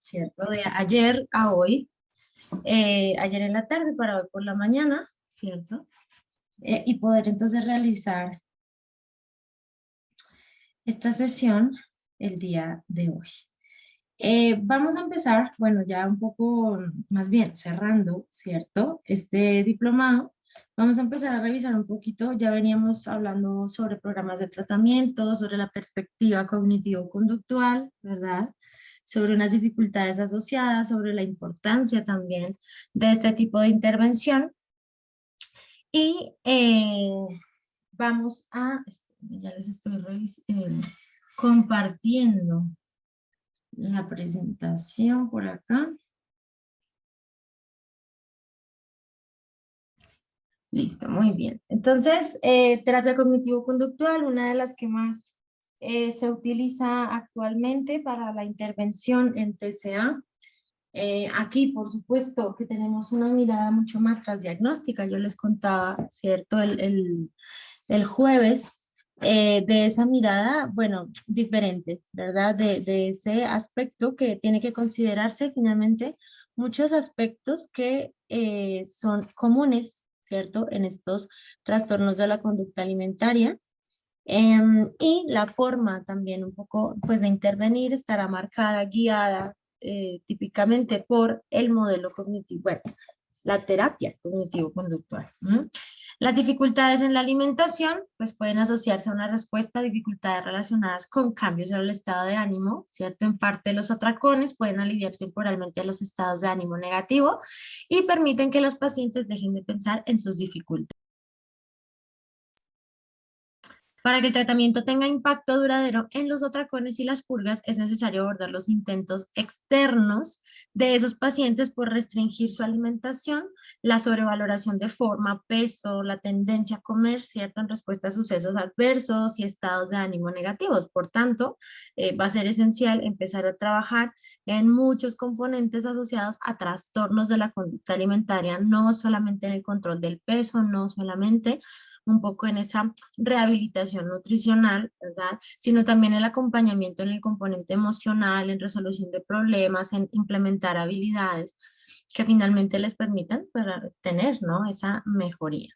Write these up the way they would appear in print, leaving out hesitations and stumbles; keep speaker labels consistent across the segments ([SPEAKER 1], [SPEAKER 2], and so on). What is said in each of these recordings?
[SPEAKER 1] ¿cierto? De ayer a hoy, ayer en la tarde para hoy por la mañana, ¿cierto? Y poder entonces realizar esta sesión el día de hoy. Vamos a empezar, bueno, ya un poco más bien cerrando, ¿cierto? Este diplomado. Vamos a empezar a revisar un poquito, ya veníamos hablando sobre programas de tratamiento, sobre la perspectiva cognitivo-conductual, ¿verdad? Sobre unas dificultades asociadas, sobre la importancia también de este tipo de intervención. Y vamos a, ya les estoy compartiendo la presentación por acá. Listo, muy bien. Entonces, terapia cognitivo-conductual, una de las que más se utiliza actualmente para la intervención en TCA. Aquí, por supuesto, que tenemos una mirada mucho más transdiagnóstica. Yo les contaba, ¿cierto? El jueves de esa mirada, bueno, diferente, ¿verdad? De ese aspecto que tiene que considerarse finalmente muchos aspectos que son comunes, ¿cierto? En estos trastornos de la conducta alimentaria. Y la forma también un poco, pues, de intervenir estará marcada, guiada típicamente por el modelo cognitivo, bueno, la terapia cognitivo-conductual. Las dificultades en la alimentación, pues pueden asociarse a una respuesta a dificultades relacionadas con cambios en el estado de ánimo, ¿cierto? En parte los atracones pueden aliviar temporalmente los estados de ánimo negativo y permiten que los pacientes dejen de pensar en sus dificultades. Para que el tratamiento tenga impacto duradero en los atracones y las purgas, es necesario abordar los intentos externos de esos pacientes por restringir su alimentación, la sobrevaloración de forma, peso, la tendencia a comer, ¿cierto?, en respuesta a sucesos adversos y estados de ánimo negativos. Por tanto, va a ser esencial empezar a trabajar en muchos componentes asociados a trastornos de la conducta alimentaria, no solamente en el control del peso, no solamente un poco en esa rehabilitación nutricional, ¿verdad? Sino también el acompañamiento en el componente emocional, en resolución de problemas, en implementar habilidades que finalmente les permitan para tener, ¿no?, esa mejoría.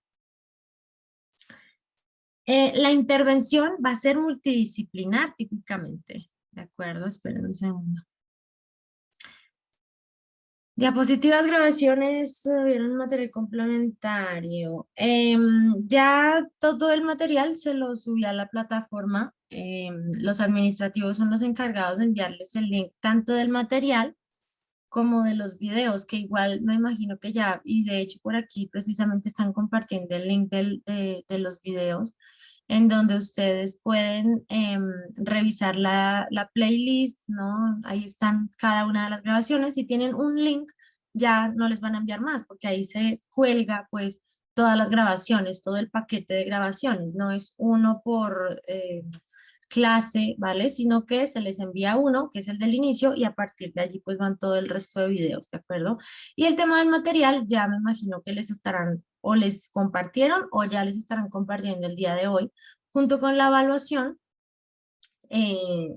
[SPEAKER 1] La intervención va a ser multidisciplinar típicamente, ¿de acuerdo? Esperen un segundo. Diapositivas, grabaciones, vieron material complementario. Ya todo el material se lo subí a la plataforma. Los administrativos son los encargados de enviarles el link tanto del material como de los videos, que igual me imagino que ya, y de hecho por aquí precisamente están compartiendo el link de los videos, en donde ustedes pueden revisar la playlist, ¿no? Ahí están cada una de las grabaciones. Si tienen un link, ya no les van a enviar más, porque ahí se cuelga, pues, todas las grabaciones, todo el paquete de grabaciones. No es uno por clase, ¿vale? Sino que se les envía uno, que es el del inicio, y a partir de allí, pues, van todo el resto de videos, ¿de acuerdo? Y el tema del material, ya me imagino que les estarán o les compartieron o ya les estarán compartiendo el día de hoy, junto con la evaluación, eh,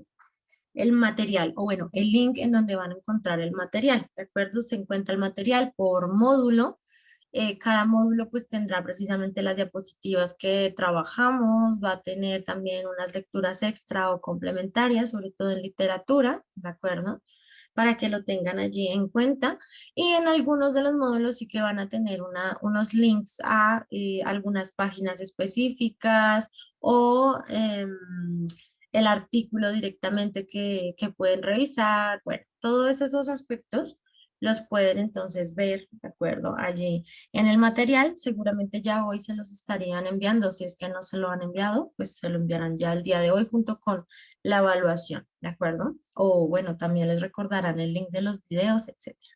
[SPEAKER 1] el material, o bueno, el link en donde van a encontrar el material, ¿de acuerdo? Se encuentra el material por módulo. Cada módulo pues tendrá precisamente las diapositivas que trabajamos, va a tener también unas lecturas extra o complementarias, sobre todo en literatura, ¿de acuerdo? Para que lo tengan allí en cuenta. Y en algunos de los módulos sí que van a tener unos links a algunas páginas específicas o el artículo directamente que pueden revisar. Bueno, todos esos aspectos los pueden entonces ver, ¿de acuerdo? Allí en el material, seguramente ya hoy se los estarían enviando. Si es que no se lo han enviado, pues se lo enviarán ya el día de hoy junto con la evaluación, ¿de acuerdo? O bueno, también les recordarán el link de los videos, etcétera.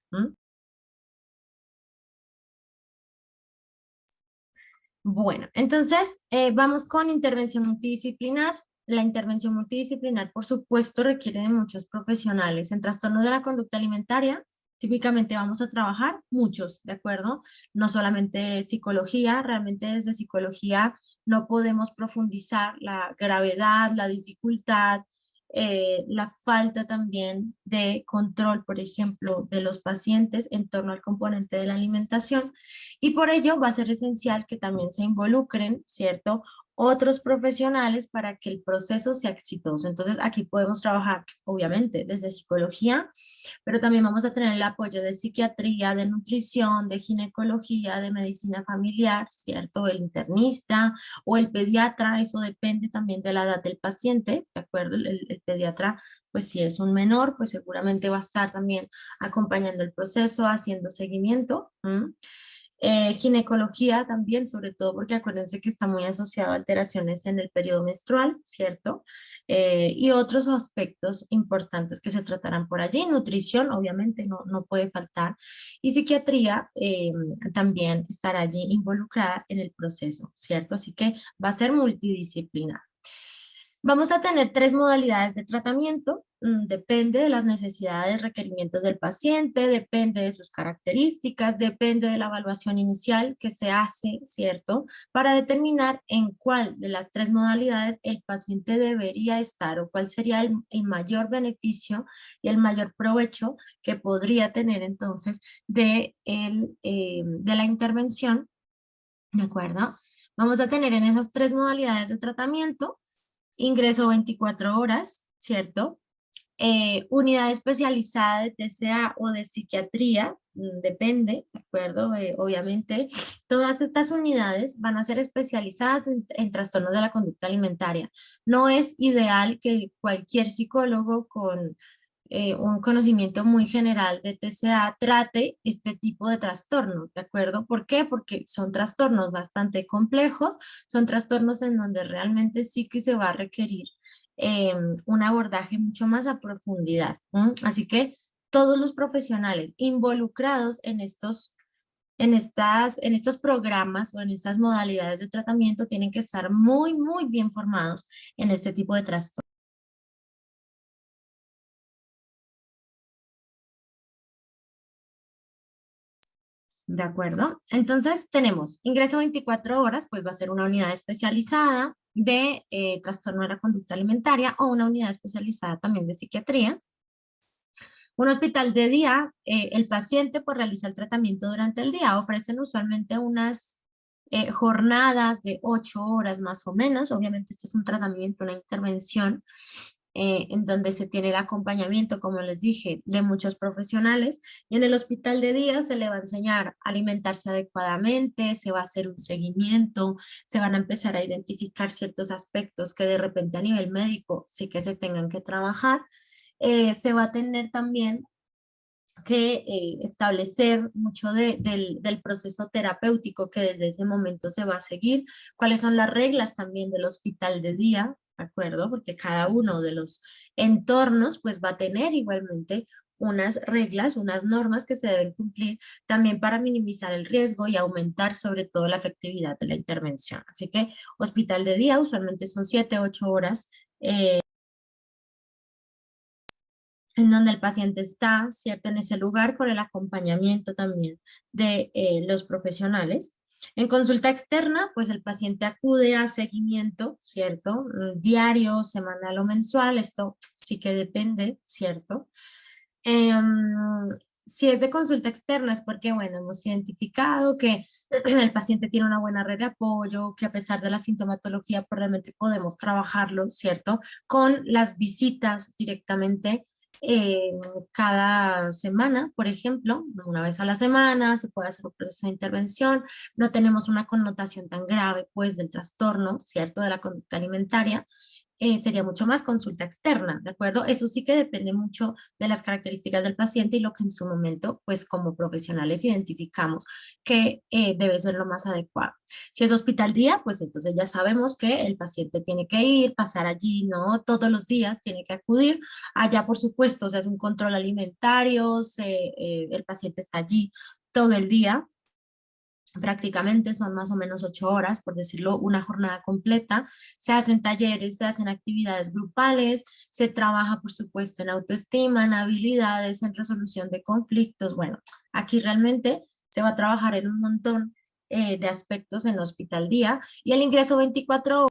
[SPEAKER 1] Bueno, entonces vamos con intervención multidisciplinar. La intervención multidisciplinar, por supuesto, requiere de muchos profesionales. En trastornos de la conducta alimentaria, típicamente vamos a trabajar muchos, ¿de acuerdo? No solamente psicología, realmente desde psicología no podemos profundizar la gravedad, la dificultad la falta también de control, por ejemplo, de los pacientes en torno al componente de la alimentación, y por ello va a ser esencial que también se involucren, ¿cierto?, otros profesionales para que el proceso sea exitoso. Entonces, aquí podemos trabajar, obviamente, desde psicología, pero también vamos a tener el apoyo de psiquiatría, de nutrición, de ginecología, de medicina familiar, ¿cierto? El internista o el pediatra, eso depende también de la edad del paciente, ¿de acuerdo? El pediatra, pues si es un menor, pues seguramente va a estar también acompañando el proceso, haciendo seguimiento. ¿M? Ginecología también, sobre todo porque acuérdense que está muy asociado a alteraciones en el periodo menstrual, ¿cierto? Y otros aspectos importantes que se tratarán por allí. Nutrición, obviamente, no puede faltar. Y psiquiatría también estará allí involucrada en el proceso, ¿cierto? Así que va a ser multidisciplinar. Vamos a tener tres modalidades de tratamiento. Depende de las necesidades, requerimientos del paciente, depende de sus características, depende de la evaluación inicial que se hace, ¿cierto? Para determinar en cuál de las tres modalidades el paciente debería estar o cuál sería el mayor beneficio y el mayor provecho que podría tener entonces de la intervención, ¿de acuerdo? Vamos a tener en esas tres modalidades de tratamiento ingreso 24 horas, ¿cierto? Unidad especializada de TCA o de psiquiatría, depende, ¿de acuerdo? Obviamente, todas estas unidades van a ser especializadas en trastornos de la conducta alimentaria. No es ideal que cualquier psicólogo con un conocimiento muy general de TCA trate este tipo de trastornos, ¿de acuerdo? ¿Por qué? Porque son trastornos bastante complejos, son trastornos en donde realmente sí que se va a requerir un abordaje mucho más a profundidad. ¿M? Así que todos los profesionales involucrados en estos programas o en estas modalidades de tratamiento tienen que estar muy, muy bien formados en este tipo de trastornos. ¿De acuerdo? Entonces tenemos ingreso 24 horas, pues va a ser una unidad especializada de trastorno de la conducta alimentaria o una unidad especializada también de psiquiatría. Un hospital de día, el paciente pues realiza el tratamiento durante el día, ofrecen usualmente unas jornadas de 8 horas más o menos, obviamente este es un tratamiento, una intervención en donde se tiene el acompañamiento, como les dije, de muchos profesionales, y en el hospital de día se le va a enseñar a alimentarse adecuadamente, se va a hacer un seguimiento, se van a empezar a identificar ciertos aspectos que de repente a nivel médico sí que se tengan que trabajar. Se va a tener también que establecer mucho del proceso terapéutico que desde ese momento se va a seguir, cuáles son las reglas también del hospital de día, ¿de acuerdo? Porque cada uno de los entornos pues va a tener igualmente unas reglas, unas normas que se deben cumplir también para minimizar el riesgo y aumentar sobre todo la efectividad de la intervención. Así que hospital de día usualmente son 7, 8 horas en donde el paciente está, ¿cierto? En ese lugar con el acompañamiento también de los profesionales. En consulta externa, pues el paciente acude a seguimiento, ¿cierto? Diario, semanal o mensual, esto sí que depende, ¿cierto? Em, si es de consulta externa es porque, bueno, hemos identificado que el paciente tiene una buena red de apoyo, que a pesar de la sintomatología, pues realmente podemos trabajarlo, ¿cierto? Con las visitas directamente eh, cada semana, por ejemplo, una vez a la semana, se puede hacer un proceso de intervención, no tenemos una connotación tan grave, pues, del trastorno, ¿cierto? De la conducta alimentaria. Sería mucho más consulta externa, ¿de acuerdo? Eso sí que depende mucho de las características del paciente y lo que en su momento, pues como profesionales identificamos que debe ser lo más adecuado. Si es hospital día, pues entonces ya sabemos que el paciente tiene que ir, pasar allí, ¿no? Todos los días tiene que acudir. Allá, por supuesto, se hace un control alimentario, el paciente está allí todo el día, prácticamente son más o menos 8 horas, por decirlo, una jornada completa. Se hacen talleres, se hacen actividades grupales, se trabaja, por supuesto, en autoestima, en habilidades, en resolución de conflictos. Bueno, aquí realmente se va a trabajar en un montón de aspectos en hospital día y el ingreso 24 horas.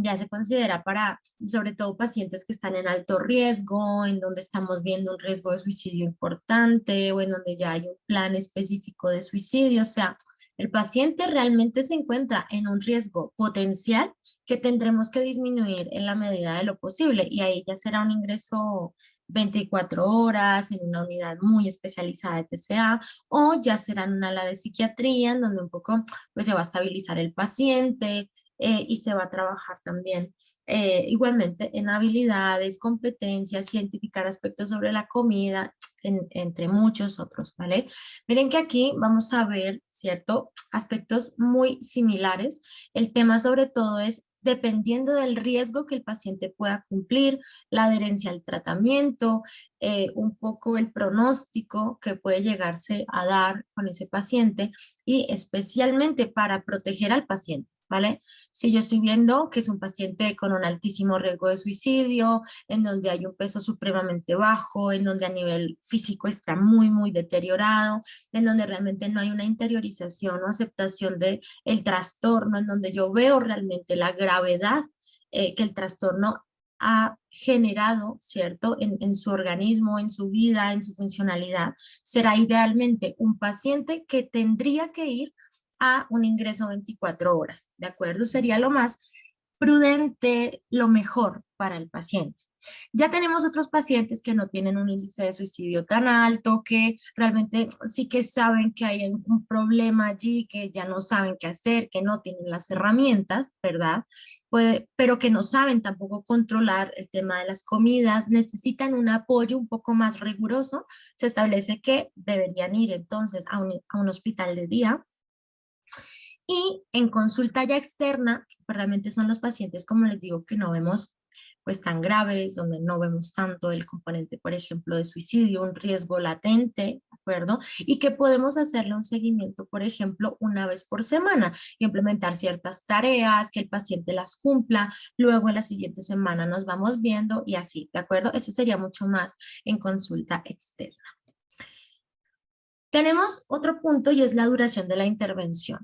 [SPEAKER 1] ya se considera para, sobre todo, pacientes que están en alto riesgo, en donde estamos viendo un riesgo de suicidio importante o en donde ya hay un plan específico de suicidio. O sea, el paciente realmente se encuentra en un riesgo potencial que tendremos que disminuir en la medida de lo posible y ahí ya será un ingreso 24 horas en una unidad muy especializada de TCA o ya será en una ala de psiquiatría en donde un poco pues se va a estabilizar el paciente, y se va a trabajar también igualmente en habilidades, competencias, identificar aspectos sobre la comida, entre muchos otros, ¿vale? Miren que aquí vamos a ver, ¿cierto? Aspectos muy similares. El tema sobre todo es dependiendo del riesgo que el paciente pueda cumplir, la adherencia al tratamiento, un poco el pronóstico que puede llegarse a dar con ese paciente y especialmente para proteger al paciente, ¿vale? Si yo estoy viendo que es un paciente con un altísimo riesgo de suicidio, en donde hay un peso supremamente bajo, en donde a nivel físico está muy, muy deteriorado, en donde realmente no hay una interiorización o aceptación de el trastorno, en donde yo veo realmente la gravedad que el trastorno ha generado, ¿cierto? En su organismo, en su vida, en su funcionalidad, será idealmente un paciente que tendría que ir a un ingreso 24 horas, ¿de acuerdo? Sería lo más prudente, lo mejor para el paciente. Ya tenemos otros pacientes que no tienen un índice de suicidio tan alto, que realmente sí que saben que hay un problema allí, que ya no saben qué hacer, que no tienen las herramientas, ¿verdad? Pero que no saben tampoco controlar el tema de las comidas, necesitan un apoyo un poco más riguroso. Se establece que deberían ir entonces a un hospital de día y en consulta ya externa, pues realmente son los pacientes, como les digo, que no vemos pues tan graves, donde no vemos tanto el componente, por ejemplo, de suicidio, un riesgo latente, ¿de acuerdo? Y que podemos hacerle un seguimiento, por ejemplo, una vez por semana, implementar ciertas tareas, que el paciente las cumpla, luego en la siguiente semana nos vamos viendo y así, ¿de acuerdo? Eso sería mucho más en consulta externa. Tenemos otro punto y es la duración de la intervención.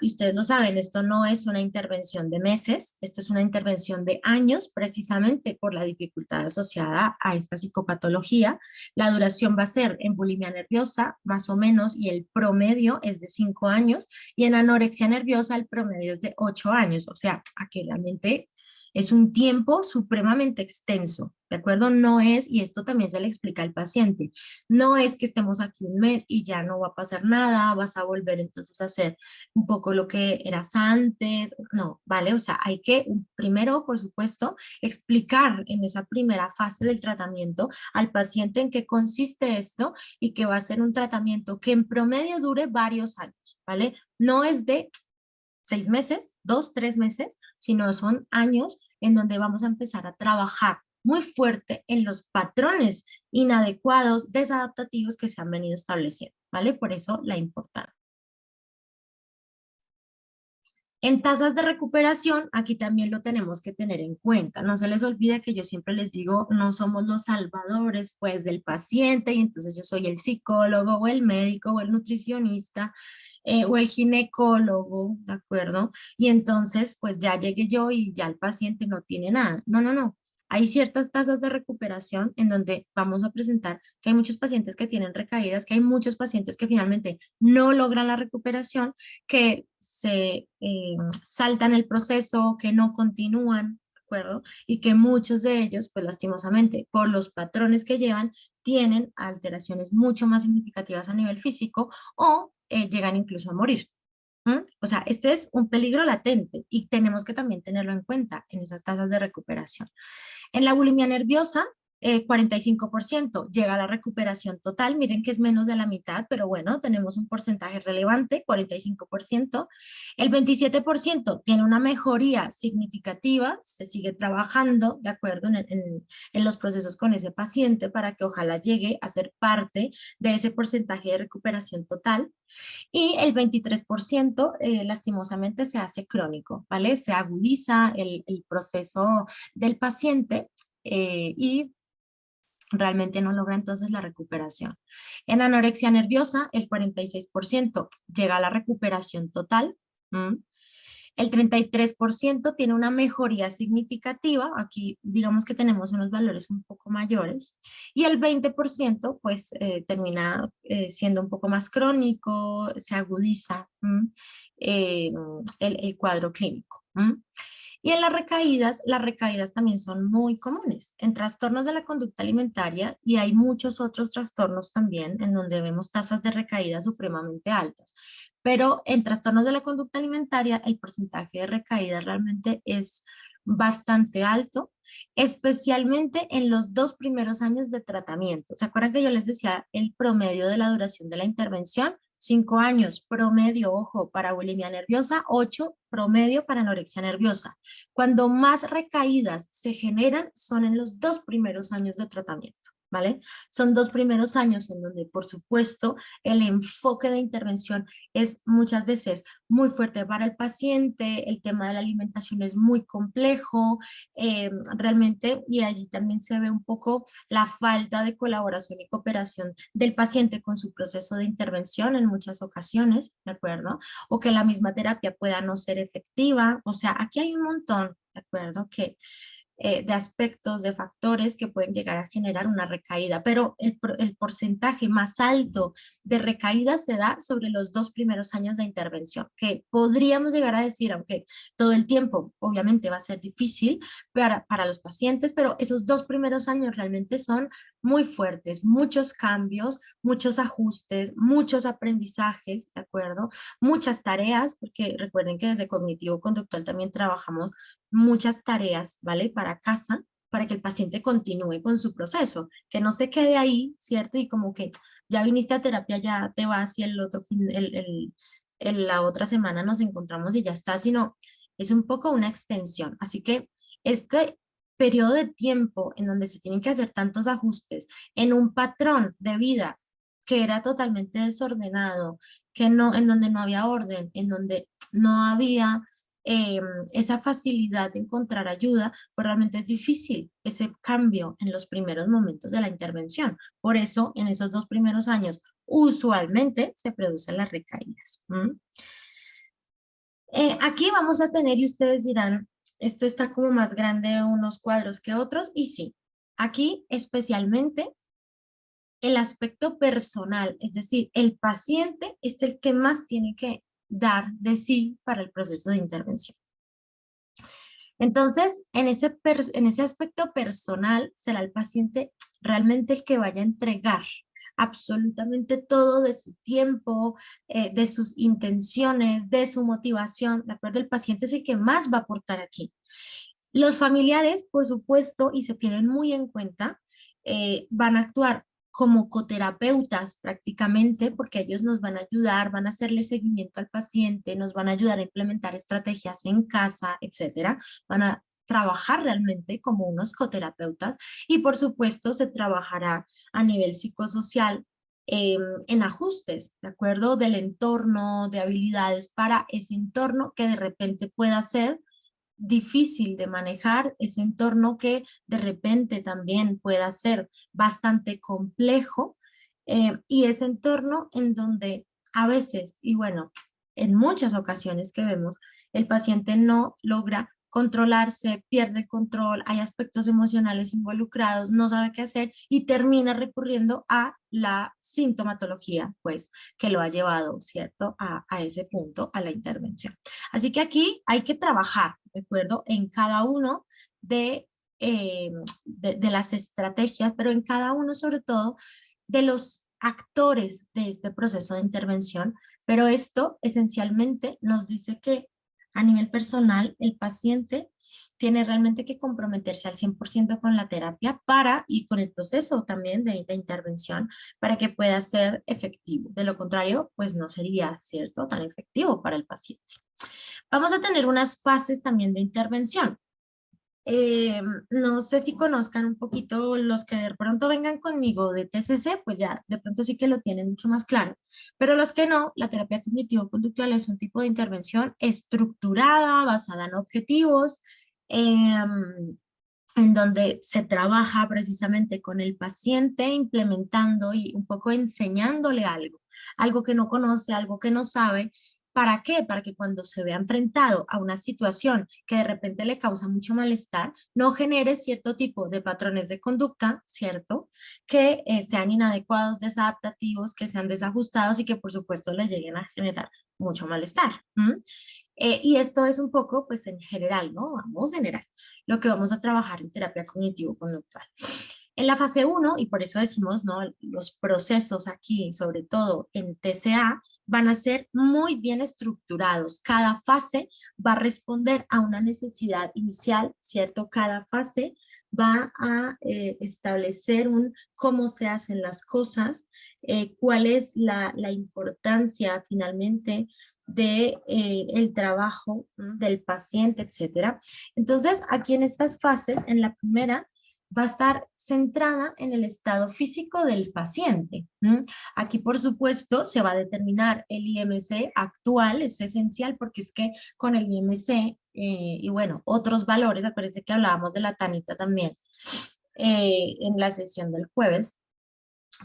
[SPEAKER 1] Y ustedes lo saben, esto no es una intervención de meses, esto es una intervención de años, precisamente por la dificultad asociada a esta psicopatología. La duración va a ser en bulimia nerviosa, más o menos, y el promedio es de 5 años, y en anorexia nerviosa el promedio es de 8 años, o sea, aquí realmente es un tiempo supremamente extenso, ¿de acuerdo? No es, y esto también se le explica al paciente, no es que estemos aquí un mes y ya no va a pasar nada, vas a volver entonces a hacer un poco lo que eras antes, no, ¿vale? O sea, hay que primero, por supuesto, explicar en esa primera fase del tratamiento al paciente en qué consiste esto y que va a ser un tratamiento que en promedio dure varios años, ¿vale? No es de 6 meses, 2, 3 meses, sino son años en donde vamos a empezar a trabajar muy fuerte en los patrones inadecuados, desadaptativos que se han venido estableciendo, ¿vale? Por eso la importancia. En tasas de recuperación, aquí también lo tenemos que tener en cuenta. No se les olvide que yo siempre les digo, no somos los salvadores, pues, del paciente, y entonces yo soy el psicólogo o el médico o el nutricionista o el ginecólogo, ¿de acuerdo? Y entonces, pues, ya llegué yo y ya el paciente no tiene nada. No, no, no. Hay ciertas tasas de recuperación en donde vamos a presentar que hay muchos pacientes que tienen recaídas, que hay muchos pacientes que finalmente no logran la recuperación, que se saltan el proceso, que no continúan, ¿de acuerdo? Y que muchos de ellos, pues lastimosamente, por los patrones que llevan, tienen alteraciones mucho más significativas a nivel físico o llegan incluso a morir. O sea, este es un peligro latente y tenemos que también tenerlo en cuenta en esas tasas de recuperación. En la bulimia nerviosa, 45% llega a la recuperación total. Miren que es menos de la mitad, pero bueno, tenemos un porcentaje relevante, 45%. El 27% tiene una mejoría significativa, se sigue trabajando, ¿de acuerdo? En los procesos con ese paciente para que ojalá llegue a ser parte de ese porcentaje de recuperación total. Y el 23% lastimosamente se hace crónico, ¿vale? Se agudiza el proceso del paciente y realmente no logra entonces la recuperación. En anorexia nerviosa, el 46% llega a la recuperación total. ¿Mm? El 33% tiene una mejoría significativa, aquí digamos que tenemos unos valores un poco mayores, y el 20% pues termina siendo un poco más crónico, se agudiza eh, el cuadro clínico. Y en las recaídas también son muy comunes en trastornos de la conducta alimentaria y hay muchos otros trastornos también en donde vemos tasas de recaída supremamente altas. Pero en trastornos de la conducta alimentaria el porcentaje de recaída realmente es bastante alto, especialmente en los 2 primeros años de tratamiento. ¿Se acuerdan que yo les decía el promedio de la duración de la intervención? 5 años promedio, ojo, para bulimia nerviosa, 8 promedio para anorexia nerviosa. Cuando más recaídas se generan son en los 2 primeros años de tratamiento, ¿vale? Son 2 primeros años en donde, por supuesto, el enfoque de intervención es muchas veces muy fuerte para el paciente, el tema de la alimentación es muy complejo, realmente, y allí también se ve un poco la falta de colaboración y cooperación del paciente con su proceso de intervención en muchas ocasiones, ¿de acuerdo? O que la misma terapia pueda no ser efectiva, o sea, aquí hay un montón, ¿de acuerdo? De aspectos, de factores que pueden llegar a generar una recaída, pero el porcentaje más alto de recaídas se da sobre los 2 primeros años de intervención, que podríamos llegar a decir, aunque todo el tiempo obviamente va a ser difícil para los pacientes, pero esos 2 primeros años realmente son muy fuertes, muchos cambios, muchos ajustes, muchos aprendizajes, ¿de acuerdo? Muchas tareas, porque recuerden que desde cognitivo conductual también trabajamos muchas tareas, ¿vale? Para casa, para que el paciente continúe con su proceso, que no se quede ahí, ¿cierto? Y como que ya viniste a terapia, ya te vas y el otro fin, la otra semana nos encontramos y ya está, sino es un poco una extensión. Así que este periodo de tiempo en donde se tienen que hacer tantos ajustes en un patrón de vida que era totalmente desordenado, que no, en donde no había orden, en donde no había eh, esa facilidad de encontrar ayuda, pues realmente es difícil ese cambio en los primeros momentos de la intervención. Por eso, en esos 2 primeros años, usualmente se producen las recaídas. Aquí vamos a tener, y ustedes dirán, esto está como más grande unos cuadros que otros, y sí, aquí especialmente el aspecto personal, es decir, el paciente es el que más tiene que dar de sí para el proceso de intervención. Entonces, en ese aspecto personal, será el paciente realmente el que vaya a entregar absolutamente todo de su tiempo, de sus intenciones, de su motivación, ¿de acuerdo? El paciente es el que más va a aportar aquí. Los familiares, por supuesto, y se tienen muy en cuenta, van a actuar como coterapeutas prácticamente, porque ellos nos van a ayudar, van a hacerle seguimiento al paciente, nos van a ayudar a implementar estrategias en casa, etcétera. Van a trabajar realmente como unos coterapeutas y por supuesto se trabajará a nivel psicosocial en ajustes, ¿de acuerdo? Del entorno, de habilidades para ese entorno que de repente pueda ser difícil de manejar, ese entorno que de repente también pueda ser bastante complejo y ese entorno en donde a veces, y bueno, en muchas ocasiones que vemos, el paciente no logra controlarse, pierde el control, hay aspectos emocionales involucrados, no sabe qué hacer y termina recurriendo a la sintomatología, pues, que lo ha llevado, ¿cierto?, a ese punto, a la intervención. Así que aquí hay que trabajar, ¿de acuerdo? En cada uno de las estrategias, pero en cada uno sobre todo de los actores de este proceso de intervención, pero esto esencialmente nos dice que a nivel personal el paciente tiene realmente que comprometerse al 100% con la terapia y con el proceso también de intervención para que pueda ser efectivo. De lo contrario, pues no sería, ¿cierto?, tan efectivo para el paciente. Vamos a tener unas fases también de intervención. No sé si conozcan un poquito los que de pronto vengan conmigo de TCC, pues ya de pronto sí que lo tienen mucho más claro, pero los que no, la terapia cognitivo-conductual es un tipo de intervención estructurada, basada en objetivos, en donde se trabaja precisamente con el paciente, implementando y un poco enseñándole algo, algo que no conoce, algo que no sabe, ¿Para qué? Para que cuando se vea enfrentado a una situación que de repente le causa mucho malestar, no genere cierto tipo de patrones de conducta, ¿cierto? Que sean inadecuados, desadaptativos, que sean desajustados y que por supuesto le lleguen a generar mucho malestar. Y esto es un poco, pues en general, ¿no? A modo general, lo que vamos a trabajar en terapia cognitivo-conductual. En la fase uno y por eso decimos, ¿no? Los procesos aquí, sobre todo en TCA, van a ser muy bien estructurados. Cada fase va a responder a una necesidad inicial, ¿cierto? Cada fase va a establecer un cómo se hacen las cosas, cuál es la importancia finalmente de el trabajo del paciente, etcétera. Entonces, aquí en estas fases, en la primera, va a estar centrada en el estado físico del paciente. Aquí, por supuesto, se va a determinar el IMC actual, es esencial porque es que con el IMC y bueno, otros valores, acuérdense que hablábamos de la tanita también en la sesión del jueves,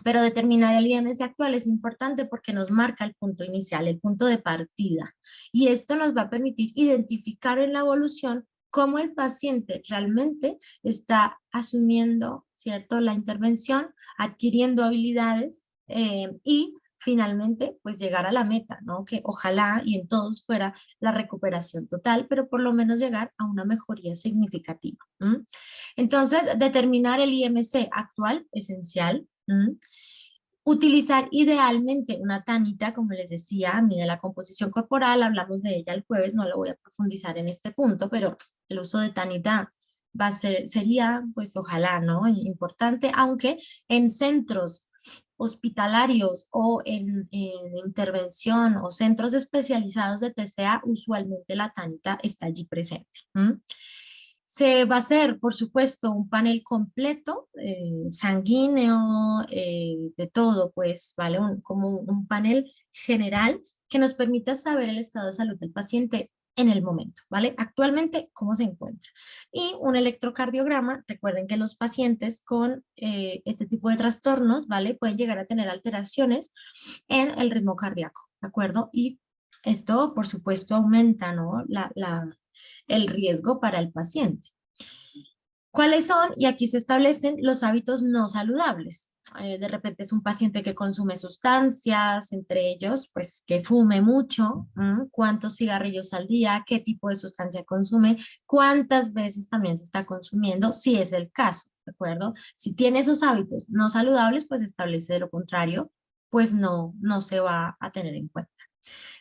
[SPEAKER 1] pero determinar el IMC actual es importante porque nos marca el punto inicial, el punto de partida. Y esto nos va a permitir identificar en la evolución cómo el paciente realmente está asumiendo, ¿cierto?, la intervención, adquiriendo habilidades y finalmente pues llegar a la meta, ¿no? Que ojalá y en todos fuera la recuperación total, pero por lo menos llegar a una mejoría significativa. Entonces, determinar el IMC actual, esencial. Utilizar idealmente una tanita, como les decía, mide la composición corporal, hablamos de ella el jueves, no lo voy a profundizar en este punto, pero el uso de tanita va a ser, sería, pues ojalá, ¿no? Importante, aunque en centros hospitalarios o en intervención o centros especializados de TCA, usualmente la tanita está allí presente. Se va a hacer, por supuesto, un panel completo, sanguíneo, de todo, pues, ¿vale? Como un panel general que nos permita saber el estado de salud del paciente en el momento, ¿vale? Actualmente, ¿cómo se encuentra? Y un electrocardiograma, recuerden que los pacientes con este tipo de trastornos, ¿vale? Pueden llegar a tener alteraciones en el ritmo cardíaco, ¿de acuerdo? Y esto, por supuesto, aumenta, ¿no? El riesgo para el paciente. ¿Cuáles son? Y aquí se establecen los hábitos no saludables. De repente es un paciente que consume sustancias, entre ellos, pues que fume mucho, cuántos cigarrillos al día, qué tipo de sustancia consume, cuántas veces también se está consumiendo, si es el caso, ¿de acuerdo? Si tiene esos hábitos no saludables, pues establece de lo contrario, pues no se va a tener en cuenta.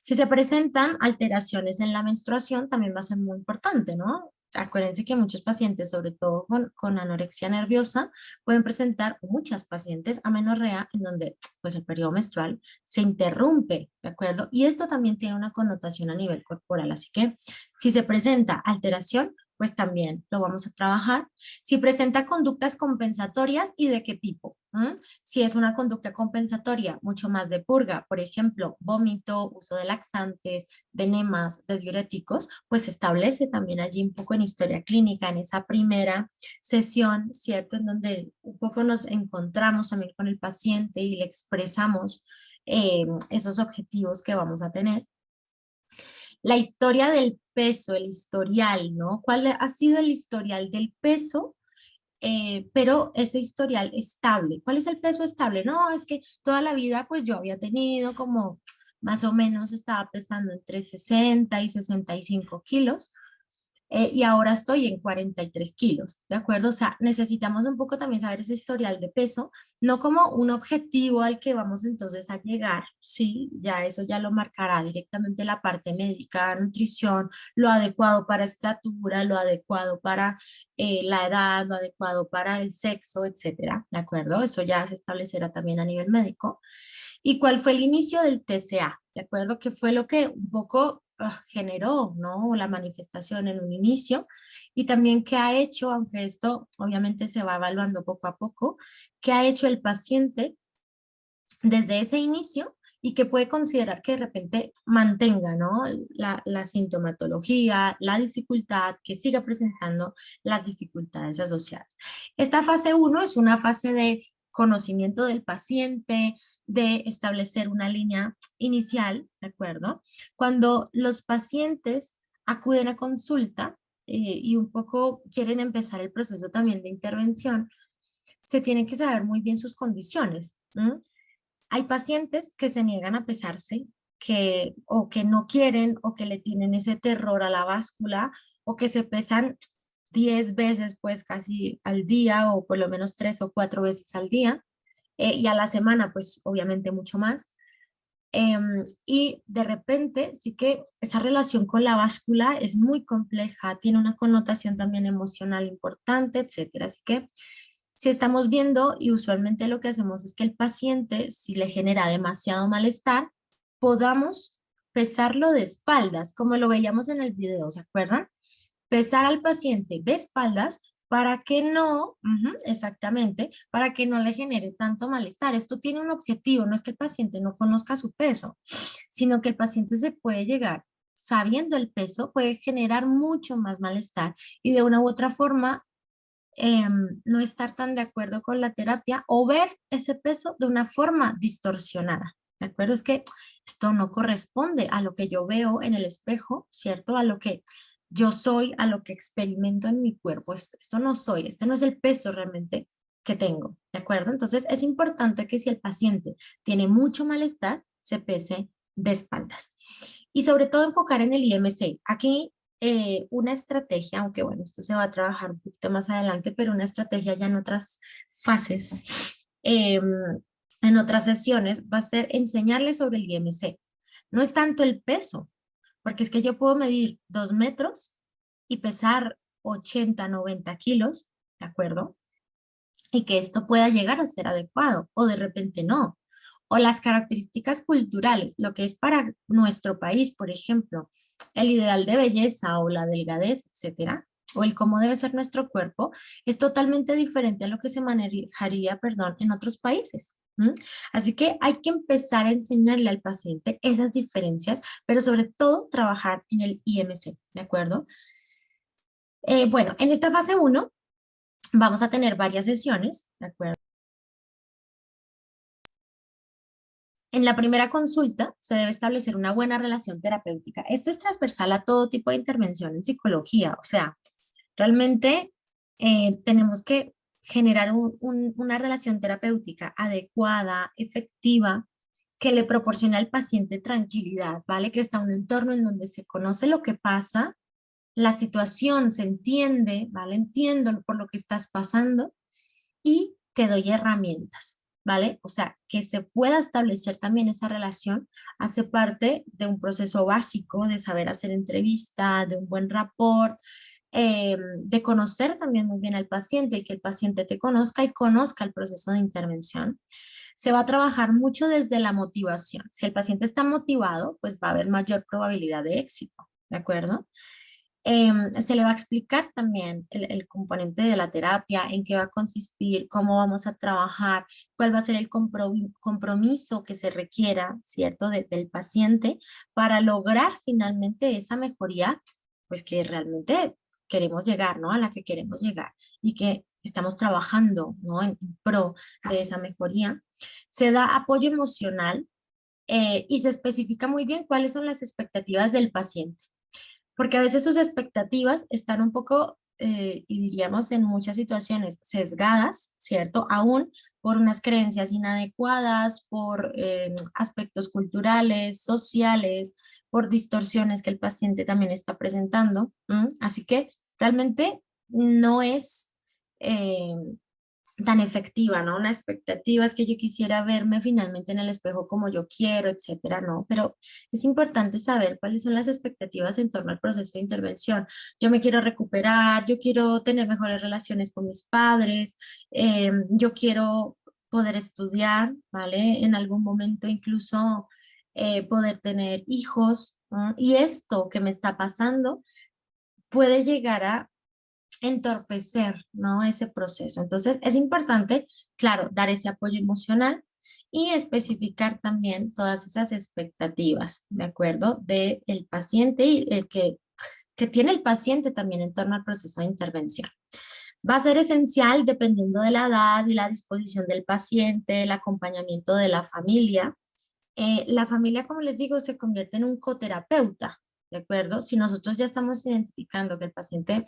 [SPEAKER 1] Si se presentan alteraciones en la menstruación, también va a ser muy importante, ¿no? Acuérdense que muchos pacientes, sobre todo con anorexia nerviosa, pueden presentar, o muchas pacientes, amenorrea, en donde pues, el periodo menstrual se interrumpe, ¿de acuerdo? Y esto también tiene una connotación a nivel corporal, así que si se presenta alteración, pues también lo vamos a trabajar. Si presenta conductas compensatorias, ¿y de qué tipo? Si es una conducta compensatoria, mucho más de purga, por ejemplo, vómito, uso de laxantes, de enemas, de diuréticos, pues establece también allí un poco en historia clínica, en esa primera sesión, ¿cierto? En donde un poco nos encontramos también con el paciente y le expresamos esos objetivos que vamos a tener. La historia del peso, el historial, ¿no? ¿Cuál ha sido el historial del peso? Pero ese historial estable. ¿Cuál es el peso estable? No, es que toda la vida pues yo había tenido como más o menos estaba pesando entre 60 y 65 kilos y ahora estoy en 43 kilos, ¿de acuerdo? O sea, necesitamos un poco también saber ese historial de peso, no como un objetivo al que vamos entonces a llegar, sí, ya eso ya lo marcará directamente la parte médica, nutrición, lo adecuado para estatura, lo adecuado para la edad, lo adecuado para el sexo, etcétera, ¿de acuerdo? Eso ya se establecerá también a nivel médico. ¿Y cuál fue el inicio del TCA? ¿De acuerdo? Que fue lo que un poco generó, ¿no? La manifestación en un inicio y también qué ha hecho, aunque esto obviamente se va evaluando poco a poco, qué ha hecho el paciente desde ese inicio y que puede considerar que de repente mantenga, ¿no? La sintomatología, la dificultad, que siga presentando las dificultades asociadas. Esta fase uno es una fase de conocimiento del paciente, de establecer una línea inicial, ¿de acuerdo? Cuando los pacientes acuden a consulta y un poco quieren empezar el proceso también de intervención, se tienen que saber muy bien sus condiciones. Hay pacientes que se niegan a pesarse, o que no quieren, o que le tienen ese terror a la báscula, o que se pesan 10 veces, pues casi al día, o por lo menos 3 o 4 veces al día, y a la semana, pues obviamente mucho más. Y de repente sí que esa relación con la báscula es muy compleja, tiene una connotación también emocional importante, etcétera. Así que si estamos viendo, y usualmente lo que hacemos es que el paciente, si le genera demasiado malestar, podamos pesarlo de espaldas, como lo veíamos en el video, ¿se acuerdan? Pesar al paciente de espaldas para que no, exactamente, para que no le genere tanto malestar. Esto tiene un objetivo, no es que el paciente no conozca su peso, sino que el paciente se puede llegar, sabiendo el peso, puede generar mucho más malestar y de una u otra forma no estar tan de acuerdo con la terapia o ver ese peso de una forma distorsionada. ¿De acuerdo? Es que esto no corresponde a lo que yo veo en el espejo, ¿cierto? A lo que yo soy, a lo que experimento en mi cuerpo. Esto no soy, este no es el peso realmente que tengo, ¿de acuerdo? Entonces es importante que si el paciente tiene mucho malestar, se pese de espaldas. Y sobre todo enfocar en el IMC. Aquí una estrategia, aunque bueno, esto se va a trabajar un poquito más adelante, pero una estrategia ya en otras fases, en otras sesiones, va a ser enseñarles sobre el IMC. No es tanto el peso, porque es que yo puedo medir 2 metros y pesar 80, 90 kilos, ¿de acuerdo? Y que esto pueda llegar a ser adecuado o de repente no. O las características culturales, lo que es para nuestro país, por ejemplo, el ideal de belleza o la delgadez, etcétera, o el cómo debe ser nuestro cuerpo, es totalmente diferente a lo que se manejaría, perdón, en otros países. Así que hay que empezar a enseñarle al paciente esas diferencias, pero sobre todo trabajar en el IMC, ¿de acuerdo? Bueno, en esta fase uno vamos a tener varias sesiones, ¿de acuerdo? En la primera consulta se debe establecer una buena relación terapéutica. Esto es transversal a todo tipo de intervención en psicología. O sea, realmente tenemos que generar una relación terapéutica adecuada, efectiva, que le proporcione al paciente tranquilidad, ¿vale? Que está en un entorno en donde se conoce lo que pasa, la situación se entiende, ¿vale? Entiendo por lo que estás pasando y te doy herramientas, ¿vale? O sea, que se pueda establecer también esa relación hace parte de un proceso básico de saber hacer entrevista, de un buen rapport, de conocer también muy bien al paciente y que el paciente te conozca y conozca el proceso de intervención. Se va a trabajar mucho desde la motivación. Si el paciente está motivado, pues va a haber mayor probabilidad de éxito, ¿de acuerdo? Se le va a explicar también el componente de la terapia, en qué va a consistir, cómo vamos a trabajar, cuál va a ser el compromiso que se requiera, ¿cierto?, del paciente para lograr finalmente esa mejoría, pues que realmente queremos llegar, ¿no? A la que queremos llegar y que estamos trabajando, ¿no? En pro de esa mejoría. Se da apoyo emocional y se especifica muy bien cuáles son las expectativas del paciente porque a veces sus expectativas están un poco, y diríamos en muchas situaciones, sesgadas, ¿cierto? Aún por unas creencias inadecuadas, por aspectos culturales, sociales, por distorsiones que el paciente también está presentando. Así que realmente no es eh, tan efectiva, ¿no? Una expectativa es que yo quisiera verme finalmente en el espejo como yo quiero, etcétera, ¿no? Pero es importante saber cuáles son las expectativas en torno al proceso de intervención. Yo me quiero recuperar, yo quiero tener mejores relaciones con mis padres, yo quiero poder estudiar, ¿vale? En algún momento incluso poder tener hijos, ¿no? Y esto que me está pasando puede llegar a entorpecer, ¿no? Ese proceso. Entonces, es importante, claro, dar ese apoyo emocional y especificar también todas esas expectativas, ¿de acuerdo? De el paciente y el que tiene el paciente también en torno al proceso de intervención. Va a ser esencial dependiendo de la edad y la disposición del paciente, el acompañamiento de la familia, como les digo, se convierte en un coterapeuta, ¿de acuerdo? Si nosotros ya estamos identificando que el paciente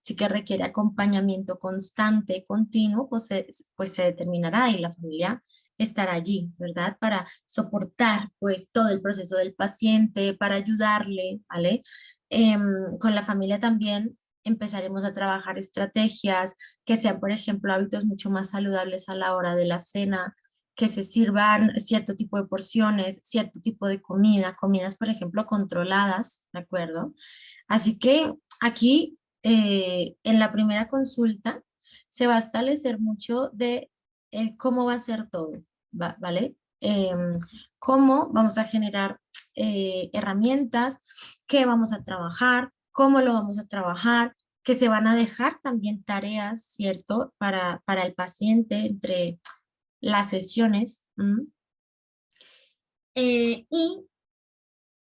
[SPEAKER 1] sí que requiere acompañamiento constante, continuo, pues se determinará y la familia estará allí, ¿verdad? Para soportar pues todo el proceso del paciente, para ayudarle, ¿vale? Con la familia también empezaremos a trabajar estrategias que sean, por ejemplo, hábitos mucho más saludables a la hora de la cena, que se sirvan cierto tipo de porciones, cierto tipo de comida, comidas, por ejemplo, controladas, ¿de acuerdo? Así que aquí, en la primera consulta, se va a establecer mucho de el cómo va a ser todo, ¿vale? Cómo vamos a generar herramientas, qué vamos a trabajar, cómo lo vamos a trabajar, que se van a dejar también tareas, ¿cierto? Para el paciente entre las sesiones. Y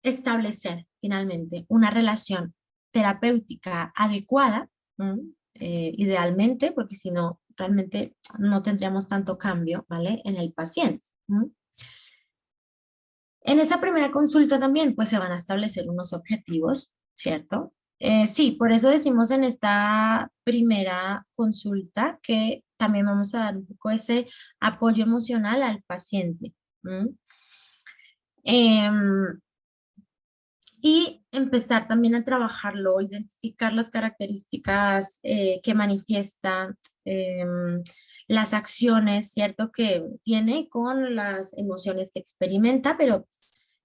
[SPEAKER 1] establecer finalmente una relación terapéutica adecuada, idealmente, porque si no, realmente no tendríamos tanto cambio, ¿vale? En el paciente. En esa primera consulta también, pues se van a establecer unos objetivos, ¿cierto? Sí, por eso decimos en esta primera consulta que también vamos a dar un poco ese apoyo emocional al paciente. ¿M? Em, y empezar también a trabajarlo, identificar las características que manifiestan las acciones, ¿cierto? Que tiene con las emociones que experimenta, pero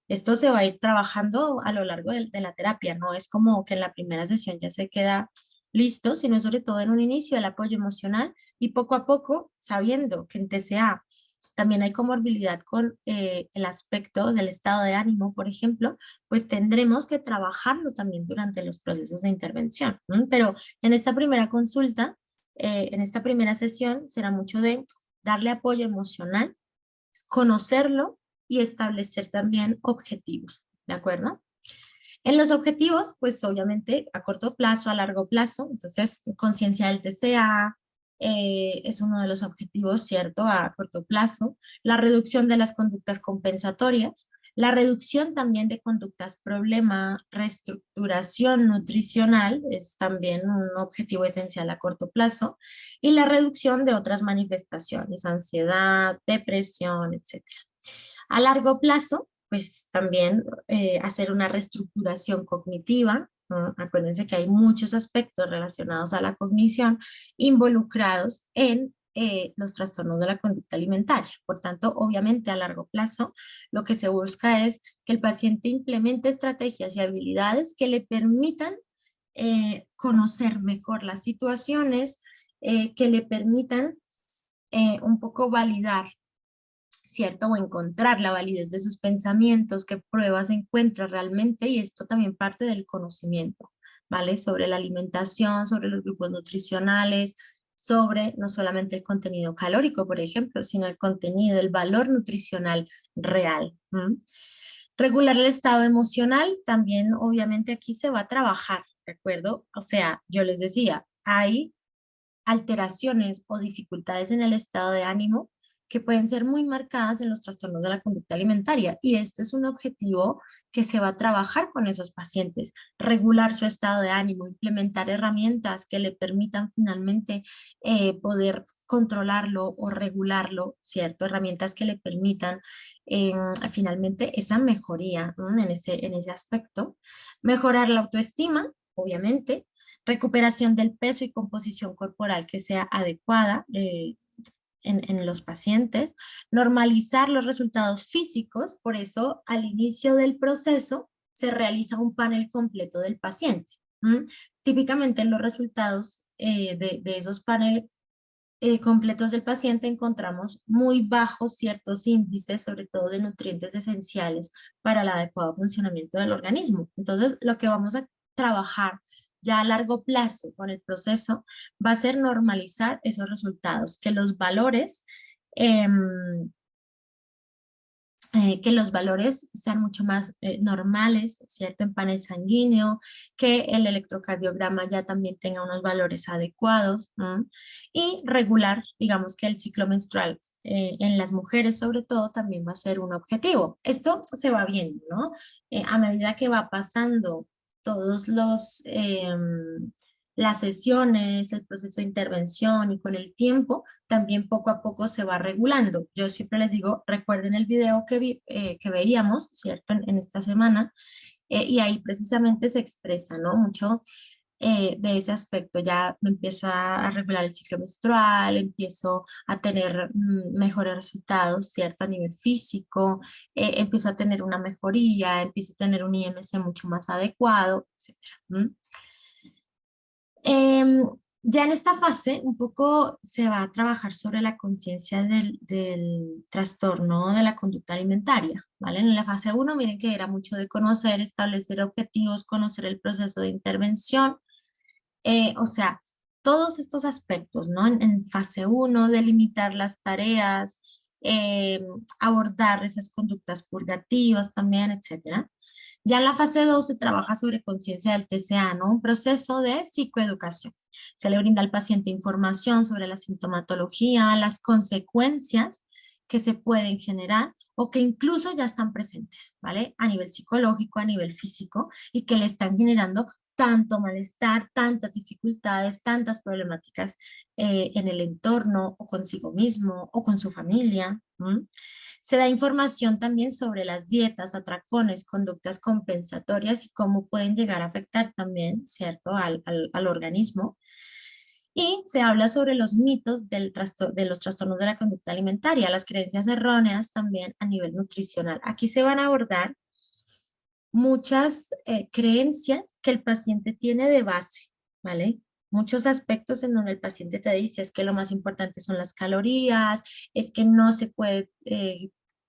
[SPEAKER 1] esto se va a ir trabajando a lo largo de la terapia, no es como que en la primera sesión ya se queda listo, sino sobre todo en un inicio el apoyo emocional y poco a poco, sabiendo que en TCA también hay comorbilidad con el aspecto del estado de ánimo, por ejemplo, pues tendremos que trabajarlo también durante los procesos de intervención. Pero en esta primera consulta, en esta primera sesión, será mucho de darle apoyo emocional, conocerlo y establecer también objetivos, ¿de acuerdo? En los objetivos, pues obviamente a corto plazo, a largo plazo, entonces conciencia del TCA es uno de los objetivos, ¿cierto? A corto plazo, la reducción de las conductas compensatorias, la reducción también de conductas problema, reestructuración nutricional es también un objetivo esencial a corto plazo, y la reducción de otras manifestaciones, ansiedad, depresión, etcétera. A largo plazo, pues también hacer una reestructuración cognitiva, ¿no? Acuérdense que hay muchos aspectos relacionados a la cognición involucrados en los trastornos de la conducta alimentaria. Por tanto, obviamente a largo plazo, lo que se busca es que el paciente implemente estrategias y habilidades que le permitan conocer mejor las situaciones, que le permitan un poco validar, ¿cierto? O encontrar la validez de sus pensamientos, qué pruebas encuentra realmente, y esto también parte del conocimiento, ¿vale? Sobre la alimentación, sobre los grupos nutricionales, sobre no solamente el contenido calórico, por ejemplo, sino el contenido, el valor nutricional real. Regular el estado emocional, también obviamente aquí se va a trabajar, ¿de acuerdo? O sea, yo les decía, hay alteraciones o dificultades en el estado de ánimo que pueden ser muy marcadas en los trastornos de la conducta alimentaria. Y este es un objetivo que se va a trabajar con esos pacientes, regular su estado de ánimo, implementar herramientas que le permitan finalmente poder controlarlo o regularlo, ¿cierto? Herramientas que le permitan finalmente esa mejoría, ¿no? En ese aspecto. Mejorar la autoestima, obviamente, recuperación del peso y composición corporal que sea adecuada en los pacientes, normalizar los resultados físicos, por eso al inicio del proceso se realiza un panel completo del paciente. ¿M? Típicamente en los resultados de esos paneles completos del paciente encontramos muy bajos ciertos índices, sobre todo de nutrientes esenciales para el adecuado funcionamiento del organismo. Entonces, lo que vamos a trabajar ya a largo plazo con el proceso va a ser normalizar esos resultados, que los valores que los valores sean mucho más normales, ¿cierto? En panel sanguíneo, que el electrocardiograma ya también tenga unos valores adecuados, ¿no? Y regular, digamos que el ciclo menstrual en las mujeres sobre todo también va a ser un objetivo. Esto se va viendo, ¿no? A medida que va pasando todos las sesiones, el proceso de intervención y con el tiempo, también poco a poco se va regulando. Yo siempre les digo, recuerden el video que veíamos, ¿cierto? En esta semana, y ahí precisamente se expresa, ¿no? Mucho de ese aspecto. Ya me empieza a regular el ciclo menstrual, empiezo a tener mejores resultados, ¿cierto? A nivel físico, empiezo a tener una mejoría, empiezo a tener un IMC mucho más adecuado, etcétera. Em, ya en esta fase un poco se va a trabajar sobre la conciencia del trastorno de la conducta alimentaria, ¿vale? En la fase uno miren que era mucho de conocer, establecer objetivos, conocer el proceso de intervención, o sea, todos estos aspectos, ¿no? En fase uno delimitar las tareas, abordar esas conductas purgativas también, etcétera. Ya en la fase 2 se trabaja sobre conciencia del TCA, ¿no? Un proceso de psicoeducación. Se le brinda al paciente información sobre la sintomatología, las consecuencias que se pueden generar o que incluso ya están presentes, ¿vale? A nivel psicológico, a nivel físico y que le están generando tanto malestar, tantas dificultades, tantas problemáticas en el entorno o consigo mismo o con su familia. ¿M? Se da información también sobre las dietas, atracones, conductas compensatorias y cómo pueden llegar a afectar también, ¿cierto?, al organismo. Y se habla sobre los mitos de los trastornos de la conducta alimentaria, las creencias erróneas también a nivel nutricional. Aquí se van a abordar muchas creencias que el paciente tiene de base, ¿vale? Muchos aspectos en donde el paciente te dice es que lo más importante son las calorías, es que no se puede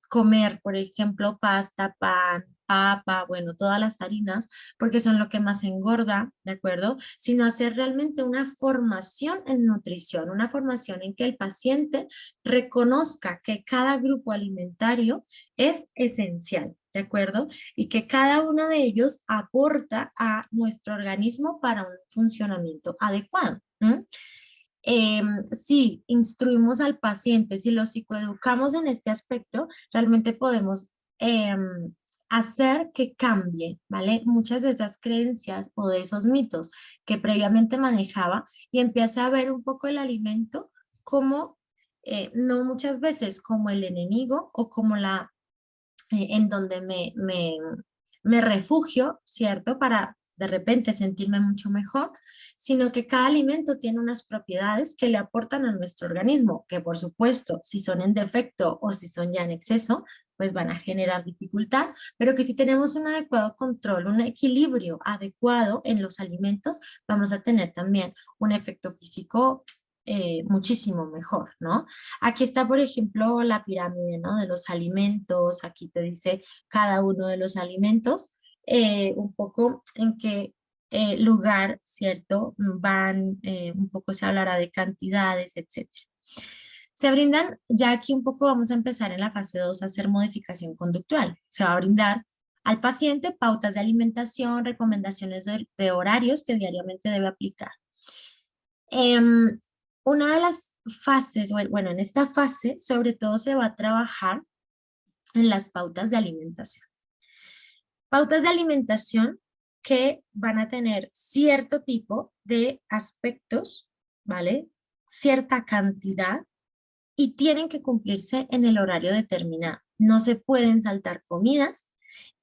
[SPEAKER 1] comer, por ejemplo, pasta, pan, papa, bueno, todas las harinas, porque son lo que más engorda, ¿de acuerdo? Sino hacer realmente una formación en nutrición, una formación en que el paciente reconozca que cada grupo alimentario es esencial, ¿de acuerdo? Y que cada uno de ellos aporta a nuestro organismo para un funcionamiento adecuado. ¿M? Si instruimos al paciente, si lo psicoeducamos en este aspecto, realmente podemos hacer que cambie, ¿vale? Muchas de esas creencias o de esos mitos que previamente manejaba y empiece a ver un poco el alimento como, no muchas veces como el enemigo o como en donde me refugio, ¿cierto? Para de repente sentirme mucho mejor, sino que cada alimento tiene unas propiedades que le aportan a nuestro organismo, que por supuesto, si son en defecto o si son ya en exceso, pues van a generar dificultad, pero que si tenemos un adecuado control, un equilibrio adecuado en los alimentos, vamos a tener también un efecto físico muchísimo mejor, ¿no? Aquí está, por ejemplo, la pirámide, ¿no? De los alimentos. Aquí te dice cada uno de los alimentos, un poco en qué lugar, ¿cierto? Van, un poco se hablará de cantidades, etcétera. Se brindan, ya aquí un poco vamos a empezar en la fase 2 a hacer modificación conductual. Se va a brindar al paciente pautas de alimentación, recomendaciones de horarios que diariamente debe aplicar. Em, una de las fases, bueno, en esta fase sobre todo se va a trabajar en las pautas de alimentación. Pautas de alimentación que van a tener cierto tipo de aspectos, ¿vale? Cierta cantidad y tienen que cumplirse en el horario determinado. No se pueden saltar comidas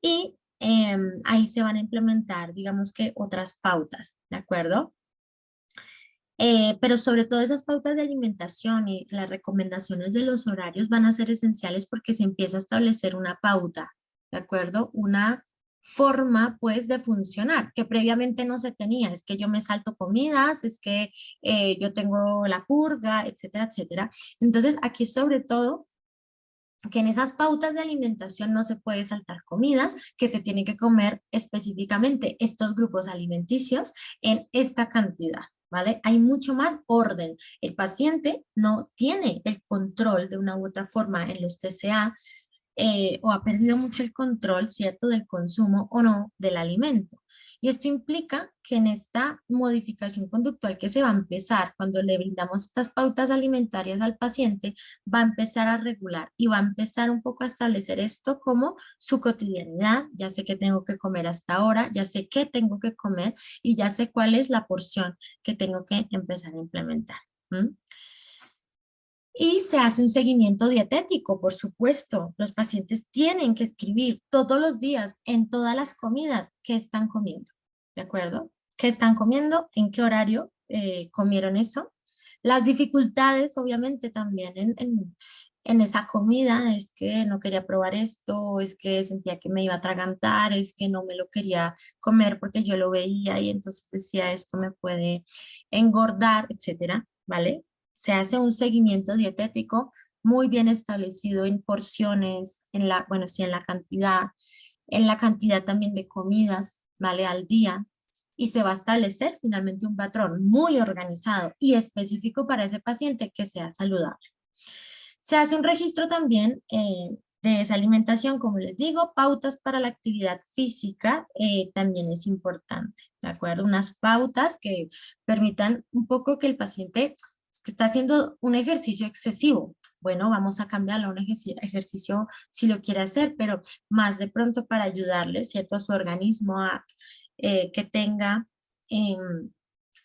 [SPEAKER 1] y ahí se van a implementar, digamos que otras pautas, ¿de acuerdo? Pero sobre todo esas pautas de alimentación y las recomendaciones de los horarios van a ser esenciales porque se empieza a establecer una pauta, ¿de acuerdo? Una forma pues de funcionar que previamente no se tenía. Es que yo me salto comidas, es que yo tengo la purga, etcétera, etcétera. Entonces aquí sobre todo que en esas pautas de alimentación no se puede saltar comidas, que se tiene que comer específicamente estos grupos alimenticios en esta cantidad, ¿vale? Hay mucho más orden. El paciente no tiene el control de una u otra forma en los TCA, o ha perdido mucho el control, ¿cierto?, del consumo o no del alimento. Y esto implica que en esta modificación conductual que se va a empezar, cuando le brindamos estas pautas alimentarias al paciente, va a empezar a regular y va a empezar un poco a establecer esto como su cotidianidad. Ya sé que tengo que comer hasta ahora, ya sé qué tengo que comer y ya sé cuál es la porción que tengo que empezar a implementar. ¿M? Y se hace un seguimiento dietético, por supuesto. Los pacientes tienen que escribir todos los días en todas las comidas qué están comiendo, ¿de acuerdo? ¿Qué están comiendo? ¿En qué horario comieron eso? Las dificultades, obviamente, también en esa comida, es que no quería probar esto, es que sentía que me iba a atragantar, es que no me lo quería comer porque yo lo veía y entonces decía, esto me puede engordar, etcétera, ¿vale? Se hace un seguimiento dietético muy bien establecido en porciones, bueno, sí, en la cantidad también de comidas, ¿vale? Al día. Y se va a establecer finalmente un patrón muy organizado y específico para ese paciente que sea saludable. Se hace un registro también de esa alimentación, como les digo, pautas para la actividad física también es importante, ¿de acuerdo? Unas pautas que permitan un poco que el paciente es que está haciendo un ejercicio excesivo. Bueno, vamos a cambiarlo a un ejercicio si lo quiere hacer, pero más de pronto para ayudarle, ¿cierto? A su organismo a que tenga em,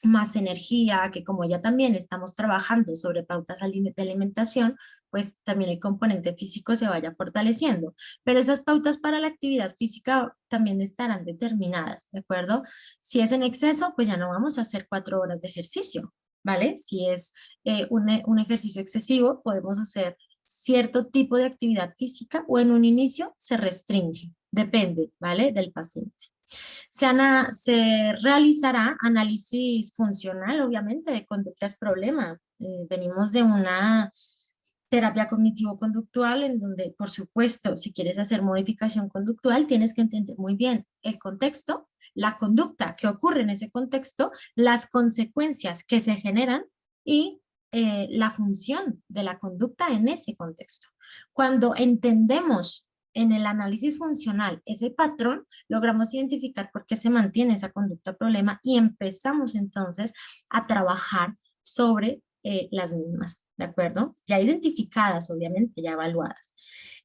[SPEAKER 1] más energía, que como ya también estamos trabajando sobre pautas de alimentación, pues también el componente físico se vaya fortaleciendo. Pero esas pautas para la actividad física también estarán determinadas, ¿de acuerdo? Si es en exceso, pues ya no vamos a hacer 4 horas de ejercicio, ¿vale? Si es un ejercicio excesivo, podemos hacer cierto tipo de actividad física o en un inicio se restringe, depende, ¿vale? Del paciente. Se realizará análisis funcional, obviamente, de conductas problema. Venimos de una terapia cognitivo-conductual en donde, por supuesto, si quieres hacer modificación conductual, tienes que entender muy bien el contexto, la conducta que ocurre en ese contexto, las consecuencias que se generan y la función de la conducta en ese contexto. Cuando entendemos en el análisis funcional ese patrón, logramos identificar por qué se mantiene esa conducta problema y empezamos entonces a trabajar sobre las mismas, ¿de acuerdo? Ya identificadas, obviamente, ya evaluadas.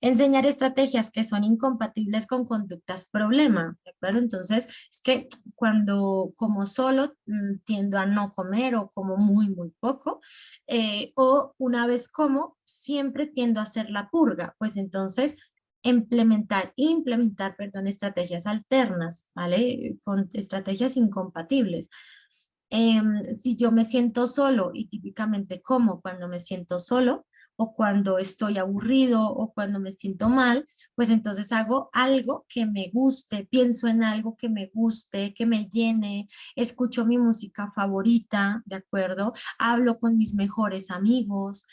[SPEAKER 1] Enseñar estrategias que son incompatibles con conductas problema, ¿de acuerdo? Entonces, es que cuando como solo tiendo a no comer o como muy, muy poco, o una vez como, siempre tiendo a hacer la purga, pues entonces implementar, perdón, estrategias alternas, ¿vale? Con estrategias incompatibles. Si yo me siento solo y típicamente como cuando me siento solo o cuando estoy aburrido o cuando me siento mal, pues entonces hago algo que me guste, pienso en algo que me guste, que me llene, escucho mi música favorita, ¿de acuerdo? Hablo con mis mejores amigos,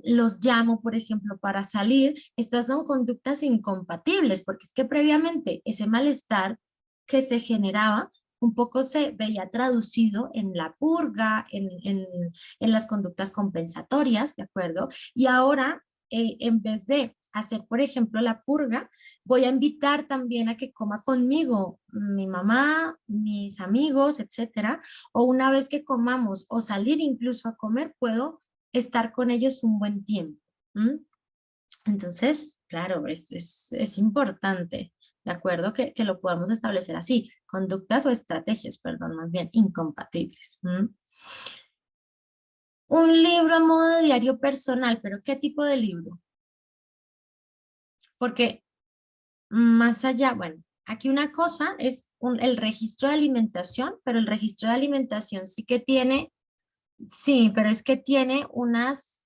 [SPEAKER 1] los llamo, por ejemplo, para salir. Estas son conductas incompatibles porque es que previamente ese malestar que se generaba un poco se veía traducido en la purga, en las conductas compensatorias, ¿de acuerdo? Y ahora, en vez de hacer, por ejemplo, la purga, voy a invitar también a que coma conmigo mi mamá, mis amigos, etcétera, o una vez que comamos o salir incluso a comer, puedo estar con ellos un buen tiempo. ¿M? Entonces, claro, es importante, ¿de acuerdo? Que lo podamos establecer así, conductas o estrategias, perdón, más bien, incompatibles. ¿M? Un libro a modo de diario personal, pero ¿qué tipo de libro? Porque más allá, bueno, aquí una cosa es el registro de alimentación, pero el registro de alimentación sí que tiene. Sí, pero es que tiene unos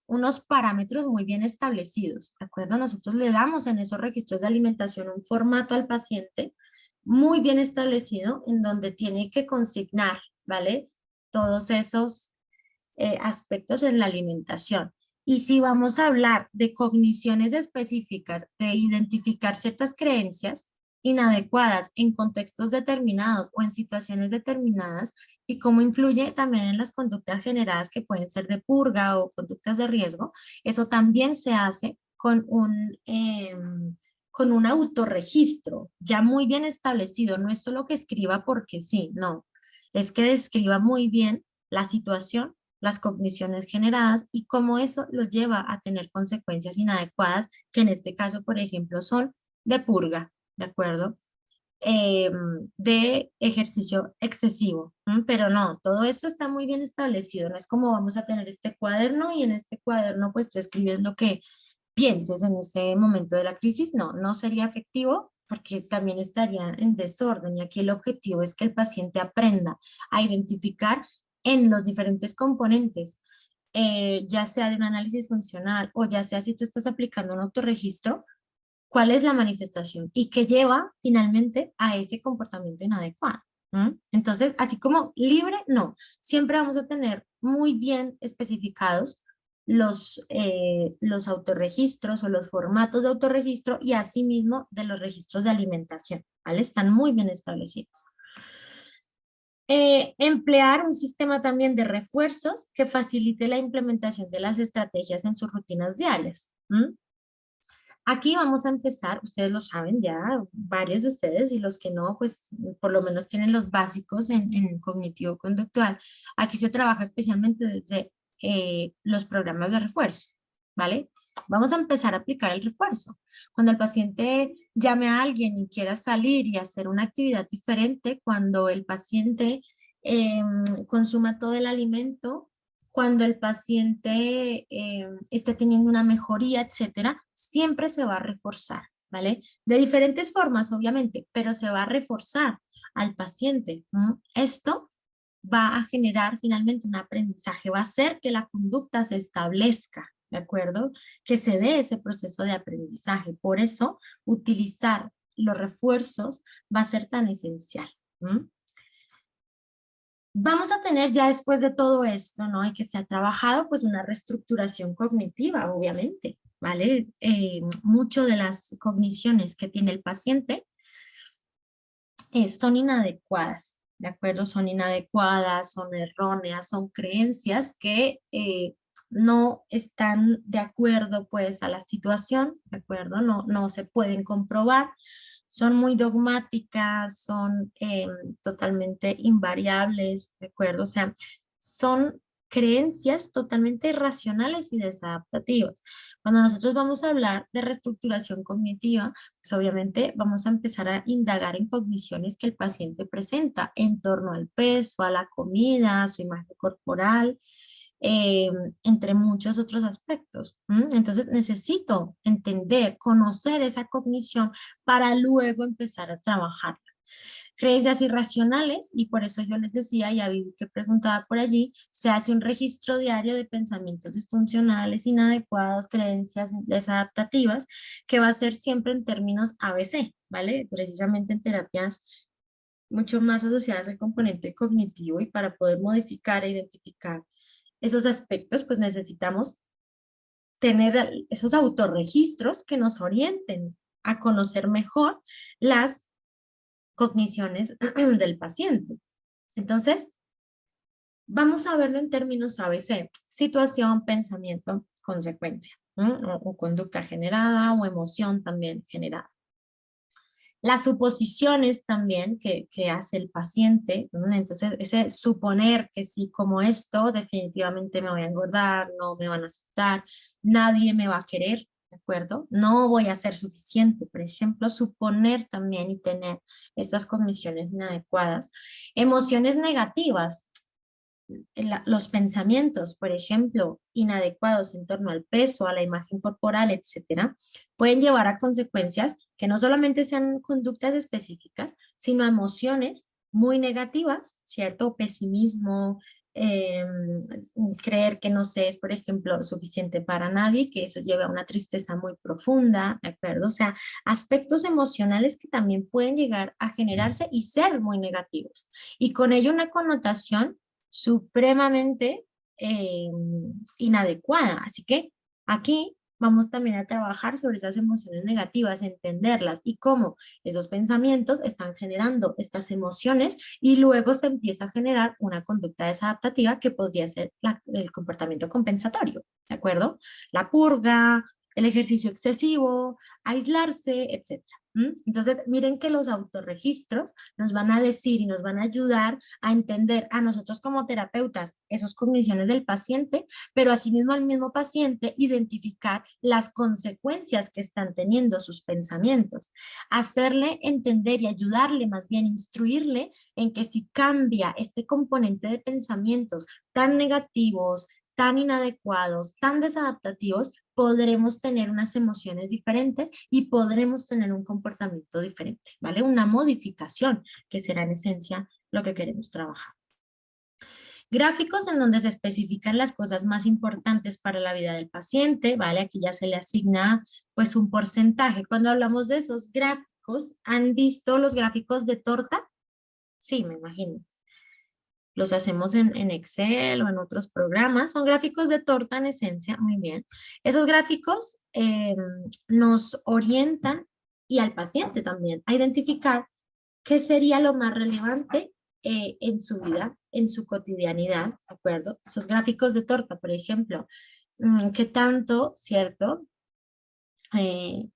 [SPEAKER 1] parámetros muy bien establecidos, ¿de acuerdo? Nosotros le damos en esos registros de alimentación un formato al paciente muy bien establecido en donde tiene que consignar, ¿vale? Todos esos aspectos en la alimentación. Y si vamos a hablar de cogniciones específicas, de identificar ciertas creencias inadecuadas en contextos determinados o en situaciones determinadas y cómo influye también en las conductas generadas que pueden ser de purga o conductas de riesgo, eso también se hace con un autorregistro ya muy bien establecido. No es solo que escriba porque sí, no. Es que describa muy bien la situación, las cogniciones generadas y cómo eso lo lleva a tener consecuencias inadecuadas, que en este caso, por ejemplo, son de purga, ¿de acuerdo? eh, de ejercicio excesivo, ¿m? Pero no, todo esto está muy bien establecido, no es como vamos a tener este cuaderno y en este cuaderno pues tú escribes lo que pienses en ese momento de la crisis, no, no sería efectivo porque también estaría en desorden y aquí el objetivo es que el paciente aprenda a identificar en los diferentes componentes, ya sea de un análisis funcional o ya sea si tú estás aplicando un autorregistro, cuál es la manifestación y qué lleva finalmente a ese comportamiento inadecuado. ¿M? Entonces, así como libre, no, siempre vamos a tener muy bien especificados los autorregistros o los formatos de autorregistro y asimismo de los registros de alimentación, ¿vale? Están muy bien establecidos. Emplear un sistema también de refuerzos que facilite la implementación de las estrategias en sus rutinas diarias. ¿M? Aquí vamos a empezar, ustedes lo saben ya, varios de ustedes y los que no, pues por lo menos tienen los básicos en cognitivo-conductual. Aquí se trabaja especialmente desde los programas de refuerzo, ¿vale? Vamos a empezar a aplicar el refuerzo. Cuando el paciente llame a alguien y quiera salir y hacer una actividad diferente, cuando el paciente consuma todo el alimento, cuando el paciente esté teniendo una mejoría, etcétera, siempre se va a reforzar, ¿vale? De diferentes formas, obviamente, pero se va a reforzar al paciente. ¿M? Esto va a generar finalmente un aprendizaje, va a hacer que la conducta se establezca, ¿de acuerdo? Que se dé ese proceso de aprendizaje. Por eso, utilizar los refuerzos va a ser tan esencial. ¿M? Vamos a tener ya después de todo esto, ¿no? Y que se ha trabajado, pues una reestructuración cognitiva, obviamente, ¿vale? Mucho de las cogniciones que tiene el paciente son inadecuadas, ¿de acuerdo? Son inadecuadas, son erróneas, son creencias que no están de acuerdo, pues, a la situación, ¿de acuerdo? No, no se pueden comprobar, son muy dogmáticas, son totalmente invariables, ¿de acuerdo? O sea, son creencias totalmente irracionales y desadaptativas. Cuando nosotros vamos a hablar de reestructuración cognitiva, pues obviamente vamos a empezar a indagar en cogniciones que el paciente presenta en torno al peso, a la comida, a su imagen corporal, eh, entre muchos otros aspectos. Entonces necesito entender, conocer esa cognición para luego empezar a trabajar. Creencias irracionales, y por eso yo les decía, y a Vivi que preguntaba por allí, se hace un registro diario de pensamientos disfuncionales, inadecuados, creencias desadaptativas, que va a ser siempre en términos ABC, ¿vale? Precisamente en terapias mucho más asociadas al componente cognitivo y para poder modificar e identificar esos aspectos, pues necesitamos tener esos autorregistros que nos orienten a conocer mejor las cogniciones del paciente. Entonces, vamos a verlo en términos ABC, situación, pensamiento, consecuencia, o conducta generada o emoción también generada. Las suposiciones también que hace el paciente, ¿no? Entonces ese suponer que si como esto definitivamente me voy a engordar, no me van a aceptar, nadie me va a querer, ¿de acuerdo? No voy a ser suficiente, por ejemplo, suponer también y tener esas cogniciones inadecuadas. Emociones negativas, los pensamientos, por ejemplo, inadecuados en torno al peso, a la imagen corporal, etcétera, pueden llevar a consecuencias que no solamente sean conductas específicas, sino emociones muy negativas, ¿cierto? Pesimismo, eh, creer que no se es, por ejemplo, suficiente para nadie, que eso lleva a una tristeza muy profunda, ¿de acuerdo? O sea, aspectos emocionales que también pueden llegar a generarse y ser muy negativos. Y con ello una connotación supremamente eh, inadecuada. Así que aquí vamos también a trabajar sobre esas emociones negativas, entenderlas y cómo esos pensamientos están generando estas emociones y luego se empieza a generar una conducta desadaptativa que podría ser el comportamiento compensatorio, ¿de acuerdo? La purga, el ejercicio excesivo, aislarse, etcétera. Entonces, miren que los autorregistros nos van a decir y nos van a ayudar a entender a nosotros como terapeutas esas cogniciones del paciente, pero asimismo al mismo paciente identificar las consecuencias que están teniendo sus pensamientos, hacerle entender y ayudarle, más bien instruirle en que si cambia este componente de pensamientos tan negativos, tan inadecuados, tan desadaptativos, podremos tener unas emociones diferentes y podremos tener un comportamiento diferente, ¿vale? Una modificación que será en esencia lo que queremos trabajar. Gráficos en donde se especifican las cosas más importantes para la vida del paciente, ¿vale? Aquí ya se le asigna pues un porcentaje. Cuando hablamos de esos gráficos, ¿han visto los gráficos de torta? Sí, me imagino. Los hacemos en Excel o en otros programas. Son gráficos de torta en esencia, muy bien. Esos gráficos nos orientan y al paciente también a identificar qué sería lo más relevante en su vida, en su cotidianidad, ¿de acuerdo? Esos gráficos de torta, por ejemplo, qué tanto, ¿cierto? eh,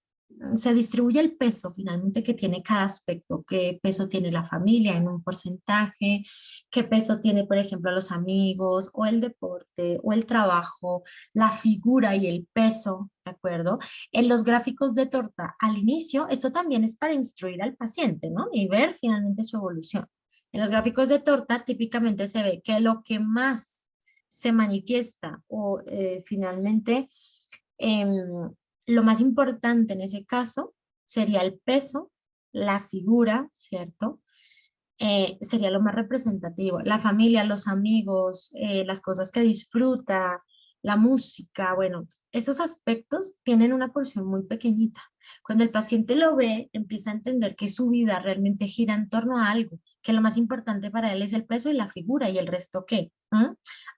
[SPEAKER 1] Se distribuye el peso finalmente que tiene cada aspecto, qué peso tiene la familia en un porcentaje, qué peso tiene, por ejemplo, los amigos o el deporte o el trabajo, la figura y el peso, ¿de acuerdo? En los gráficos de torta al inicio, esto también es para instruir al paciente, ¿no? Y ver finalmente su evolución. En los gráficos de torta típicamente se ve que lo que más se manifiesta o finalmente em, lo más importante en ese caso sería el peso, la figura, ¿cierto? Sería lo más representativo. La familia, los amigos, las cosas que disfruta, la música, bueno, esos aspectos tienen una porción muy pequeñita. Cuando el paciente lo ve, empieza a entender que su vida realmente gira en torno a algo, que lo más importante para él es el peso y la figura y el resto qué.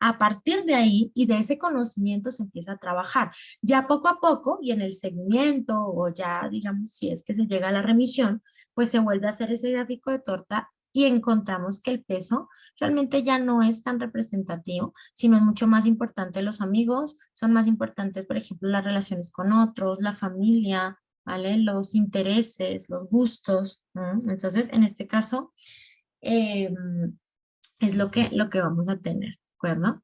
[SPEAKER 1] A partir de ahí y de ese conocimiento se empieza a trabajar. Ya poco a poco y en el seguimiento o ya digamos si es que se llega a la remisión, pues se vuelve a hacer ese gráfico de torta y encontramos que el peso realmente ya no es tan representativo, sino es mucho más importante los amigos, son más importantes, por ejemplo, las relaciones con otros, la familia, ¿vale? Los intereses, los gustos. Entonces, en este caso, eh, es lo que vamos a tener, ¿de acuerdo?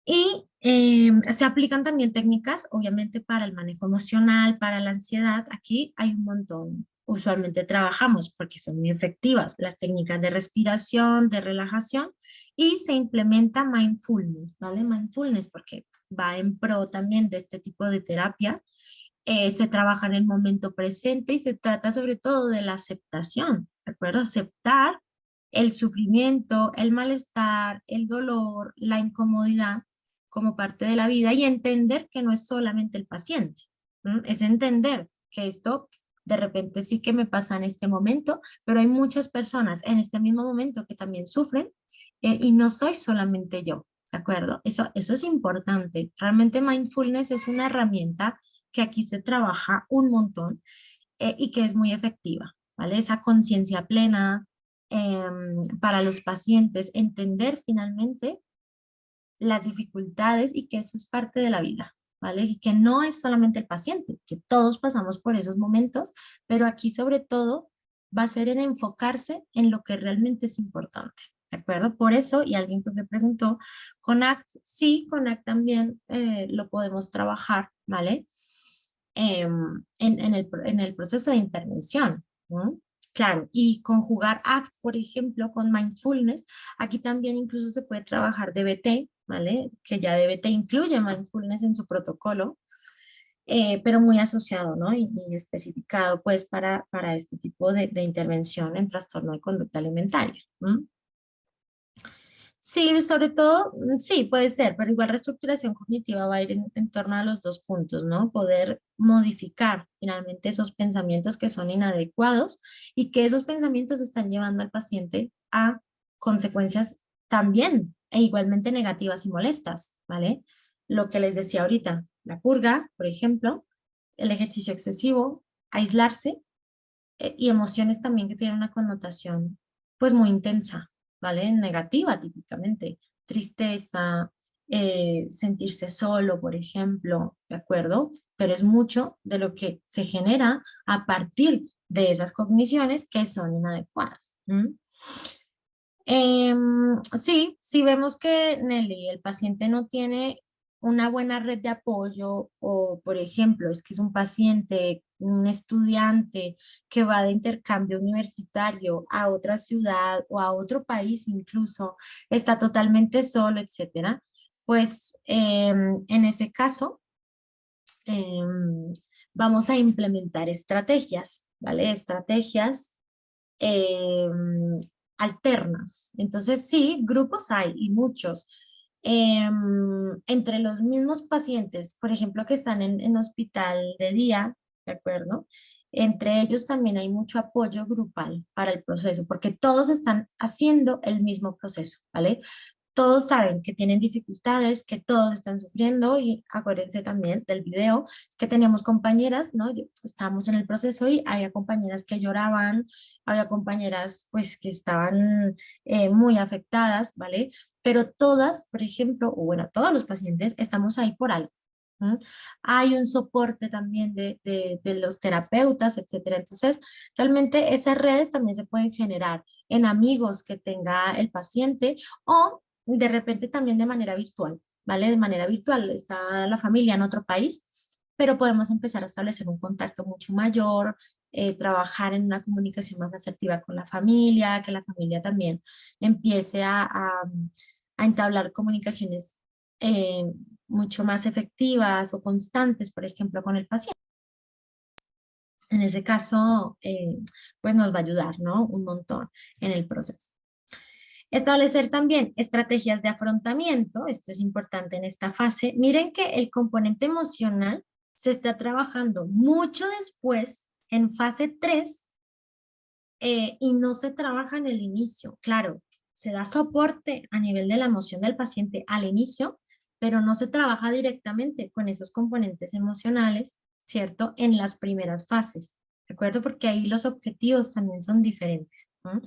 [SPEAKER 1] Y se aplican también técnicas, obviamente, para el manejo emocional, para la ansiedad. Aquí hay un montón. Usualmente trabajamos porque son muy efectivas las técnicas de respiración, de relajación y se implementa mindfulness, ¿vale? Mindfulness porque va en pro también de este tipo de terapia. Se trabaja en el momento presente y se trata sobre todo de la aceptación, ¿de acuerdo? Aceptar el sufrimiento, el malestar, el dolor, la incomodidad como parte de la vida y entender que no es solamente el paciente, es entender que esto de repente sí que me pasa en este momento, pero hay muchas personas en este mismo momento que también sufren y no soy solamente yo, ¿de acuerdo? Eso es importante. Realmente mindfulness es una herramienta que aquí se trabaja un montón y que es muy efectiva, ¿vale? Esa conciencia plena para los pacientes, entender finalmente las dificultades y que eso es parte de la vida, ¿vale? Y que no es solamente el paciente, que todos pasamos por esos momentos, pero aquí sobre todo va a ser en enfocarse en lo que realmente es importante, ¿de acuerdo? Por eso, y alguien que me preguntó, con ACT, sí, con ACT también lo podemos trabajar, ¿vale? En el proceso de intervención, ¿no? Claro, y conjugar ACT, por ejemplo, con mindfulness, aquí también incluso se puede trabajar DBT, ¿vale? Que ya DBT incluye mindfulness en su protocolo, pero muy asociado, ¿no? Y especificado, pues, para este tipo de intervención en trastorno de conducta alimentaria. Sí, sobre todo, sí, puede ser, pero igual reestructuración cognitiva va a ir en torno a los dos puntos, ¿no? Poder modificar finalmente esos pensamientos que son inadecuados y que esos pensamientos están llevando al paciente a consecuencias también e igualmente negativas y molestas, ¿vale? Lo que les decía ahorita, la purga, por ejemplo, el ejercicio excesivo, aislarse y emociones también que tienen una connotación pues muy intensa, ¿vale? Negativa típicamente, tristeza, sentirse solo, por ejemplo, ¿de acuerdo? Pero es mucho de lo que se genera a partir de esas cogniciones que son inadecuadas. ¿M? Sí, si vemos que Nelly, el paciente no tiene una buena red de apoyo o, por ejemplo, es que es un paciente, un estudiante que va de intercambio universitario a otra ciudad o a otro país incluso, está totalmente solo, etcétera, pues en ese caso em, vamos a implementar estrategias, ¿vale? Estrategias em, alternas. Entonces, sí, grupos hay y muchos. Entre los mismos pacientes, por ejemplo, que están en hospital de día, ¿de acuerdo? Entre ellos también hay mucho apoyo grupal para el proceso, porque todos están haciendo el mismo proceso, ¿vale? Todos saben que tienen dificultades, que todos están sufriendo y acuérdense también del video, es que teníamos compañeras, ¿no? Estábamos en el proceso y había compañeras que lloraban, había compañeras pues que estaban muy afectadas, ¿vale? Pero todas, por ejemplo, o bueno, todos los pacientes estamos ahí por algo. ¿M? Hay un soporte también de los terapeutas, etcétera. Entonces, realmente esas redes también se pueden generar en amigos que tenga el paciente o de repente también de manera virtual, ¿vale? De manera virtual está la familia en otro país, pero podemos empezar a establecer un contacto mucho mayor, trabajar en una comunicación más asertiva con la familia, que la familia también empiece a entablar comunicaciones eh, mucho más efectivas o constantes, por ejemplo, con el paciente. En ese caso, pues nos va a ayudar, ¿no? Un montón en el proceso. Establecer también estrategias de afrontamiento, esto es importante en esta fase. Miren que el componente emocional se está trabajando mucho después, en fase 3, y no se trabaja en el inicio. Claro, se da soporte a nivel de la emoción del paciente al inicio, pero no se trabaja directamente con esos componentes emocionales, ¿cierto? En las primeras fases, ¿de acuerdo? Porque ahí los objetivos también son diferentes. ¿No?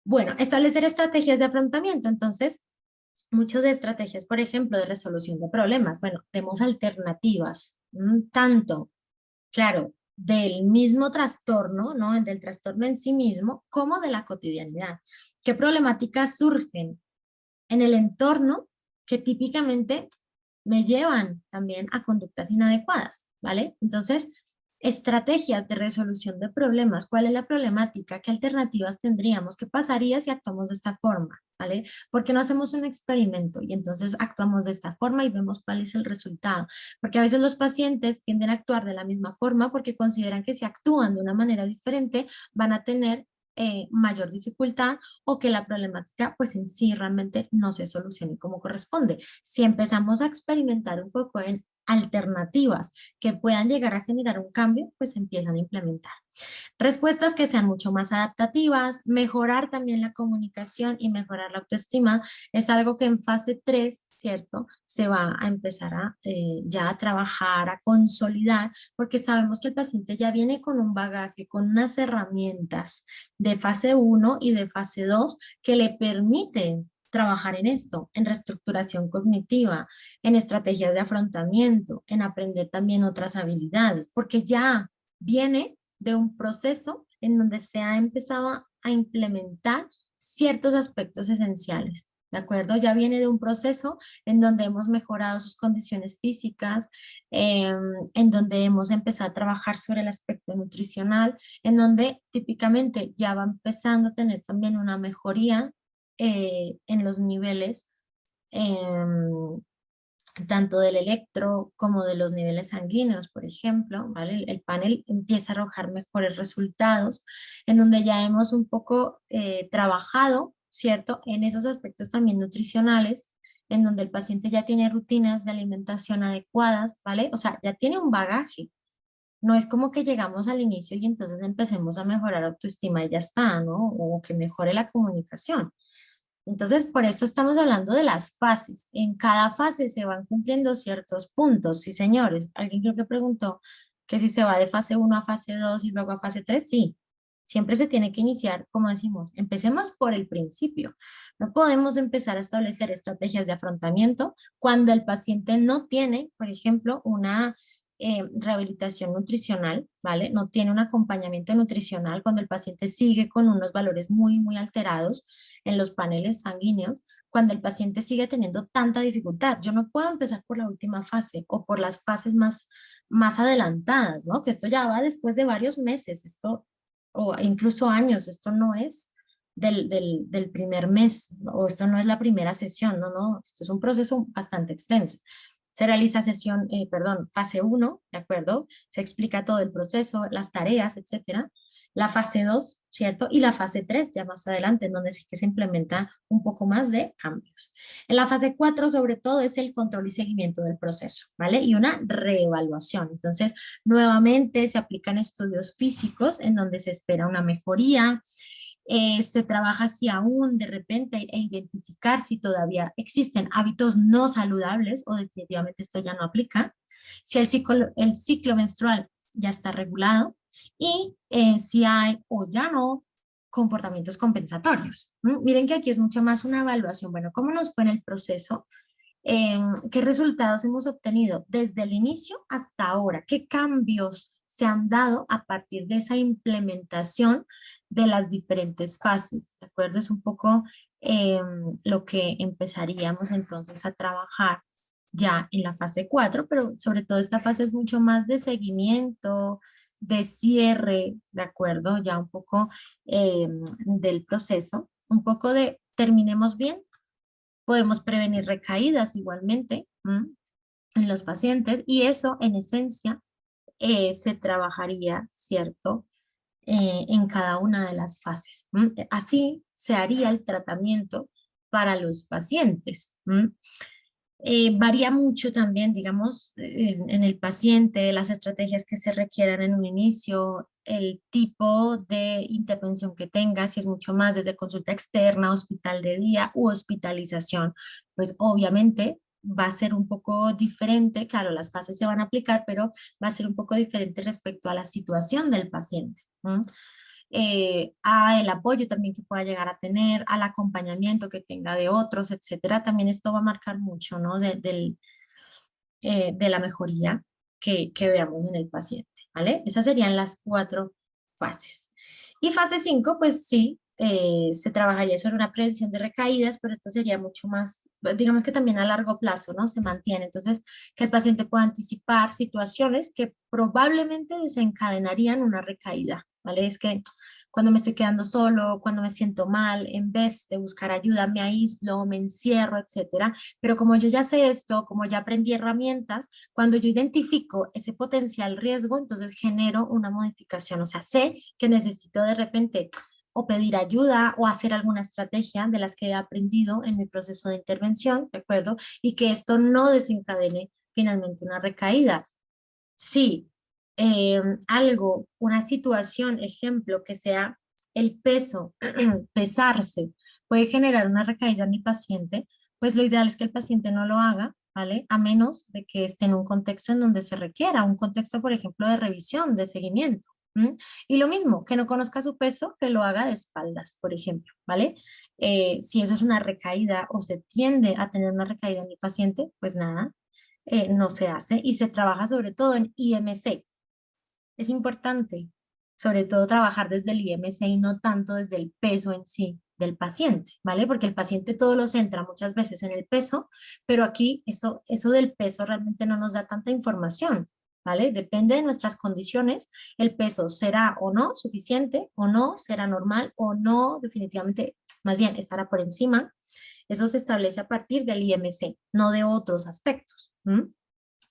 [SPEAKER 1] Bueno, establecer estrategias de afrontamiento. Entonces, mucho de estrategias, por ejemplo, de resolución de problemas. Bueno, tenemos alternativas, tanto, claro, del mismo trastorno, ¿no? Del trastorno en sí mismo, como de la cotidianidad. ¿Qué problemáticas surgen en el entorno que típicamente me llevan también a conductas inadecuadas, ¿vale? Entonces, estrategias de resolución de problemas. ¿Cuál es la problemática? ¿Qué alternativas tendríamos? ¿Qué pasaría si actuamos de esta forma? ¿Vale? ¿Por qué no hacemos un experimento y entonces actuamos de esta forma y vemos cuál es el resultado? Porque a veces los pacientes tienden a actuar de la misma forma porque consideran que si actúan de una manera diferente van a tener mayor dificultad o que la problemática pues en sí realmente no se solucione como corresponde. Si empezamos a experimentar un poco en alternativas que puedan llegar a generar un cambio, pues se empiezan a implementar. Respuestas que sean mucho más adaptativas, mejorar también la comunicación y mejorar la autoestima es algo que en fase 3, ¿cierto? Se va a empezar a ya a trabajar, a consolidar, porque sabemos que el paciente ya viene con un bagaje, con unas herramientas de fase 1 y de fase 2 que le permiten trabajar en esto, en reestructuración cognitiva, en estrategias de afrontamiento, en aprender también otras habilidades, porque ya viene de un proceso en donde se ha empezado a implementar ciertos aspectos esenciales. ¿De acuerdo? Ya viene de un proceso en donde hemos mejorado sus condiciones físicas, en donde hemos empezado a trabajar sobre el aspecto nutricional, en donde típicamente ya va empezando a tener también una mejoría en los niveles tanto del electro como de los niveles sanguíneos, por ejemplo, ¿vale? El panel empieza a arrojar mejores resultados, en donde ya hemos un poco trabajado, ¿cierto? En esos aspectos también nutricionales, en donde el paciente ya tiene rutinas de alimentación adecuadas, ¿vale? O sea, ya tiene un bagaje. No es como que llegamos al inicio y entonces empecemos a mejorar autoestima y ya está, ¿no? O que mejore la comunicación. Entonces, por eso estamos hablando de las fases. En cada fase se van cumpliendo ciertos puntos. Sí, señores. Alguien creo que preguntó que si se va de fase 1 a fase 2 y luego a fase 3. Sí, Siempre se tiene que iniciar, como decimos, empecemos por el principio. No podemos empezar a establecer estrategias de afrontamiento cuando el paciente no tiene, por ejemplo, una rehabilitación nutricional, ¿vale? No tiene un acompañamiento nutricional cuando el paciente sigue con unos valores muy, muy alterados en los paneles sanguíneos, cuando el paciente sigue teniendo tanta dificultad. Yo no puedo empezar por la última fase o por las fases más adelantadas, ¿no? Que esto ya va después de varios meses, esto, o incluso años, esto no es del primer mes, ¿no? O esto no es la primera sesión, no, no, esto es un proceso bastante extenso. Se realiza fase uno, ¿de acuerdo? Se explica todo el proceso, las tareas, etcétera. La fase 2, ¿cierto? Y la fase 3, ya más adelante, en donde sí que se implementa un poco más de cambios. En la fase 4, sobre todo, es el control y seguimiento del proceso, ¿vale? Y una reevaluación. Entonces, nuevamente se aplican estudios físicos en donde se espera una mejoría, se trabaja si aún de repente identificar si todavía existen hábitos no saludables o definitivamente esto ya no aplica, si el ciclo menstrual ya está regulado y si hay o ya no comportamientos compensatorios. Miren que aquí es mucho más una evaluación. Bueno, ¿cómo nos fue en el proceso? ¿Qué resultados hemos obtenido desde el inicio hasta ahora? ¿Qué cambios se han dado a partir de esa implementación de las diferentes fases? ¿De acuerdo? Es un poco lo que empezaríamos entonces a trabajar ya en la fase 4, pero sobre todo esta fase es mucho más de seguimiento, de cierre, ¿de acuerdo? Ya un poco del proceso, un poco de terminemos bien. Podemos prevenir recaídas igualmente en los pacientes y eso en esencia se trabajaría, ¿cierto? En cada una de las fases. Así se haría el tratamiento para los pacientes. Varía mucho también, digamos, en el paciente, las estrategias que se requieran en un inicio, el tipo de intervención que tenga, si es mucho más desde consulta externa, hospital de día u hospitalización, pues obviamente va a ser un poco diferente, claro, las fases se van a aplicar, pero va a ser un poco diferente respecto a la situación del paciente. A el apoyo también que pueda llegar a tener, al acompañamiento que tenga de otros, etcétera. También esto va a marcar mucho, ¿no? De la mejoría que veamos en el paciente, ¿vale? Esas serían las 4 fases. Y fase 5, pues sí, se trabajaría sobre una prevención de recaídas, pero esto sería mucho más, digamos que también a largo plazo, ¿no? Se mantiene. Entonces, que el paciente pueda anticipar situaciones que probablemente desencadenarían una recaída, ¿vale? Es que cuando me estoy quedando solo, cuando me siento mal, en vez de buscar ayuda, me aíslo, me encierro, etcétera. Pero como yo ya sé esto, como ya aprendí herramientas, cuando yo identifico ese potencial riesgo, entonces genero una modificación. O sea, sé que necesito de repente o pedir ayuda o hacer alguna estrategia de las que he aprendido en mi proceso de intervención, ¿de acuerdo? Y que esto no desencadene finalmente una recaída. Sí, una situación, ejemplo, que sea el peso, pesarse, puede generar una recaída en mi paciente, pues lo ideal es que el paciente no lo haga, ¿vale? A menos de que esté en un contexto en donde se requiera, un contexto, por ejemplo, de revisión, de seguimiento. Y lo mismo, que no conozca su peso, que lo haga de espaldas, por ejemplo, ¿vale? Si eso es una recaída o se tiende a tener una recaída en mi paciente, pues nada, no se hace y se trabaja sobre todo en IMC. Es importante, sobre todo, trabajar desde el IMC y no tanto desde el peso en sí del paciente, ¿vale? Porque el paciente todo lo centra muchas veces en el peso, pero aquí eso del peso realmente no nos da tanta información, ¿vale? Depende de nuestras condiciones, el peso será o no suficiente, o no será normal, o no, definitivamente, más bien estará por encima. Eso se establece a partir del IMC, no de otros aspectos.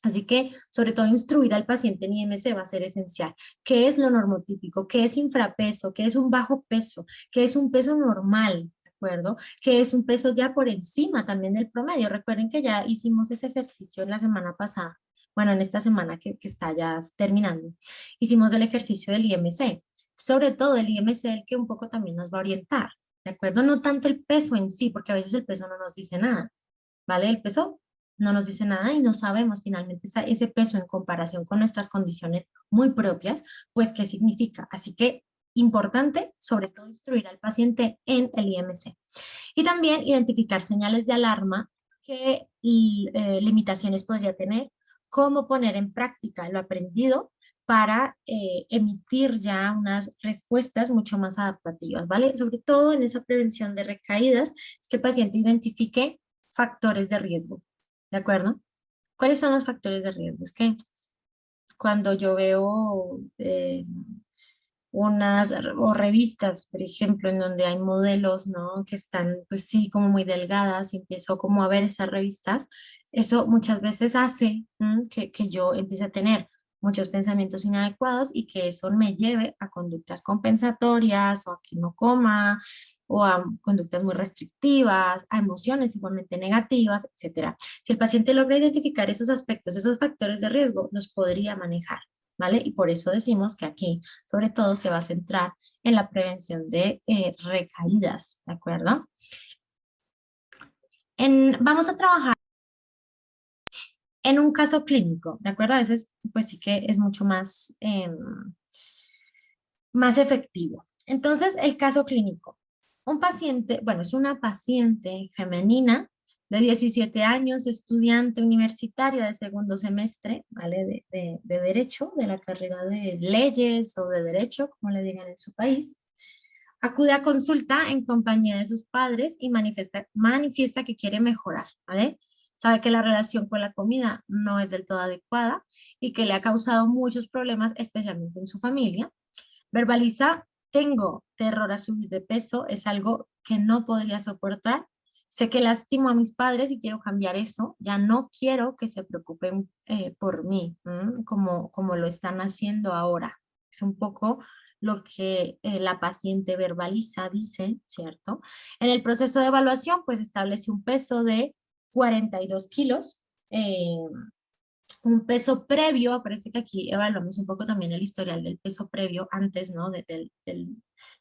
[SPEAKER 1] Así que, sobre todo, instruir al paciente en IMC va a ser esencial. ¿Qué es lo normotípico? ¿Qué es infrapeso? ¿Qué es un bajo peso? ¿Qué es un peso normal? ¿De acuerdo? ¿Qué es un peso ya por encima también del promedio? Recuerden que ya hicimos ese ejercicio la semana pasada. Bueno, en esta semana que está ya terminando. Hicimos el ejercicio del IMC. Sobre todo el IMC, el que un poco también nos va a orientar. ¿De acuerdo? No tanto el peso en sí, porque a veces el peso no nos dice nada. ¿Vale? El peso no nos dice nada y no sabemos finalmente ese peso en comparación con nuestras condiciones muy propias, pues qué significa. Así que Importante, sobre todo, instruir al paciente en el IMC. Y también identificar señales de alarma qué limitaciones podría tener, cómo poner en práctica lo aprendido para emitir ya unas respuestas mucho más adaptativas, ¿vale? Sobre todo en esa prevención de recaídas, es que el paciente identifique factores de riesgo, ¿de acuerdo? ¿Cuáles son los factores de riesgo? Es que cuando yo veo o revistas, por ejemplo, en donde hay modelos, ¿no? Que están, pues sí, como muy delgadas y empiezo como a ver esas revistas, eso muchas veces hace que yo empiece a tener muchos pensamientos inadecuados y que eso me lleve a conductas compensatorias o a que no coma o a conductas muy restrictivas, a emociones igualmente negativas, etcétera. Si el paciente logra identificar esos aspectos, esos factores de riesgo, los podría manejar, ¿vale? Y por eso decimos que aquí, sobre todo, se va a centrar en la prevención de recaídas, ¿de acuerdo? Vamos a trabajar en un caso clínico, ¿de acuerdo? A veces, pues sí que es mucho más, más efectivo. Entonces, el caso clínico. Un paciente, bueno, es una paciente femenina de 17 años, estudiante universitaria de segundo semestre, ¿vale? De Derecho, de la carrera de Leyes o de Derecho, como le digan en su país. Acude a consulta en compañía de sus padres y manifiesta que quiere mejorar, ¿vale? Sabe que la relación con la comida no es del todo adecuada y que le ha causado muchos problemas, especialmente en su familia. Verbaliza, tengo terror a subir de peso, es algo que no podría soportar. Sé que lastimo a mis padres y quiero cambiar eso. Ya no quiero que se preocupen por mí, como lo están haciendo ahora. Es un poco lo que la paciente verbaliza, dice, ¿cierto? En el proceso de evaluación, pues establece un peso de 42 kilos. Un peso previo, parece que aquí evaluamos un poco también el historial del peso previo antes, ¿no? De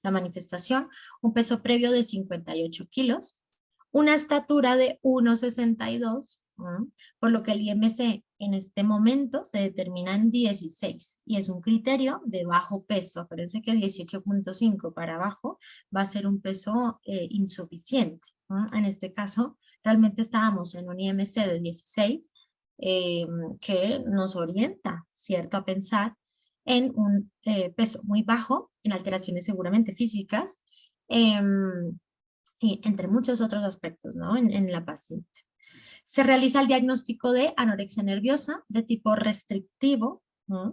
[SPEAKER 1] la manifestación, un peso previo de 58 kilos, una estatura de 1,62, ¿no? Por lo que el IMC en este momento se determina en 16 y es un criterio de bajo peso. Acuérdense que 18,5 para abajo va a ser un peso insuficiente, ¿no? En este caso, realmente estábamos en un IMC de 16 eh, que nos orienta, ¿cierto?, a pensar en un peso muy bajo, en alteraciones seguramente físicas, y entre muchos otros aspectos, ¿no?, en la paciente. Se realiza el diagnóstico de anorexia nerviosa de tipo restrictivo, ¿no?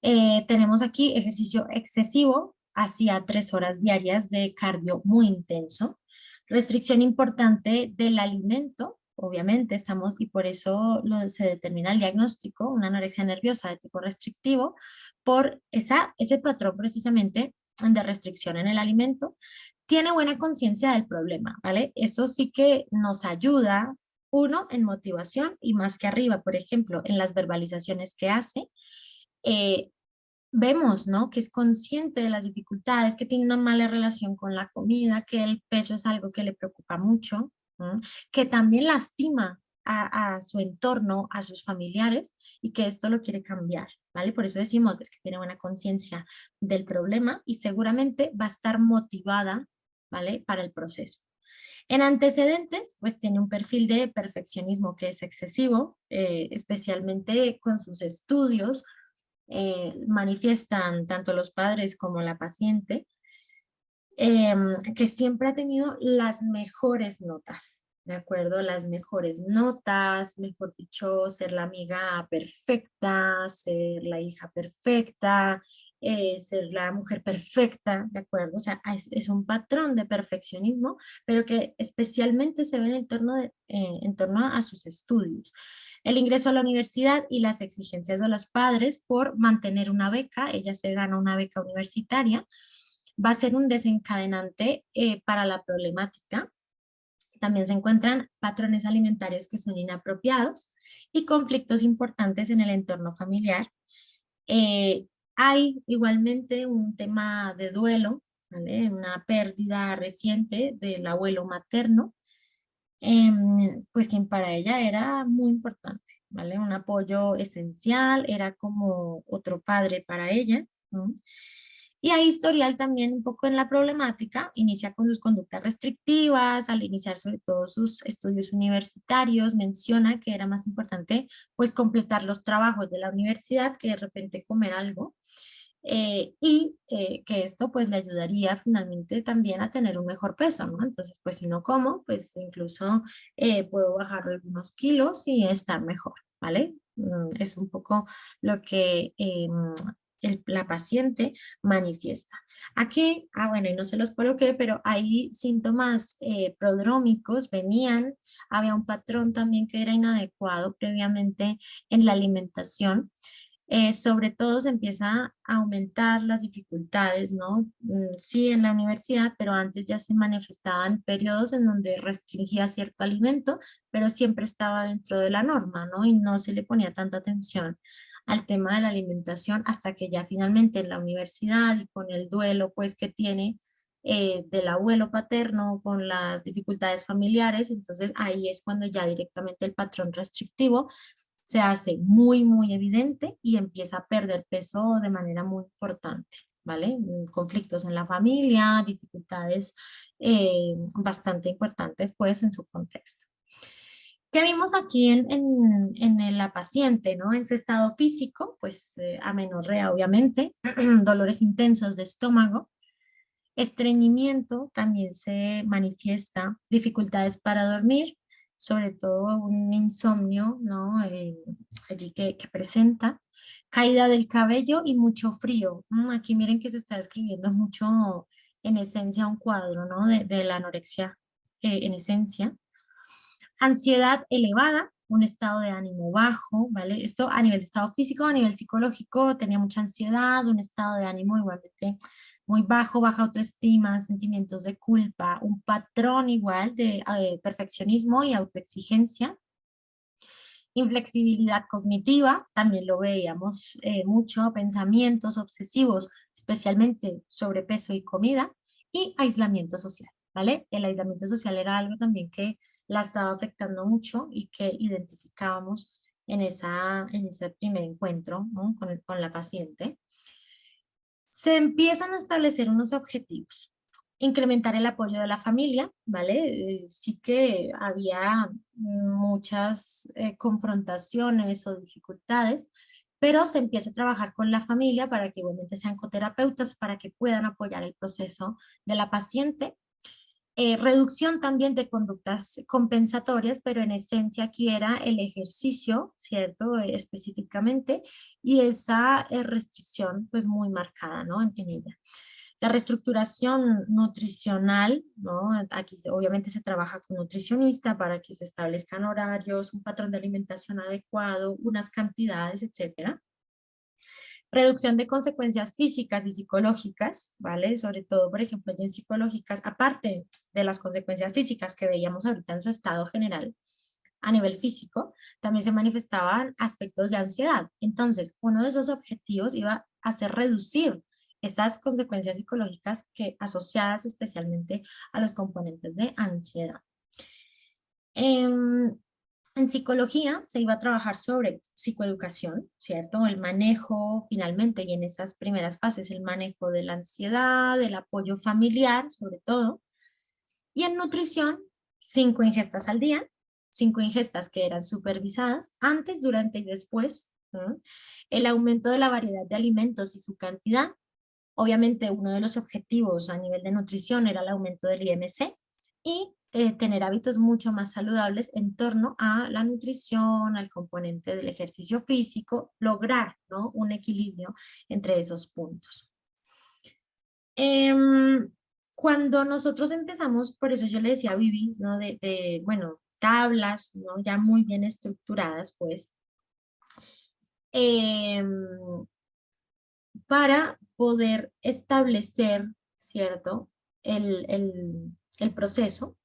[SPEAKER 1] Tenemos aquí ejercicio excesivo, hacia 3 horas diarias de cardio muy intenso, restricción importante del alimento, obviamente estamos, y por eso se determina el diagnóstico, una anorexia nerviosa de tipo restrictivo, por ese patrón precisamente de restricción en el alimento. Tiene buena conciencia del problema, ¿vale? Eso sí que nos ayuda, uno, en motivación y más que arriba, por ejemplo, en las verbalizaciones que hace, eh, vemos, ¿no?, que es consciente de las dificultades, que tiene una mala relación con la comida, que el peso es algo que le preocupa mucho, ¿no?, que también lastima a su entorno, a sus familiares y que esto lo quiere cambiar, ¿vale? Por eso decimos es que tiene buena conciencia del problema y seguramente va a estar motivada, ¿vale?, para el proceso. En antecedentes, pues tiene un perfil de perfeccionismo que es excesivo, especialmente con sus estudios, manifiestan tanto los padres como la paciente, que siempre ha tenido las mejores notas, ¿de acuerdo? Las mejores notas, mejor dicho, ser la amiga perfecta, ser la hija perfecta, ser la mujer perfecta, ¿de acuerdo? O sea, es un patrón de perfeccionismo, pero que especialmente se ve en torno a sus estudios. El ingreso a la universidad y las exigencias de los padres por mantener una beca, ella se gana una beca universitaria, va a ser un desencadenante para la problemática. También se encuentran patrones alimentarios que son inapropiados y conflictos importantes en el entorno familiar. Hay igualmente un tema de duelo, ¿vale?, una pérdida reciente del abuelo materno, pues quien para ella era muy importante, ¿vale? Un apoyo esencial, era como otro padre para ella, ¿no? Y hay historial también un poco en la problemática, inicia con sus conductas restrictivas, al iniciar sobre todo sus estudios universitarios, menciona que era más importante pues completar los trabajos de la universidad que de repente comer algo, que esto pues le ayudaría finalmente también a tener un mejor peso, ¿no? Entonces pues si no como, pues incluso puedo bajar algunos kilos y estar mejor, ¿vale? Es un poco lo que la paciente manifiesta. Aquí, bueno, y no se los coloqué, pero hay síntomas prodrómicos, venían, había un patrón también que era inadecuado previamente en la alimentación. Sobre todo se empieza a aumentar las dificultades, ¿no? Sí, en la universidad, pero antes ya se manifestaban periodos en donde restringía cierto alimento, pero siempre estaba dentro de la norma, ¿no? Y no se le ponía tanta atención al tema de la alimentación hasta que ya finalmente en la universidad y con el duelo, pues, que tiene del abuelo paterno con las dificultades familiares, entonces ahí es cuando ya directamente el patrón restrictivo se hace muy, muy evidente y empieza a perder peso de manera muy importante, ¿vale? Conflictos en la familia, dificultades bastante importantes, pues, en su contexto. ¿Qué vimos aquí en la paciente, ¿no? En su estado físico, pues, amenorrea, obviamente, dolores intensos de estómago, estreñimiento también se manifiesta, dificultades para dormir, sobre todo un insomnio, ¿no? Allí que presenta, caída del cabello y mucho frío. Aquí miren que se está describiendo mucho en esencia un cuadro, ¿no? De la anorexia en esencia. Ansiedad elevada, un estado de ánimo bajo, ¿vale? Esto a nivel de estado físico, a nivel psicológico, tenía mucha ansiedad, un estado de ánimo igualmente muy bajo, baja autoestima, sentimientos de culpa, un patrón igual de perfeccionismo y autoexigencia, inflexibilidad cognitiva, también lo veíamos mucho, pensamientos obsesivos, especialmente sobrepeso y comida, y aislamiento social, ¿vale? El aislamiento social era algo también que la estaba afectando mucho y que identificábamos en ese primer encuentro, ¿no? Con la paciente. Se empiezan a establecer unos objetivos. Incrementar el apoyo de la familia, ¿vale? Sí que había muchas confrontaciones o dificultades, pero se empieza a trabajar con la familia para que igualmente sean coterapeutas, para que puedan apoyar el proceso de la paciente. Reducción también de conductas compensatorias, pero en esencia aquí era el ejercicio, ¿cierto? Específicamente, y esa restricción pues muy marcada, ¿no? En ella. La reestructuración nutricional, ¿no? Aquí obviamente se trabaja con nutricionista para que se establezcan horarios, un patrón de alimentación adecuado, unas cantidades, etcétera. Reducción de consecuencias físicas y psicológicas, ¿vale? Sobre todo, por ejemplo, en psicológicas, aparte de las consecuencias físicas que veíamos ahorita en su estado general, a nivel físico, también se manifestaban aspectos de ansiedad. Entonces, uno de esos objetivos iba a ser reducir esas consecuencias psicológicas que asociadas especialmente a los componentes de ansiedad. En psicología se iba a trabajar sobre psicoeducación, ¿cierto? El manejo finalmente y en esas primeras fases el manejo de la ansiedad, el apoyo familiar sobre todo. Y en nutrición, 5 ingestas al día, 5 ingestas que eran supervisadas antes, durante y después. ¿No? El aumento de la variedad de alimentos y su cantidad. Obviamente uno de los objetivos a nivel de nutrición era el aumento del IMC y tener hábitos mucho más saludables en torno a la nutrición, al componente del ejercicio físico, lograr, ¿no? Un equilibrio entre esos puntos. Cuando nosotros empezamos, por eso yo le decía a Vivi, ¿no? Bueno, tablas, ¿no? Ya muy bien estructuradas, pues, em, para poder establecer, ¿cierto? El proceso.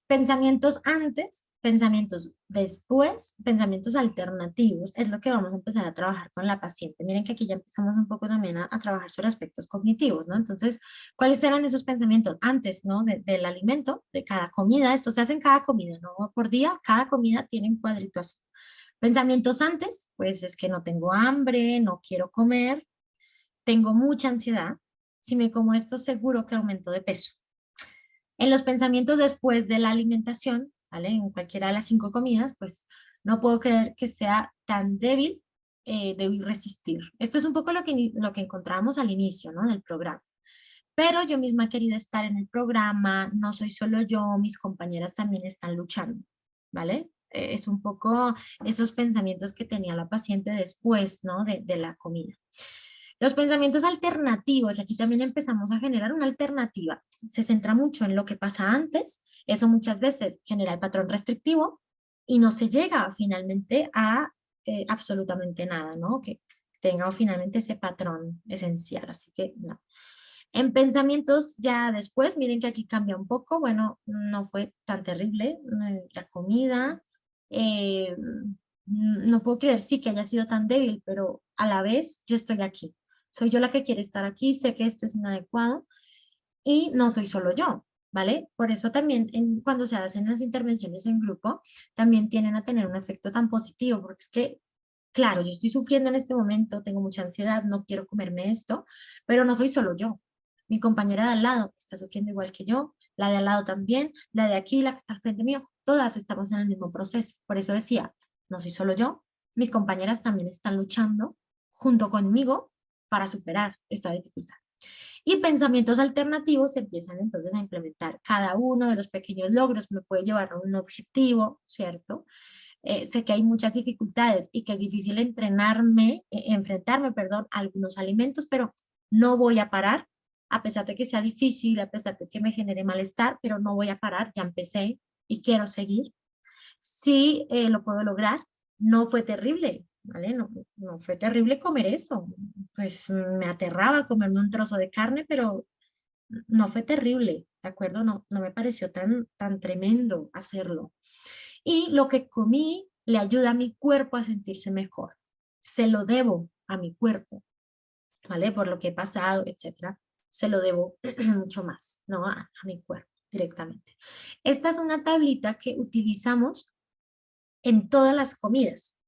[SPEAKER 1] Pensamientos antes, pensamientos después, pensamientos alternativos, es lo que vamos a empezar a trabajar con la paciente. Miren que aquí ya empezamos un poco también a trabajar sobre aspectos cognitivos, ¿no? Entonces, ¿cuáles eran esos pensamientos antes, ¿no? Del alimento, de cada comida, esto se hace en cada comida, ¿no? Por día, cada comida tiene un cuadrito así. Pensamientos antes, pues es que no tengo hambre, no quiero comer, tengo mucha ansiedad, si me como esto seguro que aumento de peso. En los pensamientos después de la alimentación, ¿vale? En cualquiera de las 5 comidas, pues no puedo creer que sea tan débil, debo resistir. Esto es un poco lo que encontrábamos al inicio, ¿no? Del programa. Pero yo misma he querido estar en el programa, no soy solo yo, mis compañeras también están luchando, ¿vale? Es un poco esos pensamientos que tenía la paciente después, ¿no? De la comida. Los pensamientos alternativos, y aquí también empezamos a generar una alternativa, se centra mucho en lo que pasa antes, eso muchas veces genera el patrón restrictivo y no se llega finalmente a absolutamente nada, ¿no? Que tenga finalmente ese patrón esencial, así que no. En pensamientos ya después, miren que aquí cambia un poco, bueno, no fue tan terrible la comida, eh, no puedo creer sí que haya sido tan débil, pero a la vez yo estoy aquí, soy yo la que quiere estar aquí, sé que esto es inadecuado y no soy solo yo, ¿vale? Por eso también cuando se hacen las intervenciones en grupo, también tienen a tener un efecto tan positivo, porque es que, claro, yo estoy sufriendo en este momento, tengo mucha ansiedad, no quiero comerme esto, pero no soy solo yo. Mi compañera de al lado está sufriendo igual que yo, la de al lado también, la de aquí, la que está al frente mío, todas estamos en el mismo proceso. Por eso decía, no soy solo yo, mis compañeras también están luchando junto conmigo para superar esta dificultad. Y pensamientos alternativos se empiezan entonces a implementar. Cada uno de los pequeños logros me puede llevar a un objetivo, ¿cierto? Sé que hay muchas dificultades y que es difícil enfrentarme, perdón, a algunos alimentos, pero no voy a parar, a pesar de que sea difícil, a pesar de que me genere malestar, pero no voy a parar, ya empecé y quiero seguir. Sí, lo puedo lograr, no fue terrible, ¿vale? No, no fue terrible comer eso, pues me aterraba comerme un trozo de carne, pero no fue terrible, ¿de acuerdo? No, no me pareció tan tremendo hacerlo. Y lo que comí le ayuda a mi cuerpo a sentirse mejor. Se lo debo a mi cuerpo, ¿vale? Por lo que he pasado, etcétera. Se lo debo mucho más, ¿no? A mi cuerpo directamente. Esta es una tablita que utilizamos en todas las comidas.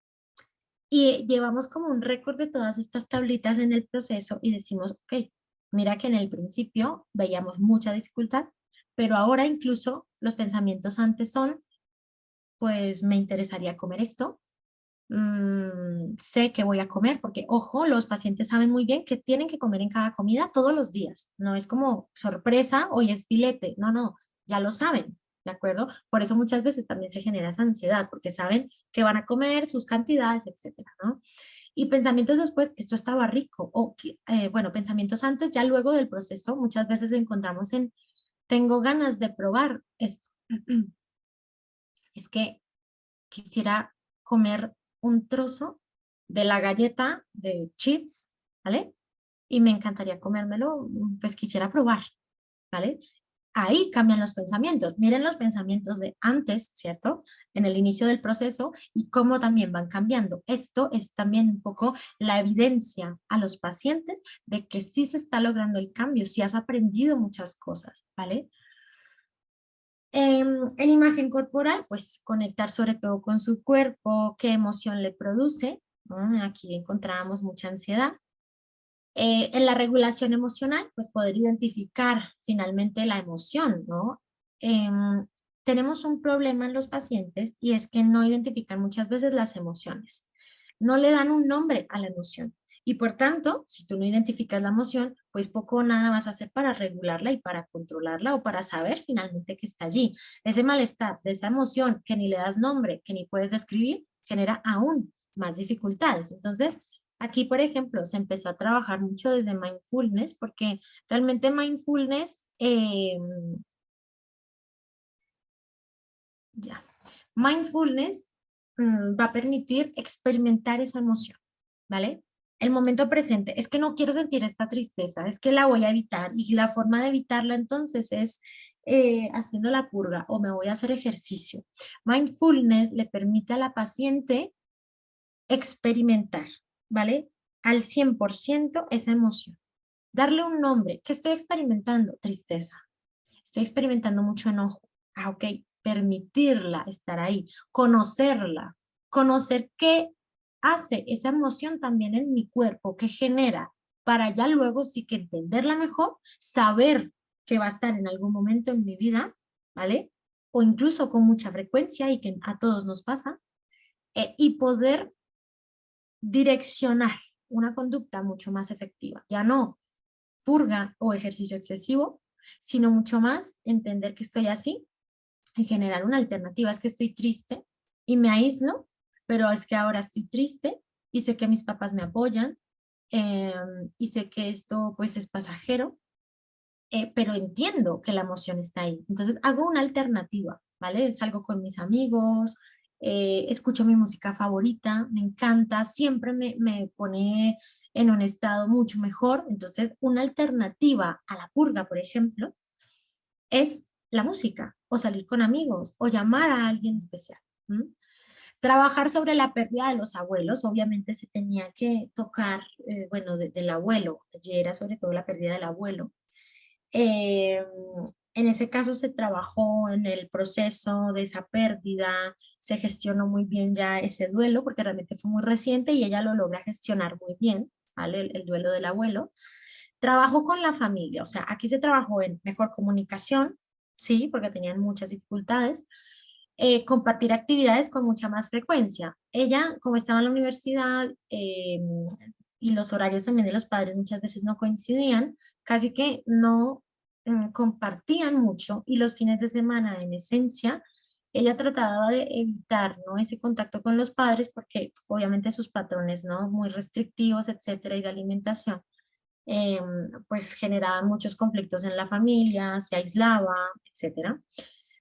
[SPEAKER 1] Y llevamos como un récord de todas estas tablitas en el proceso y decimos, ok, mira que en el principio veíamos mucha dificultad, pero ahora incluso los pensamientos antes son, pues me interesaría comer esto, sé que voy a comer, porque ojo, los pacientes saben muy bien que tienen que comer en cada comida todos los días, no es como sorpresa, hoy es filete, no, no, ya lo saben, ¿de acuerdo? Por eso muchas veces también se genera esa ansiedad, porque saben que van a comer, sus cantidades, etcétera, ¿no? Y pensamientos después, esto estaba rico, bueno, pensamientos antes, ya luego del proceso, muchas veces encontramos en, tengo ganas de probar esto, es que quisiera comer un trozo de la galleta de chips, ¿vale? Y me encantaría comérmelo, pues quisiera probar, ¿vale? Ahí cambian los pensamientos. Miren los pensamientos de antes, ¿cierto? En el inicio del proceso y cómo también van cambiando. Esto es también un poco la evidencia a los pacientes de que sí se está logrando el cambio, sí has aprendido muchas cosas, ¿vale? En imagen corporal, pues conectar sobre todo con su cuerpo, qué emoción le produce, ¿no? Aquí encontramos mucha ansiedad. En la regulación emocional, pues poder identificar finalmente la emoción, ¿no? Tenemos un problema en los pacientes y es que no identifican muchas veces las emociones. No le dan un nombre a la emoción. Y por tanto, si tú no identificas la emoción, pues poco o nada vas a hacer para regularla y para controlarla o para saber finalmente que está allí. Ese malestar de esa emoción que ni le das nombre, que ni puedes describir, genera aún más dificultades. Entonces, aquí, por ejemplo, se empezó a trabajar mucho desde mindfulness, porque realmente mindfulness, ya, mindfulness va a permitir experimentar esa emoción, ¿vale? El momento presente, es que no quiero sentir esta tristeza, es que la voy a evitar y la forma de evitarla entonces es haciendo la purga o me voy a hacer ejercicio. Mindfulness le permite a la paciente experimentar, ¿vale? Al 100% esa emoción. Darle un nombre. ¿Qué estoy experimentando? Tristeza. Estoy experimentando mucho enojo. Ah, ok. Permitirla estar ahí. Conocerla. Conocer qué hace esa emoción también en mi cuerpo, qué genera. para ya luego sí que entenderla mejor, saber que va a estar en algún momento en mi vida, ¿vale? O incluso con mucha frecuencia y que a todos nos pasa, y poder direccionar una conducta mucho más efectiva. Ya no purga o ejercicio excesivo, sino mucho más entender que estoy así y generar una alternativa. Es que estoy triste y me aíslo, pero es que ahora estoy triste y sé que mis papás me apoyan, eh, y sé que esto pues es pasajero, pero entiendo que la emoción está ahí. Entonces hago una alternativa, ¿vale? Salgo con mis amigos, escucho mi música favorita, me encanta, siempre me pone en un estado mucho mejor. Entonces una alternativa a la purga, por ejemplo, es la música, o salir con amigos, o llamar a alguien especial. ¿M? Trabajar sobre la pérdida de los abuelos, obviamente se tenía que tocar, bueno, del abuelo, allí era sobre todo la pérdida del abuelo. Eh, en ese caso se trabajó en el proceso de esa pérdida, se gestionó muy bien ya ese duelo, porque realmente fue muy reciente y ella lo logra gestionar muy bien, ¿vale? El duelo del abuelo. Trabajo con la familia, o sea, aquí se trabajó en mejor comunicación, sí, porque tenían muchas dificultades, compartir actividades con mucha más frecuencia. Ella, como estaba en la universidad, y los horarios también de los padres muchas veces no coincidían, casi que no compartían mucho y los fines de semana, en esencia, ella trataba de evitar, ¿no? Ese contacto con los padres porque obviamente sus patrones, ¿no? Muy restrictivos, etcétera, y de alimentación, eh, pues generaban muchos conflictos en la familia, se aislaba, etcétera.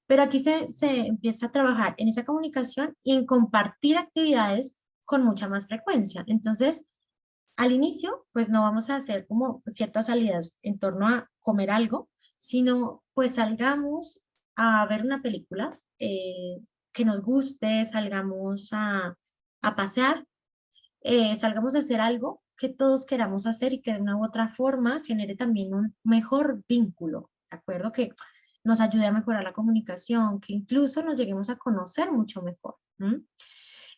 [SPEAKER 1] Pero aquí se empieza a trabajar en esa comunicación y en compartir actividades con mucha más frecuencia. Entonces, al inicio, pues no vamos a hacer como ciertas salidas en torno a comer algo, sino pues salgamos a ver una película, que nos guste, salgamos a pasear, salgamos a hacer algo que todos queramos hacer y que de una u otra forma genere también un mejor vínculo, ¿de acuerdo? Que nos ayude a mejorar la comunicación, que incluso nos lleguemos a conocer mucho mejor. ¿M?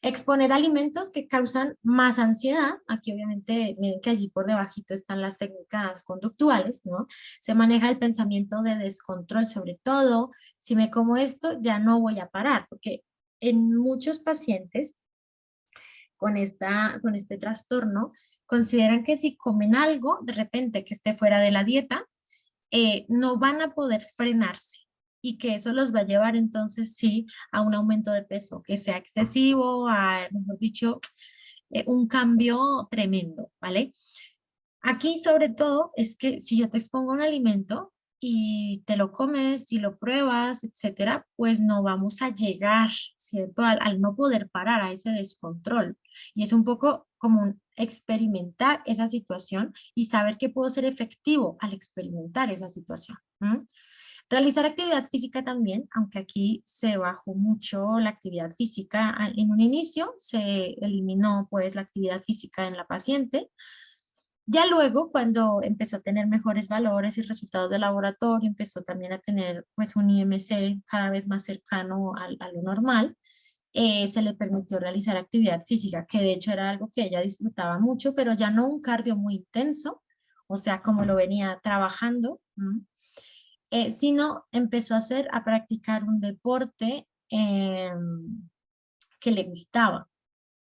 [SPEAKER 1] Exponer alimentos que causan más ansiedad. Aquí obviamente, miren que allí por debajito están las técnicas conductuales, ¿no? Se maneja el pensamiento de descontrol sobre todo. Si me como esto, ya no voy a parar, porque en muchos pacientes con este trastorno, consideran que si comen algo, de repente que esté fuera de la dieta, no van a poder frenarse y que eso los va a llevar entonces sí a un aumento de peso que sea excesivo, a, mejor dicho, un cambio tremendo, ¿vale? Aquí sobre todo es que si yo te expongo un alimento y te lo comes y lo pruebas, etcétera, pues no vamos a llegar, ¿cierto? Al no poder parar a ese descontrol. Y es un poco como experimentar esa situación y saber que puedo ser efectivo al experimentar esa situación. ¿M? Realizar actividad física también, aunque aquí se bajó mucho la actividad física. En un inicio se eliminó pues la actividad física en la paciente. Ya luego, cuando empezó a tener mejores valores y resultados de laboratorio, empezó también a tener pues un IMC cada vez más cercano a lo normal, se le permitió realizar actividad física, que de hecho era algo que ella disfrutaba mucho, pero ya no un cardio muy intenso, o sea, como lo venía trabajando, ¿m? Sino empezó a hacer, a practicar un deporte, que le gustaba,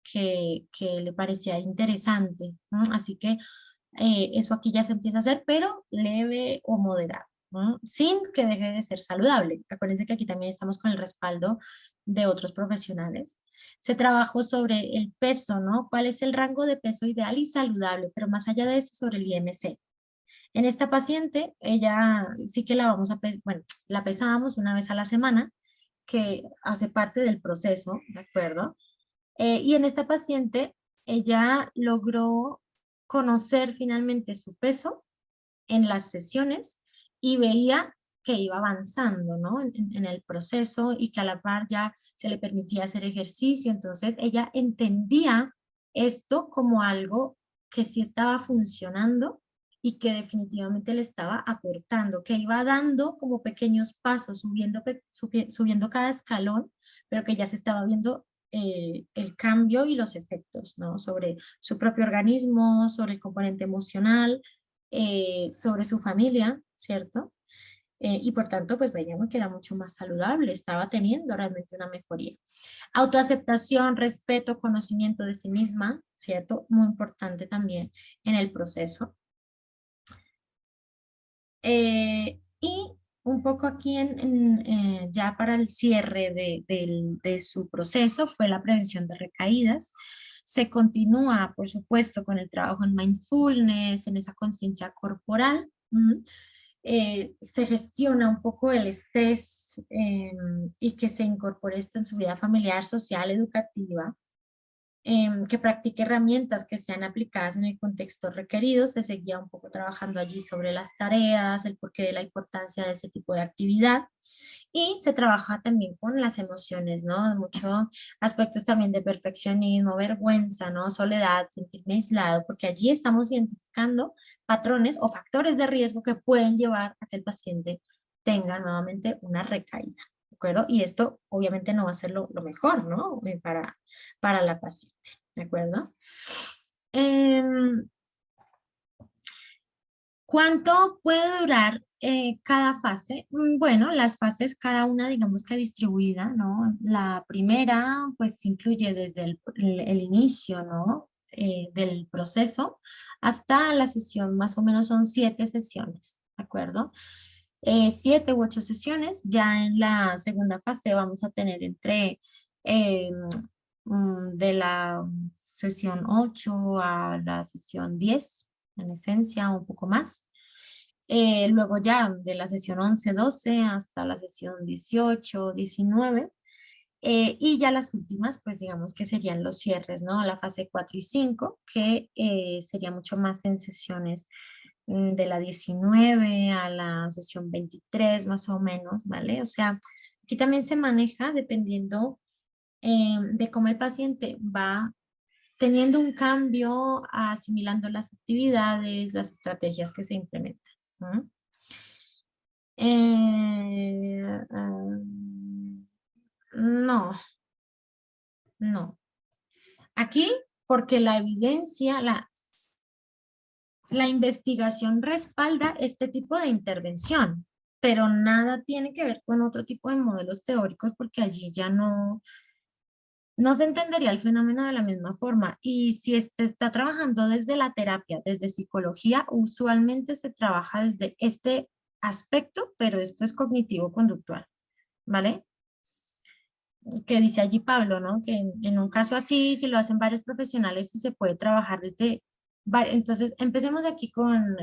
[SPEAKER 1] que le parecía interesante, ¿no? Así que eso aquí ya se empieza a hacer, pero leve o moderado, ¿no? Sin que deje de ser saludable. Acuérdense que aquí también estamos con el respaldo de otros profesionales. Se trabajó sobre el peso, ¿no? ¿Cuál es el rango de peso ideal y saludable? Pero más allá de eso, sobre el IMC. En esta paciente, ella sí que la vamos a, bueno, la pesábamos una vez a la semana, que hace parte del proceso, ¿de acuerdo? Y en esta paciente, ella logró conocer finalmente su peso en las sesiones y veía que iba avanzando, ¿no? En el proceso y que a la par ya se le permitía hacer ejercicio. Entonces ella entendía esto como algo que sí estaba funcionando y que definitivamente le estaba aportando, que iba dando como pequeños pasos, subiendo cada escalón, pero que ya se estaba viendo el cambio y los efectos, ¿no? Sobre su propio organismo, sobre el componente emocional, sobre su familia, ¿cierto? Y por tanto, pues veíamos que era mucho más saludable, estaba teniendo realmente una mejoría. Autoaceptación, respeto, conocimiento de sí misma, ¿cierto? Muy importante también en el proceso. Y un poco aquí ya para el cierre de su proceso fue la prevención de recaídas. Se continúa, por supuesto, con el trabajo en mindfulness, en esa conciencia corporal. Se gestiona un poco el estrés y que se incorpore esto en su vida familiar, social, educativa, que practique herramientas que sean aplicadas en el contexto requerido. Se seguía un poco trabajando allí sobre las tareas, el porqué de la importancia de ese tipo de actividad. Y se trabaja también con las emociones, ¿no? Muchos aspectos también de perfeccionismo, vergüenza, ¿no? Soledad, sentirme aislado, porque allí estamos identificando patrones o factores de riesgo que pueden llevar a que el paciente tenga nuevamente una recaída, ¿de acuerdo? Y esto obviamente no va a ser lo mejor, ¿no? Para la paciente, ¿de acuerdo? Em, ¿Cuánto puede durar cada fase? Bueno, las fases, cada una, digamos que distribuida, ¿no? La primera, pues, incluye desde el inicio, ¿no? Del proceso hasta la sesión, más o menos son 7 sesiones, ¿de acuerdo? 7 u 8 sesiones. Ya en la segunda fase vamos a tener eh, de la sesión 8 a la sesión 10 en esencia, un poco más. Luego ya de la sesión 11, 12 hasta la sesión 18, 19. Y ya las últimas, pues digamos que serían los cierres, ¿no? La fase 4 y 5, que sería mucho más en sesiones de la 19 a la sesión 23 más o menos, ¿vale? O sea, aquí también se maneja dependiendo de cómo el paciente va teniendo un cambio, asimilando las actividades, las estrategias que se implementan. ¿No? No, no. Aquí, porque la evidencia, la investigación respalda este tipo de intervención, pero nada tiene que ver con otro tipo de modelos teóricos porque allí ya no se entendería el fenómeno de la misma forma. Y si se está trabajando desde la terapia, desde psicología, usualmente se trabaja desde este aspecto, pero esto es cognitivo-conductual, ¿vale? Que dice allí Pablo, ¿no? Que en un caso así, si lo hacen varios profesionales, sí se puede trabajar desde... Entonces, empecemos aquí con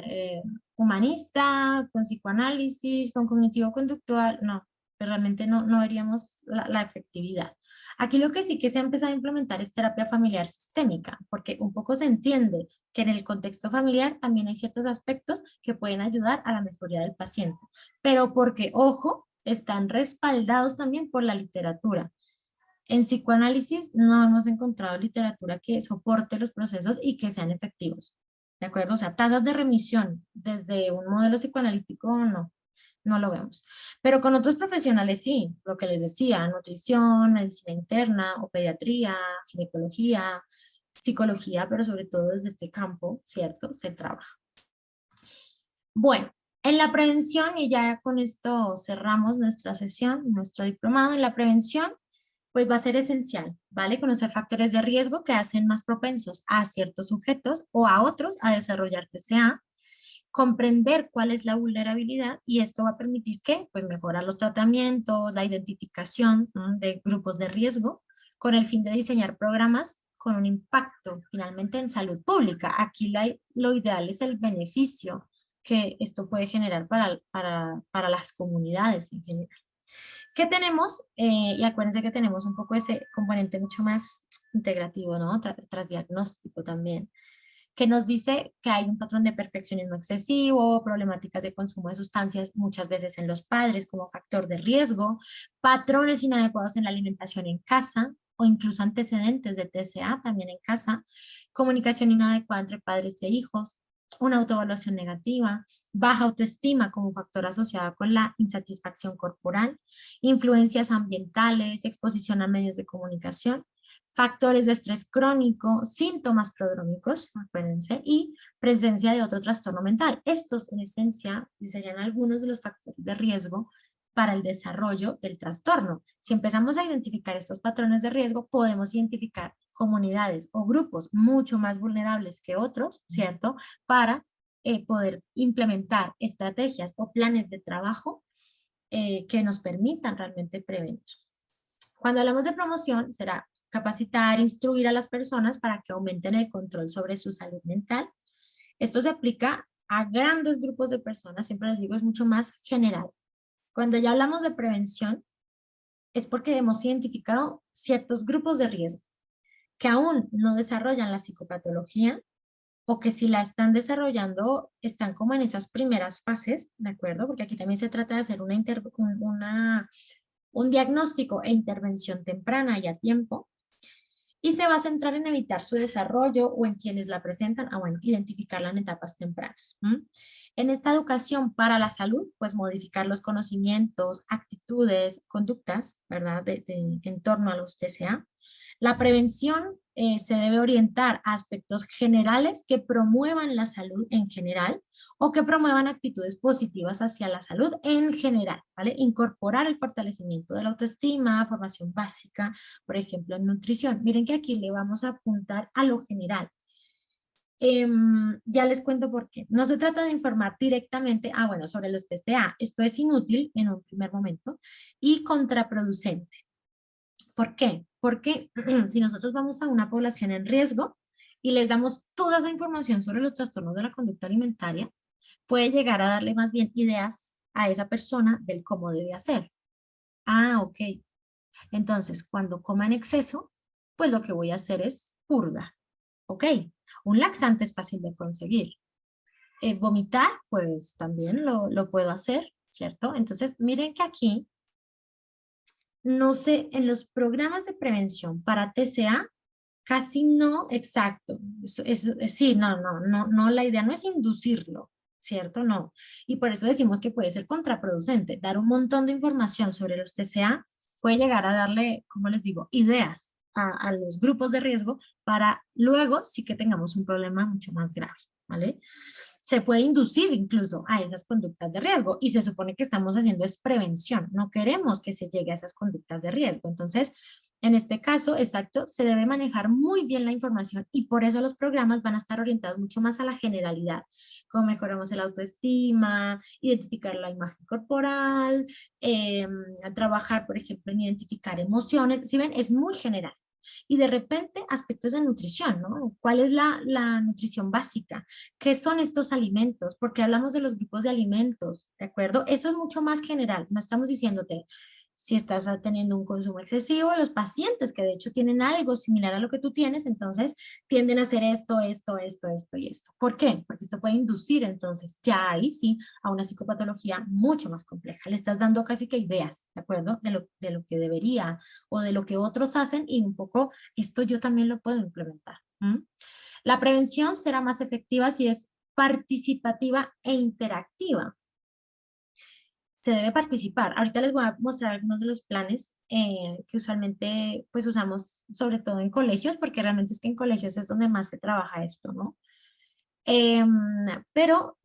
[SPEAKER 1] humanista, con psicoanálisis, con cognitivo-conductual. No, pero realmente no veríamos la efectividad. Aquí lo que sí que se ha empezado a implementar es terapia familiar sistémica, porque un poco se entiende que en el contexto familiar también hay ciertos aspectos que pueden ayudar a la mejoría del paciente, pero porque, ojo, están respaldados también por la literatura. En psicoanálisis no hemos encontrado literatura que soporte los procesos y que sean efectivos. ¿De acuerdo? O sea, tasas de remisión desde un modelo psicoanalítico no lo vemos. Pero con otros profesionales sí, lo que les decía, nutrición, medicina interna o pediatría, ginecología, psicología, pero sobre todo desde este campo, ¿cierto? Se trabaja. Bueno, en la prevención, y ya con esto cerramos nuestra sesión, nuestro diplomado en la prevención, pues va a ser esencial, ¿vale? Conocer factores de riesgo que hacen más propensos a ciertos sujetos o a otros a desarrollar TCA, comprender cuál es la vulnerabilidad y esto va a permitir que, pues, mejorar los tratamientos, la identificación, ¿no? de grupos de riesgo, con el fin de diseñar programas con un impacto finalmente en salud pública. Aquí lo ideal es el beneficio que esto puede generar para las comunidades en general. ¿Qué tenemos? Y acuérdense que tenemos un poco ese componente mucho más integrativo, ¿no? Tras diagnóstico también, que nos dice que hay un patrón de perfeccionismo excesivo, problemáticas de consumo de sustancias muchas veces en los padres como factor de riesgo, patrones inadecuados en la alimentación en casa o incluso antecedentes de TCA también en casa, comunicación inadecuada entre padres e hijos, una autoevaluación negativa, baja autoestima como factor asociado con la insatisfacción corporal, influencias ambientales, exposición a medios de comunicación factores de estrés crónico, síntomas prodrómicos, acuérdense, y presencia de otro trastorno mental. Estos, en esencia, serían algunos de los factores de riesgo para el desarrollo del trastorno. Si empezamos a identificar estos patrones de riesgo, podemos identificar comunidades o grupos mucho más vulnerables que otros, ¿cierto? Para poder implementar estrategias o planes de trabajo que nos permitan realmente prevenir. Cuando hablamos de promoción, será capacitar, instruir a las personas para que aumenten el control sobre su salud mental. Esto se aplica a grandes grupos de personas, siempre les digo, es mucho más general. Cuando ya hablamos de prevención, es porque hemos identificado ciertos grupos de riesgo que aún no desarrollan la psicopatología o que si la están desarrollando están como en esas primeras fases, ¿de acuerdo? Porque aquí también se trata de hacer un diagnóstico e intervención temprana y a tiempo, y se va a centrar en evitar su desarrollo o en quienes la presentan, bueno, identificarla en etapas tempranas. En esta educación para la salud, pues modificar los conocimientos, actitudes, conductas, ¿verdad? En torno a los TCA. La prevención se debe orientar a aspectos generales que promuevan la salud en general o que promuevan actitudes positivas hacia la salud en general, ¿vale? Incorporar el fortalecimiento de la autoestima, formación básica, por ejemplo, en nutrición. Miren que aquí le vamos a apuntar a lo general. Ya les cuento por qué. No se trata de informar directamente, bueno, sobre los TCA. Esto es inútil en un primer momento y contraproducente. ¿Por qué? Porque si nosotros vamos a una población en riesgo y les damos toda esa información sobre los trastornos de la conducta alimentaria, puede llegar a darle más bien ideas a esa persona del cómo debe hacer. Ok. Entonces, cuando coma en exceso, pues lo que voy a hacer es purga. Ok. Un laxante es fácil de conseguir. Vomitar, pues también lo puedo hacer, ¿cierto? Entonces, miren que aquí no sé, en los programas de prevención para TCA, casi no, exacto. Sí, no, la idea no es inducirlo, ¿cierto? No. Y por eso decimos que puede ser contraproducente. Dar un montón de información sobre los TCA puede llegar a darle, como les digo, ideas a los grupos de riesgo para luego sí que tengamos un problema mucho más grave, ¿vale? Se puede inducir incluso a esas conductas de riesgo y se supone que estamos haciendo es prevención, no queremos que se llegue a esas conductas de riesgo. Entonces, en este caso, exacto, se debe manejar muy bien la información y por eso los programas van a estar orientados mucho más a la generalidad, cómo mejoramos el autoestima, identificar la imagen corporal, trabajar, por ejemplo, en identificar emociones. Si ven, es muy general. Y de repente aspectos de nutrición, ¿no? ¿Cuál es la nutrición básica? ¿Qué son estos alimentos? Porque hablamos de los grupos de alimentos, ¿de acuerdo? Eso es mucho más general, no estamos diciéndote si estás teniendo un consumo excesivo, los pacientes que de hecho tienen algo similar a lo que tú tienes, entonces tienden a hacer esto y esto. ¿Por qué? Porque esto puede inducir entonces ya ahí sí a una psicopatología mucho más compleja. Le estás dando casi que ideas, ¿de acuerdo? De lo que debería o de lo que otros hacen y un poco esto yo también lo puedo implementar. La prevención será más efectiva si es participativa e interactiva. Se debe participar. Ahorita les voy a mostrar algunos de los planes que usualmente pues usamos sobre todo en colegios, porque realmente es que en colegios es donde más se trabaja esto, ¿no? Em, pero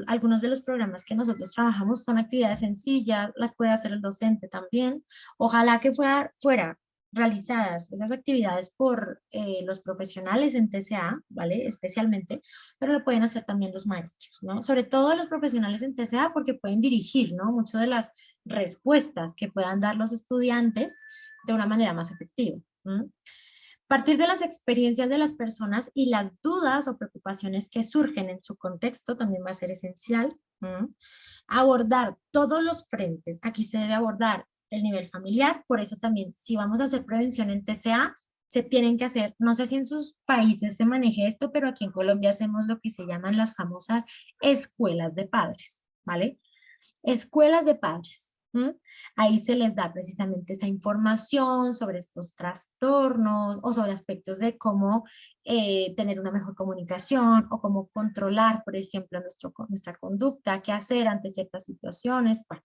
[SPEAKER 1] algunos de los programas que nosotros trabajamos son actividades sencillas, las puede hacer el docente también. Ojalá que fuera realizadas esas actividades por los profesionales en TCA, ¿vale? Especialmente, pero lo pueden hacer también los maestros, ¿no? Sobre todo los profesionales en TCA porque pueden dirigir, ¿no? Muchas de las respuestas que puedan dar los estudiantes de una manera más efectiva. Partir de las experiencias de las personas y las dudas o preocupaciones que surgen en su contexto también va a ser esencial. Abordar todos los frentes. Aquí se debe abordar el nivel familiar, por eso también si vamos a hacer prevención en TCA, se tienen que hacer, no sé si en sus países se maneje esto, pero aquí en Colombia hacemos lo que se llaman las famosas escuelas de padres, ¿vale? Escuelas de padres. Ahí se les da precisamente esa información sobre estos trastornos o sobre aspectos de cómo tener una mejor comunicación o cómo controlar, por ejemplo, nuestra conducta, qué hacer ante ciertas situaciones. Bueno,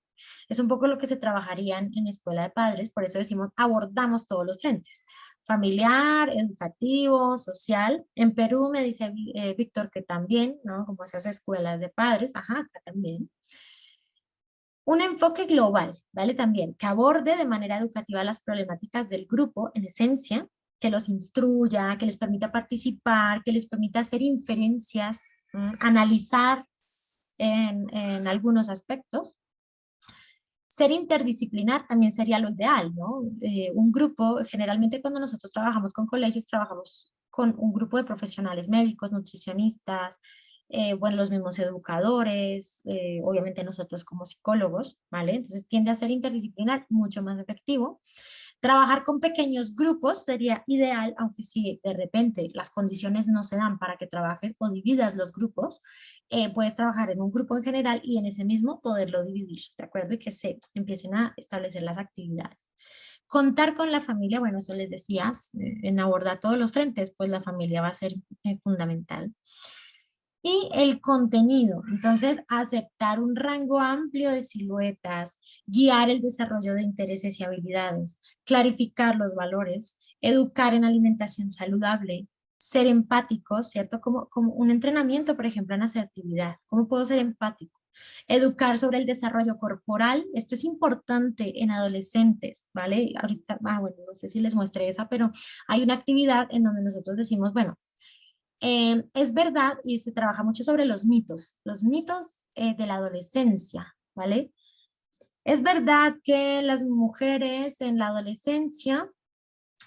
[SPEAKER 1] es un poco lo que se trabajaría en escuela de padres, por eso decimos abordamos todos los frentes. familiar, educativo, social. En Perú me dice Víctor que también, ¿no? Como esas escuelas de padres, ajá, acá también. Un enfoque global, ¿vale? También, que aborde de manera educativa las problemáticas del grupo, en esencia, que los instruya, que les permita participar, que les permita hacer inferencias, analizar en algunos aspectos. Ser interdisciplinar también sería lo ideal, ¿no? Un grupo, generalmente cuando nosotros trabajamos con colegios, trabajamos con un grupo de profesionales médicos, nutricionistas, bueno, los mismos educadores, obviamente nosotros como psicólogos, ¿vale? Entonces tiende a ser interdisciplinar mucho más efectivo. Trabajar con pequeños grupos sería ideal, aunque si de repente las condiciones no se dan para que trabajes o dividas los grupos, puedes trabajar en un grupo en general y en ese mismo poderlo dividir, ¿de acuerdo? Y que se empiecen a establecer las actividades. Contar con la familia, bueno, eso les decía, en abordar todos los frentes, pues la familia va a ser fundamental. Y el contenido, entonces aceptar un rango amplio de siluetas, guiar el desarrollo de intereses y habilidades, clarificar los valores, educar en alimentación saludable, ser empático, ¿cierto? Como un entrenamiento, por ejemplo, en asertividad. ¿Cómo puedo ser empático? Educar sobre el desarrollo corporal, esto es importante en adolescentes, ¿vale? Ahorita, bueno, no sé si les muestré esa, pero hay una actividad en donde nosotros decimos, bueno, es verdad, y se trabaja mucho sobre los mitos de la adolescencia, ¿vale? Es verdad que las mujeres en la adolescencia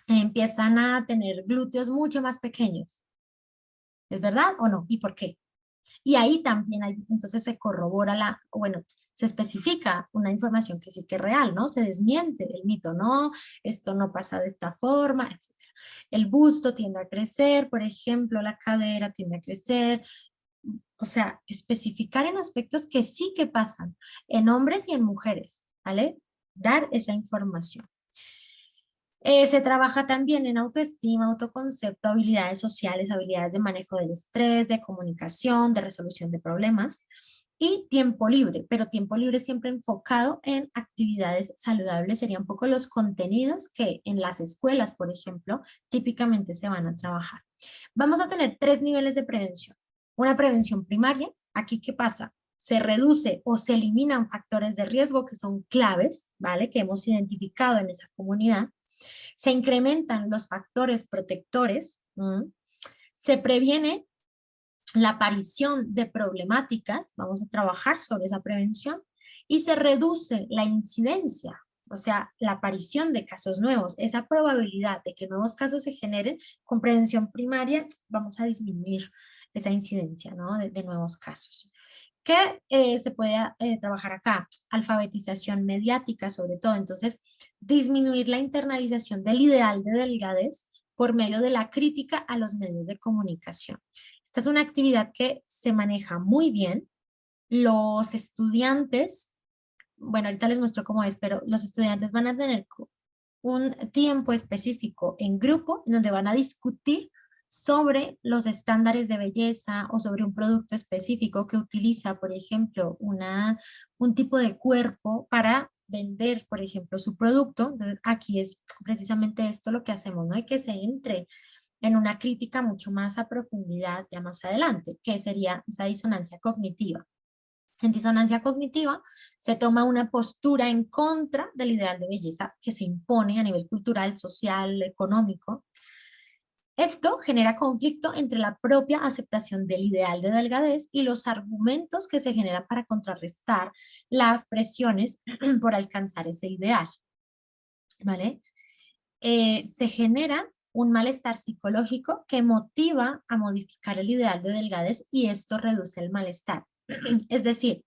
[SPEAKER 1] empiezan a tener glúteos mucho más pequeños. ¿Es verdad o no? ¿Y por qué? Y ahí también hay, entonces se corrobora bueno, se especifica una información que sí que es real, ¿no? Se desmiente el mito, no, esto no pasa de esta forma, etc. El busto tiende a crecer, por ejemplo, la cadera tiende a crecer, o sea, especificar en aspectos que sí que pasan en hombres y en mujeres, ¿vale? Dar esa información. Se trabaja también en autoestima, autoconcepto, habilidades sociales, habilidades de manejo del estrés, de comunicación, de resolución de problemas y tiempo libre, pero tiempo libre siempre enfocado en actividades saludables. Serían un poco los contenidos que en las escuelas, por ejemplo, típicamente se van a trabajar. Vamos a tener 3 niveles de prevención. Una prevención primaria, aquí ¿qué pasa? Se reduce o se eliminan factores de riesgo que son claves, ¿vale? Que hemos identificado en esa comunidad. Se incrementan los factores protectores, se previene la aparición de problemáticas, vamos a trabajar sobre esa prevención, y se reduce la incidencia, o sea, la aparición de casos nuevos, esa probabilidad de que nuevos casos se generen con prevención primaria, vamos a disminuir esa incidencia, ¿no? de nuevos casos. ¿Qué se puede trabajar acá? Alfabetización mediática sobre todo, entonces disminuir la internalización del ideal de delgadez por medio de la crítica a los medios de comunicación. Esta es una actividad que se maneja muy bien. Los estudiantes, bueno, ahorita les muestro cómo es, pero los estudiantes van a tener un tiempo específico en grupo en donde van a discutir sobre los estándares de belleza o sobre un producto específico que utiliza, por ejemplo, un tipo de cuerpo para vender, por ejemplo, su producto. Entonces, aquí es precisamente esto lo que hacemos, ¿no? Hay que se entre en una crítica mucho más a profundidad ya más adelante, que sería esa disonancia cognitiva. En disonancia cognitiva se toma una postura en contra del ideal de belleza que se impone a nivel cultural, social, económico. Esto genera conflicto entre la propia aceptación del ideal de delgadez y los argumentos que se generan para contrarrestar las presiones por alcanzar ese ideal, ¿vale? Se genera un malestar psicológico que motiva a modificar el ideal de delgadez y esto reduce el malestar. Es decir,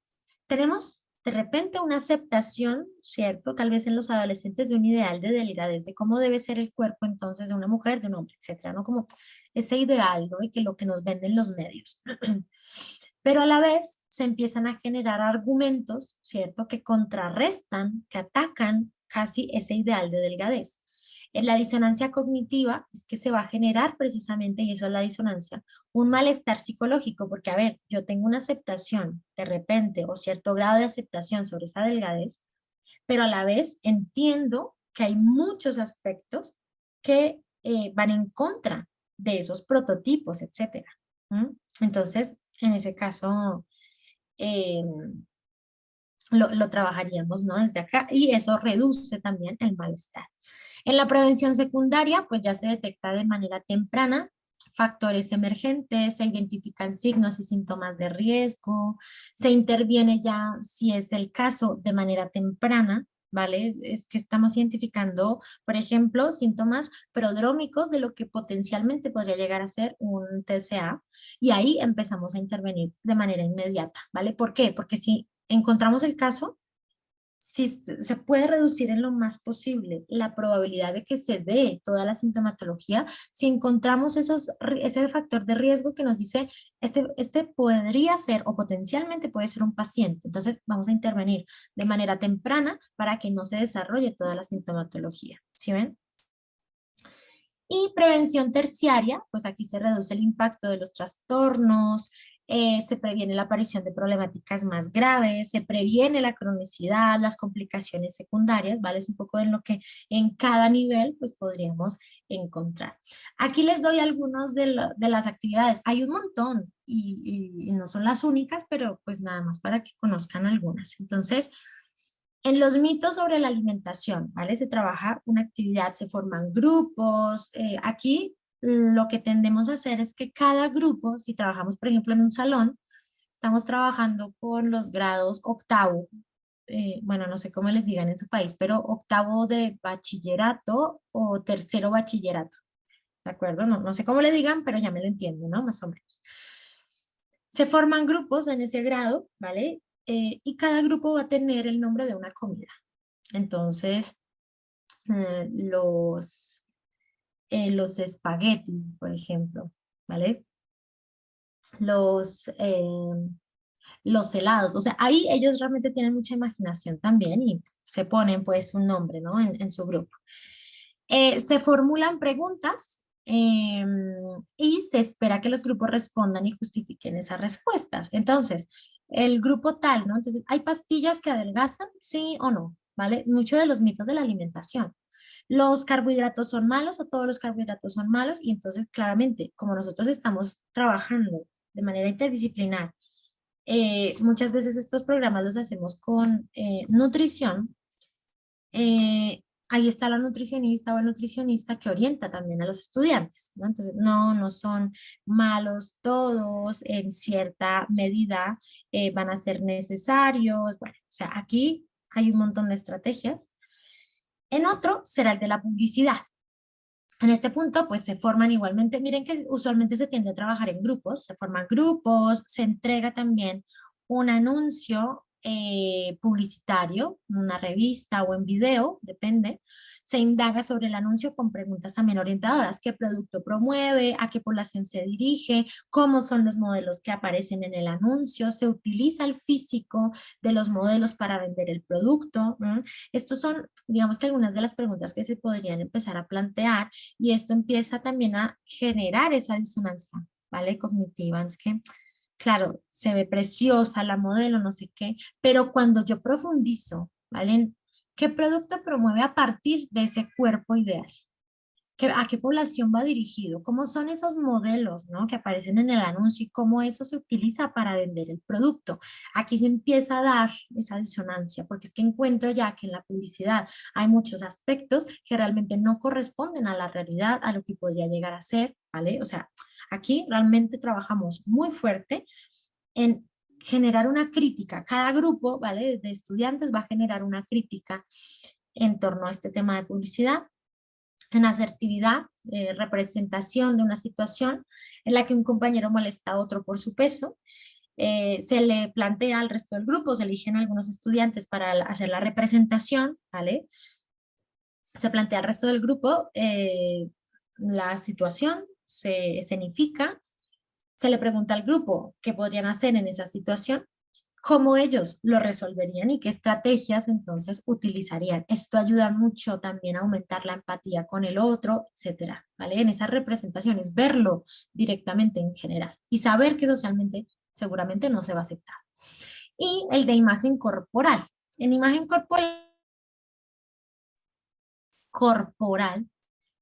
[SPEAKER 1] tenemos de repente una aceptación, ¿cierto? Tal vez en los adolescentes de un ideal de delgadez, de cómo debe ser el cuerpo entonces de una mujer, de un hombre, etcétera, ¿no? Como ese ideal, ¿no? Y que lo que nos venden los medios. Pero a la vez se empiezan a generar argumentos, ¿cierto? Que contrarrestan, que atacan casi ese ideal de delgadez. En la disonancia cognitiva es que se va a generar precisamente, y esa es la disonancia, un malestar psicológico, porque a ver, yo tengo una aceptación de repente o cierto grado de aceptación sobre esa delgadez, pero a la vez entiendo que hay muchos aspectos que van en contra de esos prototipos, etcétera. ¿Mm? Entonces, en ese caso, eh, lo trabajaríamos, ¿no? Desde acá y eso reduce también el malestar. En la prevención secundaria, pues ya se detecta de manera temprana factores emergentes, se identifican signos y síntomas de riesgo, se interviene ya, si es el caso, de manera temprana, ¿vale? Es que estamos identificando, por ejemplo, síntomas prodrómicos de lo que potencialmente podría llegar a ser un TCA y ahí empezamos a intervenir de manera inmediata, ¿vale? ¿Por qué? Porque si encontramos el caso, si se puede reducir en lo más posible la probabilidad de que se dé toda la sintomatología, si encontramos ese factor de riesgo que nos dice, este podría ser o potencialmente puede ser un paciente, entonces vamos a intervenir de manera temprana para que no se desarrolle toda la sintomatología. ¿Sí ven? Y prevención terciaria, pues aquí se reduce el impacto de los trastornos, se previene la aparición de problemáticas más graves, se previene la cronicidad, las complicaciones secundarias, ¿vale? Es un poco en lo que en cada nivel pues podríamos encontrar. Aquí les doy algunos de las actividades. Hay un montón y no son las únicas, pero pues nada más para que conozcan algunas. Entonces, en los mitos sobre la alimentación, ¿vale? Se trabaja una actividad, se forman grupos. Aquí lo que tendemos a hacer es que cada grupo, si trabajamos, por ejemplo, en un salón, estamos trabajando con los grados octavo, bueno, no sé cómo les digan en su país, pero octavo de bachillerato o tercero bachillerato, ¿de acuerdo? No sé cómo le digan, pero ya me lo entiendo, ¿no? Más o menos. Se forman grupos en ese grado, ¿vale? Y cada grupo va a tener el nombre de una comida. Entonces, los espaguetis, por ejemplo, ¿vale? Los, eh, los helados, o sea, ahí ellos realmente tienen mucha imaginación también y se ponen pues un nombre, ¿no? En su grupo. Se formulan preguntas y se espera que los grupos respondan y justifiquen esas respuestas. Entonces, el grupo tal, ¿no? Entonces, ¿hay pastillas que adelgazan? Sí o no, ¿vale? Muchos de los mitos de la alimentación. Los carbohidratos son malos o todos los carbohidratos son malos y entonces claramente, como nosotros estamos trabajando de manera interdisciplinar, muchas veces estos programas los hacemos con nutrición, ahí está la nutricionista o el nutricionista que orienta también a los estudiantes, ¿no? Entonces, no son malos todos, en cierta medida van a ser necesarios. Bueno, o sea, aquí hay un montón de estrategias. En otro será el de la publicidad. En este punto, pues se forman igualmente, miren que usualmente se tiende a trabajar en grupos, se forman grupos, se entrega también un anuncio publicitario, una revista o en video, depende. Se indaga sobre el anuncio con preguntas también orientadoras, qué producto promueve, a qué población se dirige, cómo son los modelos que aparecen en el anuncio, se utiliza el físico de los modelos para vender el producto. Estos son, digamos que algunas de las preguntas que se podrían empezar a plantear y esto empieza también a generar esa disonancia, ¿vale? Cognitiva. Es que, claro, se ve preciosa la modelo, no sé qué, pero cuando yo profundizo, ¿vale? ¿Qué producto promueve a partir de ese cuerpo ideal? ¿A qué población va dirigido? ¿Cómo son esos modelos, ¿no? que aparecen en el anuncio y cómo eso se utiliza para vender el producto? Aquí se empieza a dar esa disonancia, porque es que encuentro ya que en la publicidad hay muchos aspectos que realmente no corresponden a la realidad, a lo que podría llegar a ser, ¿vale? O sea, aquí realmente trabajamos muy fuerte en generar una crítica. Cada grupo, ¿vale? De estudiantes va a generar una crítica en torno a este tema de publicidad en asertividad, representación de una situación en la que un compañero molesta a otro por su peso. Se le plantea al resto del grupo, se eligen algunos estudiantes para hacer la representación, ¿vale? Se plantea al resto del grupo la situación, se escenifica, se le pregunta al grupo qué podrían hacer en esa situación, cómo ellos lo resolverían y qué estrategias entonces utilizarían. Esto ayuda mucho también a aumentar la empatía con el otro, etcétera, ¿vale? En esas representaciones, verlo directamente en general y saber que socialmente seguramente no se va a aceptar. Y el de imagen corporal. En imagen corporal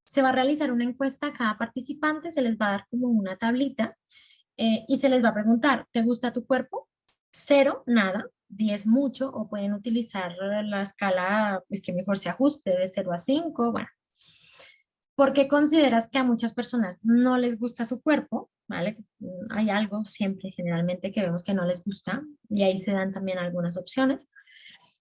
[SPEAKER 1] Se va a realizar una encuesta a cada participante, se les va a dar como una tablita y se les va a preguntar, ¿te gusta tu cuerpo? 0, nada, 10 mucho, o pueden utilizar la escala pues, que mejor se ajuste de 0 a 5. Bueno, ¿por qué consideras que a muchas personas no les gusta su cuerpo? ¿Vale? Hay algo siempre, generalmente, que vemos que no les gusta y ahí se dan también algunas opciones.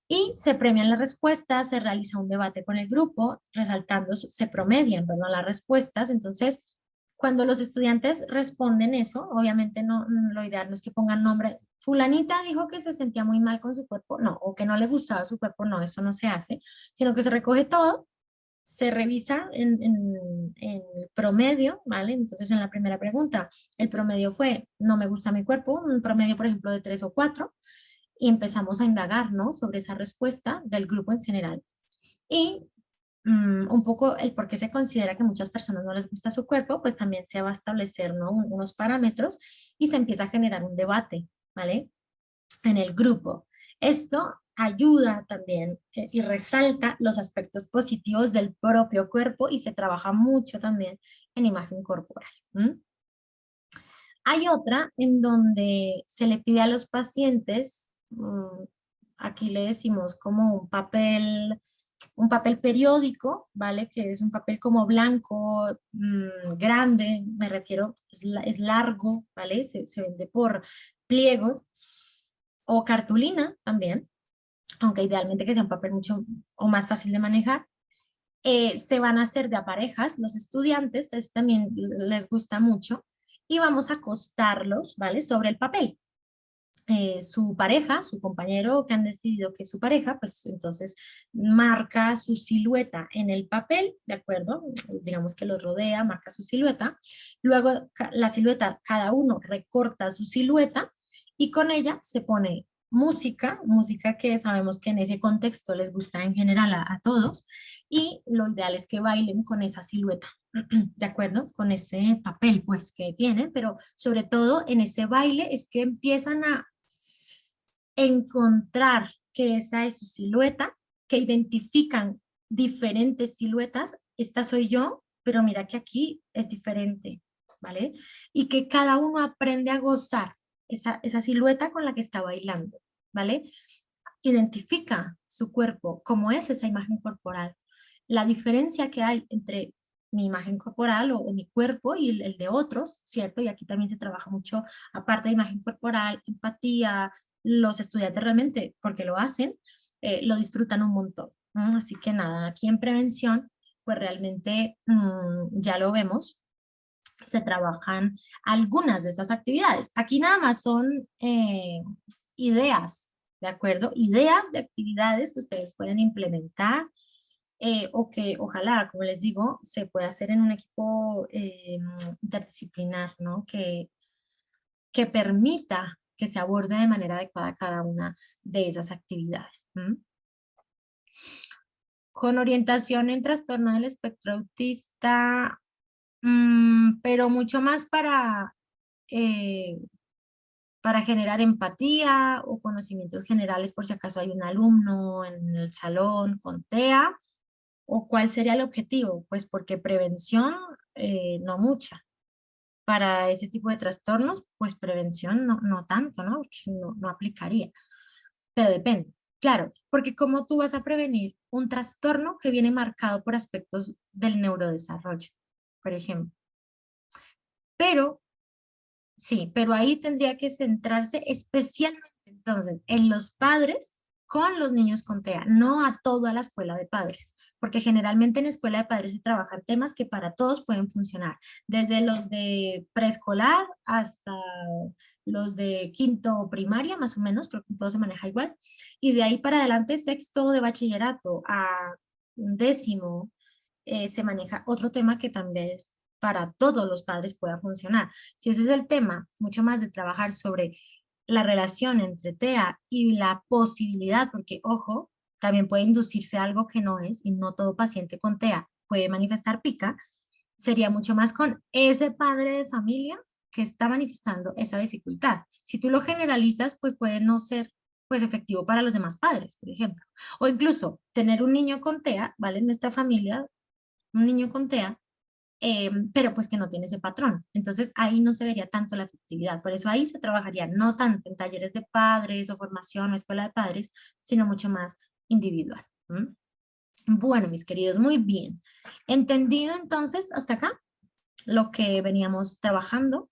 [SPEAKER 1] Y se premian las respuestas, se realiza un debate con el grupo, resaltando, se promedian, perdón, las respuestas. Entonces, cuando los estudiantes responden eso, obviamente no, lo ideal no es que pongan nombre. Fulanita dijo que se sentía muy mal con su cuerpo, no, o que no le gustaba su cuerpo, no, eso no se hace, sino que se recoge todo, se revisa en el promedio, ¿vale? Entonces, en la primera pregunta, el promedio fue, no me gusta mi cuerpo, un promedio, por ejemplo, de 3 o 4, y empezamos a indagar, ¿no? Sobre esa respuesta del grupo en general. Y un poco el por qué se considera que muchas personas no les gusta su cuerpo, pues también se va a establecer, ¿no? Unos parámetros y se empieza a generar un debate, ¿vale? En el grupo. Esto ayuda también y resalta los aspectos positivos del propio cuerpo y se trabaja mucho también en imagen corporal. Hay otra en donde se le pide a los pacientes, aquí le decimos como un papel periódico, ¿vale? Que es un papel como blanco, grande, me refiero, es largo, ¿vale? Se vende por pliegos o cartulina también, aunque idealmente que sea un papel mucho o más fácil de manejar. Se van a hacer de a parejas los estudiantes, es también les gusta mucho, y vamos a acostarlos, ¿vale? Sobre el papel. Su pareja, su compañero que han decidido que es su pareja, pues entonces marca su silueta en el papel, ¿de acuerdo? Digamos que lo rodea, marca su silueta. Luego la silueta, cada uno recorta su silueta y con ella se pone música, música que sabemos que en ese contexto les gusta en general a todos, y lo ideal es que bailen con esa silueta. ¿De acuerdo? Con ese papel pues que tienen, pero sobre todo en ese baile es que empiezan a encontrar que esa es su silueta, que identifican diferentes siluetas, esta soy yo, pero mira que aquí es diferente, ¿vale? Y que cada uno aprende a gozar esa silueta con la que está bailando, ¿vale? Identifica su cuerpo, cómo es esa imagen corporal, la diferencia que hay entre mi imagen corporal o mi cuerpo y el de otros, ¿cierto? Y aquí también se trabaja mucho, aparte de imagen corporal, empatía, los estudiantes realmente, porque lo hacen, lo disfrutan un montón. Así que nada, aquí en prevención, pues realmente ya lo vemos, se trabajan algunas de esas actividades. Aquí nada más son ideas, ¿de acuerdo? Ideas de actividades que ustedes pueden implementar o que ojalá, como les digo, se pueda hacer en un equipo interdisciplinar, ¿no? Que permita que se aborde de manera adecuada cada una de esas actividades. Con orientación en trastorno del espectro autista, pero mucho más eh, para generar empatía o conocimientos generales por si acaso hay un alumno en el salón con TEA, o cuál sería el objetivo, pues porque prevención no mucha. Para ese tipo de trastornos, pues prevención no tanto, ¿no? Porque no aplicaría, pero depende. Claro, porque ¿cómo tú vas a prevenir un trastorno que viene marcado por aspectos del neurodesarrollo, por ejemplo? Pero, sí, pero ahí tendría que centrarse especialmente entonces en los padres con los niños con TEA, no a toda la escuela de padres, porque generalmente en escuela de padres se trabajan temas que para todos pueden funcionar, desde los de preescolar hasta los de quinto primaria, más o menos, creo que todo se maneja igual, y de ahí para adelante, sexto de bachillerato a décimo, se maneja otro tema que también para todos los padres pueda funcionar. Si ese es el tema, mucho más de trabajar sobre la relación entre TEA y la posibilidad, porque ojo, también puede inducirse algo que no es, y no todo paciente con TEA puede manifestar pica, sería mucho más con ese padre de familia que está manifestando esa dificultad. Si tú lo generalizas, pues puede no ser pues efectivo para los demás padres, por ejemplo. O incluso tener un niño con TEA, ¿vale? En nuestra familia un niño con TEA, pero pues que no tiene ese patrón. Entonces ahí no se vería tanto la efectividad. Por eso ahí se trabajaría no tanto en talleres de padres o formación o escuela de padres, sino mucho más individual. ¿M? Bueno, mis queridos, muy bien. ¿Entendido entonces hasta acá lo que veníamos trabajando?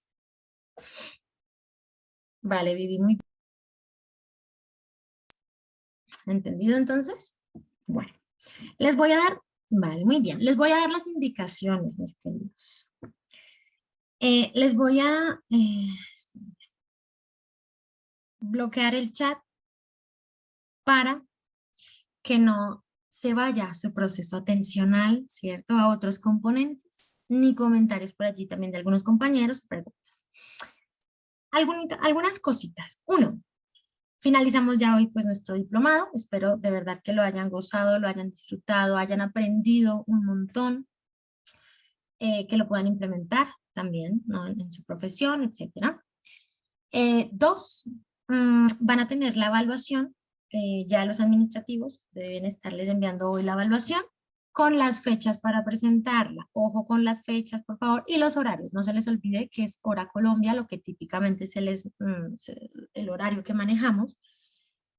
[SPEAKER 1] Vale, Vivi, muy bien. ¿Entendido entonces? Bueno, les voy a dar, vale, muy bien. Les voy a dar las indicaciones, mis queridos. Les voy a bloquear el chat para que no se vaya su proceso atencional, ¿cierto? A otros componentes, ni comentarios por allí también de algunos compañeros, preguntas. Algunas cositas. Uno, finalizamos ya hoy pues nuestro diplomado. Espero de verdad que lo hayan gozado, lo hayan disfrutado, hayan aprendido un montón, que lo puedan implementar también, ¿no? En su profesión, etcétera. Dos, van a tener la evaluación, ya los administrativos deben estarles enviando hoy la evaluación con las fechas para presentarla. Ojo con las fechas, por favor, y los horarios. No se les olvide que es hora Colombia, lo que típicamente el horario que manejamos.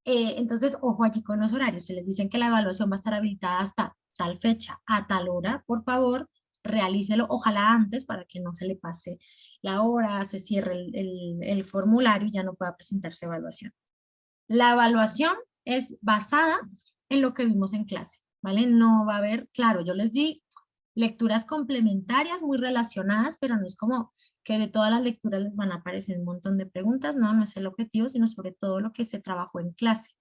[SPEAKER 1] Entonces, ojo allí con los horarios. Se les dicen que la evaluación va a estar habilitada hasta tal fecha, a tal hora, por favor, realícelo, ojalá antes para que no se le pase la hora, se cierre el formulario y ya no pueda presentarse evaluación. La evaluación es basada en lo que vimos en clase, ¿vale? No va a haber, claro, yo les di lecturas complementarias muy relacionadas, pero no es como que de todas las lecturas les van a aparecer un montón de preguntas, no, no es el objetivo, sino sobre todo lo que se trabajó en clase.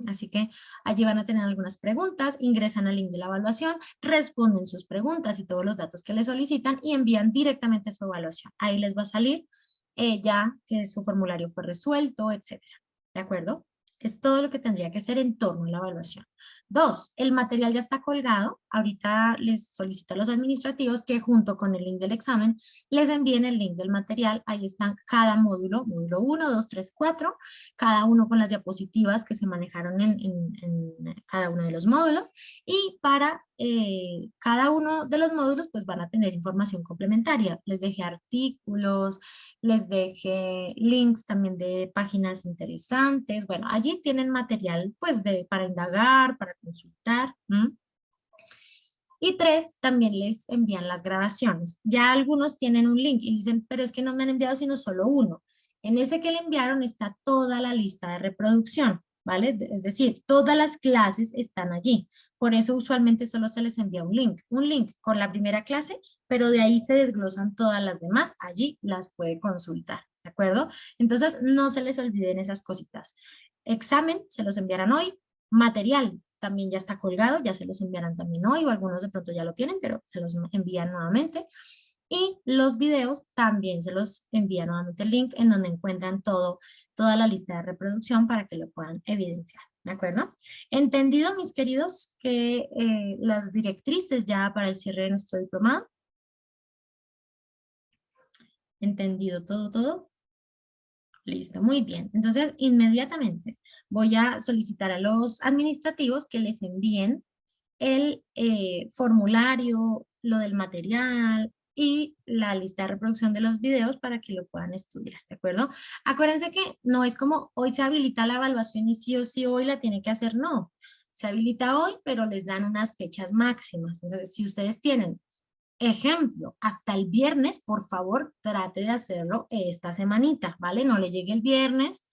[SPEAKER 1] Así que allí van a tener algunas preguntas, ingresan al link de la evaluación, responden sus preguntas y todos los datos que les solicitan y envían directamente su evaluación. Ahí les va a salir ya que su formulario fue resuelto, etcétera. ¿De acuerdo? Es todo lo que tendría que ser en torno a la evaluación. Dos, el material ya está colgado. Ahorita les solicito a los administrativos que junto con el link del examen les envíen el link del material. Ahí están cada módulo, módulo 1, 2, 3, 4, cada uno con las diapositivas que se manejaron en cada uno de los módulos. Y para cada uno de los módulos pues van a tener información complementaria. Les dejé artículos, les dejé links también de páginas interesantes. Bueno, allí tienen material pues para indagar, para consultar. Y tres, también les envían las grabaciones. Ya algunos tienen un link y dicen, pero es que no me han enviado sino solo uno. En ese que le enviaron está toda la lista de reproducción, ¿vale? Es decir, todas las clases están allí. Por eso usualmente solo se les envía un link con la primera clase, pero de ahí se desglosan todas las demás. Allí las puede consultar, ¿de acuerdo? Entonces, no se les olviden esas cositas. Examen, se los enviarán hoy. Material, también ya está colgado, ya se los enviarán también hoy, o algunos de pronto ya lo tienen, pero se los envían nuevamente. Y los videos también se los envía nuevamente el link en donde encuentran toda la lista de reproducción para que lo puedan evidenciar, ¿de acuerdo? Entendido, mis queridos, que las directrices ya para el cierre de nuestro diplomado. Entendido todo. Listo, muy bien. Entonces, inmediatamente voy a solicitar a los administrativos que les envíen el formulario, lo del material y la lista de reproducción de los videos para que lo puedan estudiar, ¿de acuerdo? Acuérdense que no es como hoy se habilita la evaluación y sí o sí hoy la tiene que hacer, no. Se habilita hoy, pero les dan unas fechas máximas. Entonces, si ustedes tienen ejemplo, hasta el viernes, por favor, trate de hacerlo esta semanita, ¿vale? No le llegue el viernes,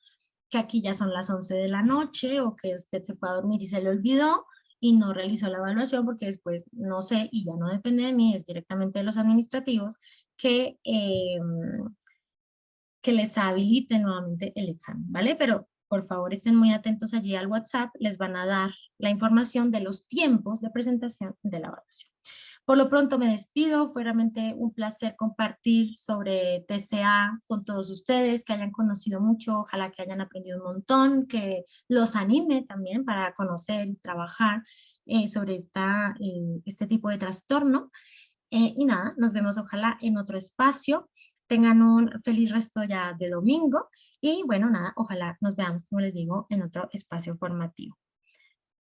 [SPEAKER 1] que aquí ya son las 11 de la noche o que usted se fue a dormir y se le olvidó y no realizó la evaluación porque después, no sé, y ya no depende de mí, es directamente de los administrativos que les habiliten nuevamente el examen, ¿vale? Pero por favor estén muy atentos allí al WhatsApp, les van a dar la información de los tiempos de presentación de la evaluación. Por lo pronto me despido, fue realmente un placer compartir sobre TCA con todos ustedes, que hayan conocido mucho, ojalá que hayan aprendido un montón, que los anime también para conocer y trabajar sobre este tipo de trastorno. Y nada, nos vemos ojalá en otro espacio. Tengan un feliz resto ya de domingo y bueno, nada, ojalá nos veamos, como les digo, en otro espacio formativo.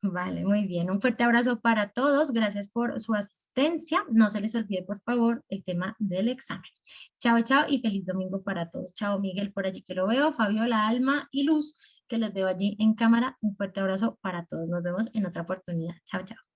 [SPEAKER 1] Vale, muy bien. Un fuerte abrazo para todos. Gracias por su asistencia. No se les olvide, por favor, el tema del examen. Chao, chao y feliz domingo para todos. Chao, Miguel, por allí que lo veo. Fabiola, Alma y Luz, que los veo allí en cámara. Un fuerte abrazo para todos. Nos vemos en otra oportunidad. Chao, chao.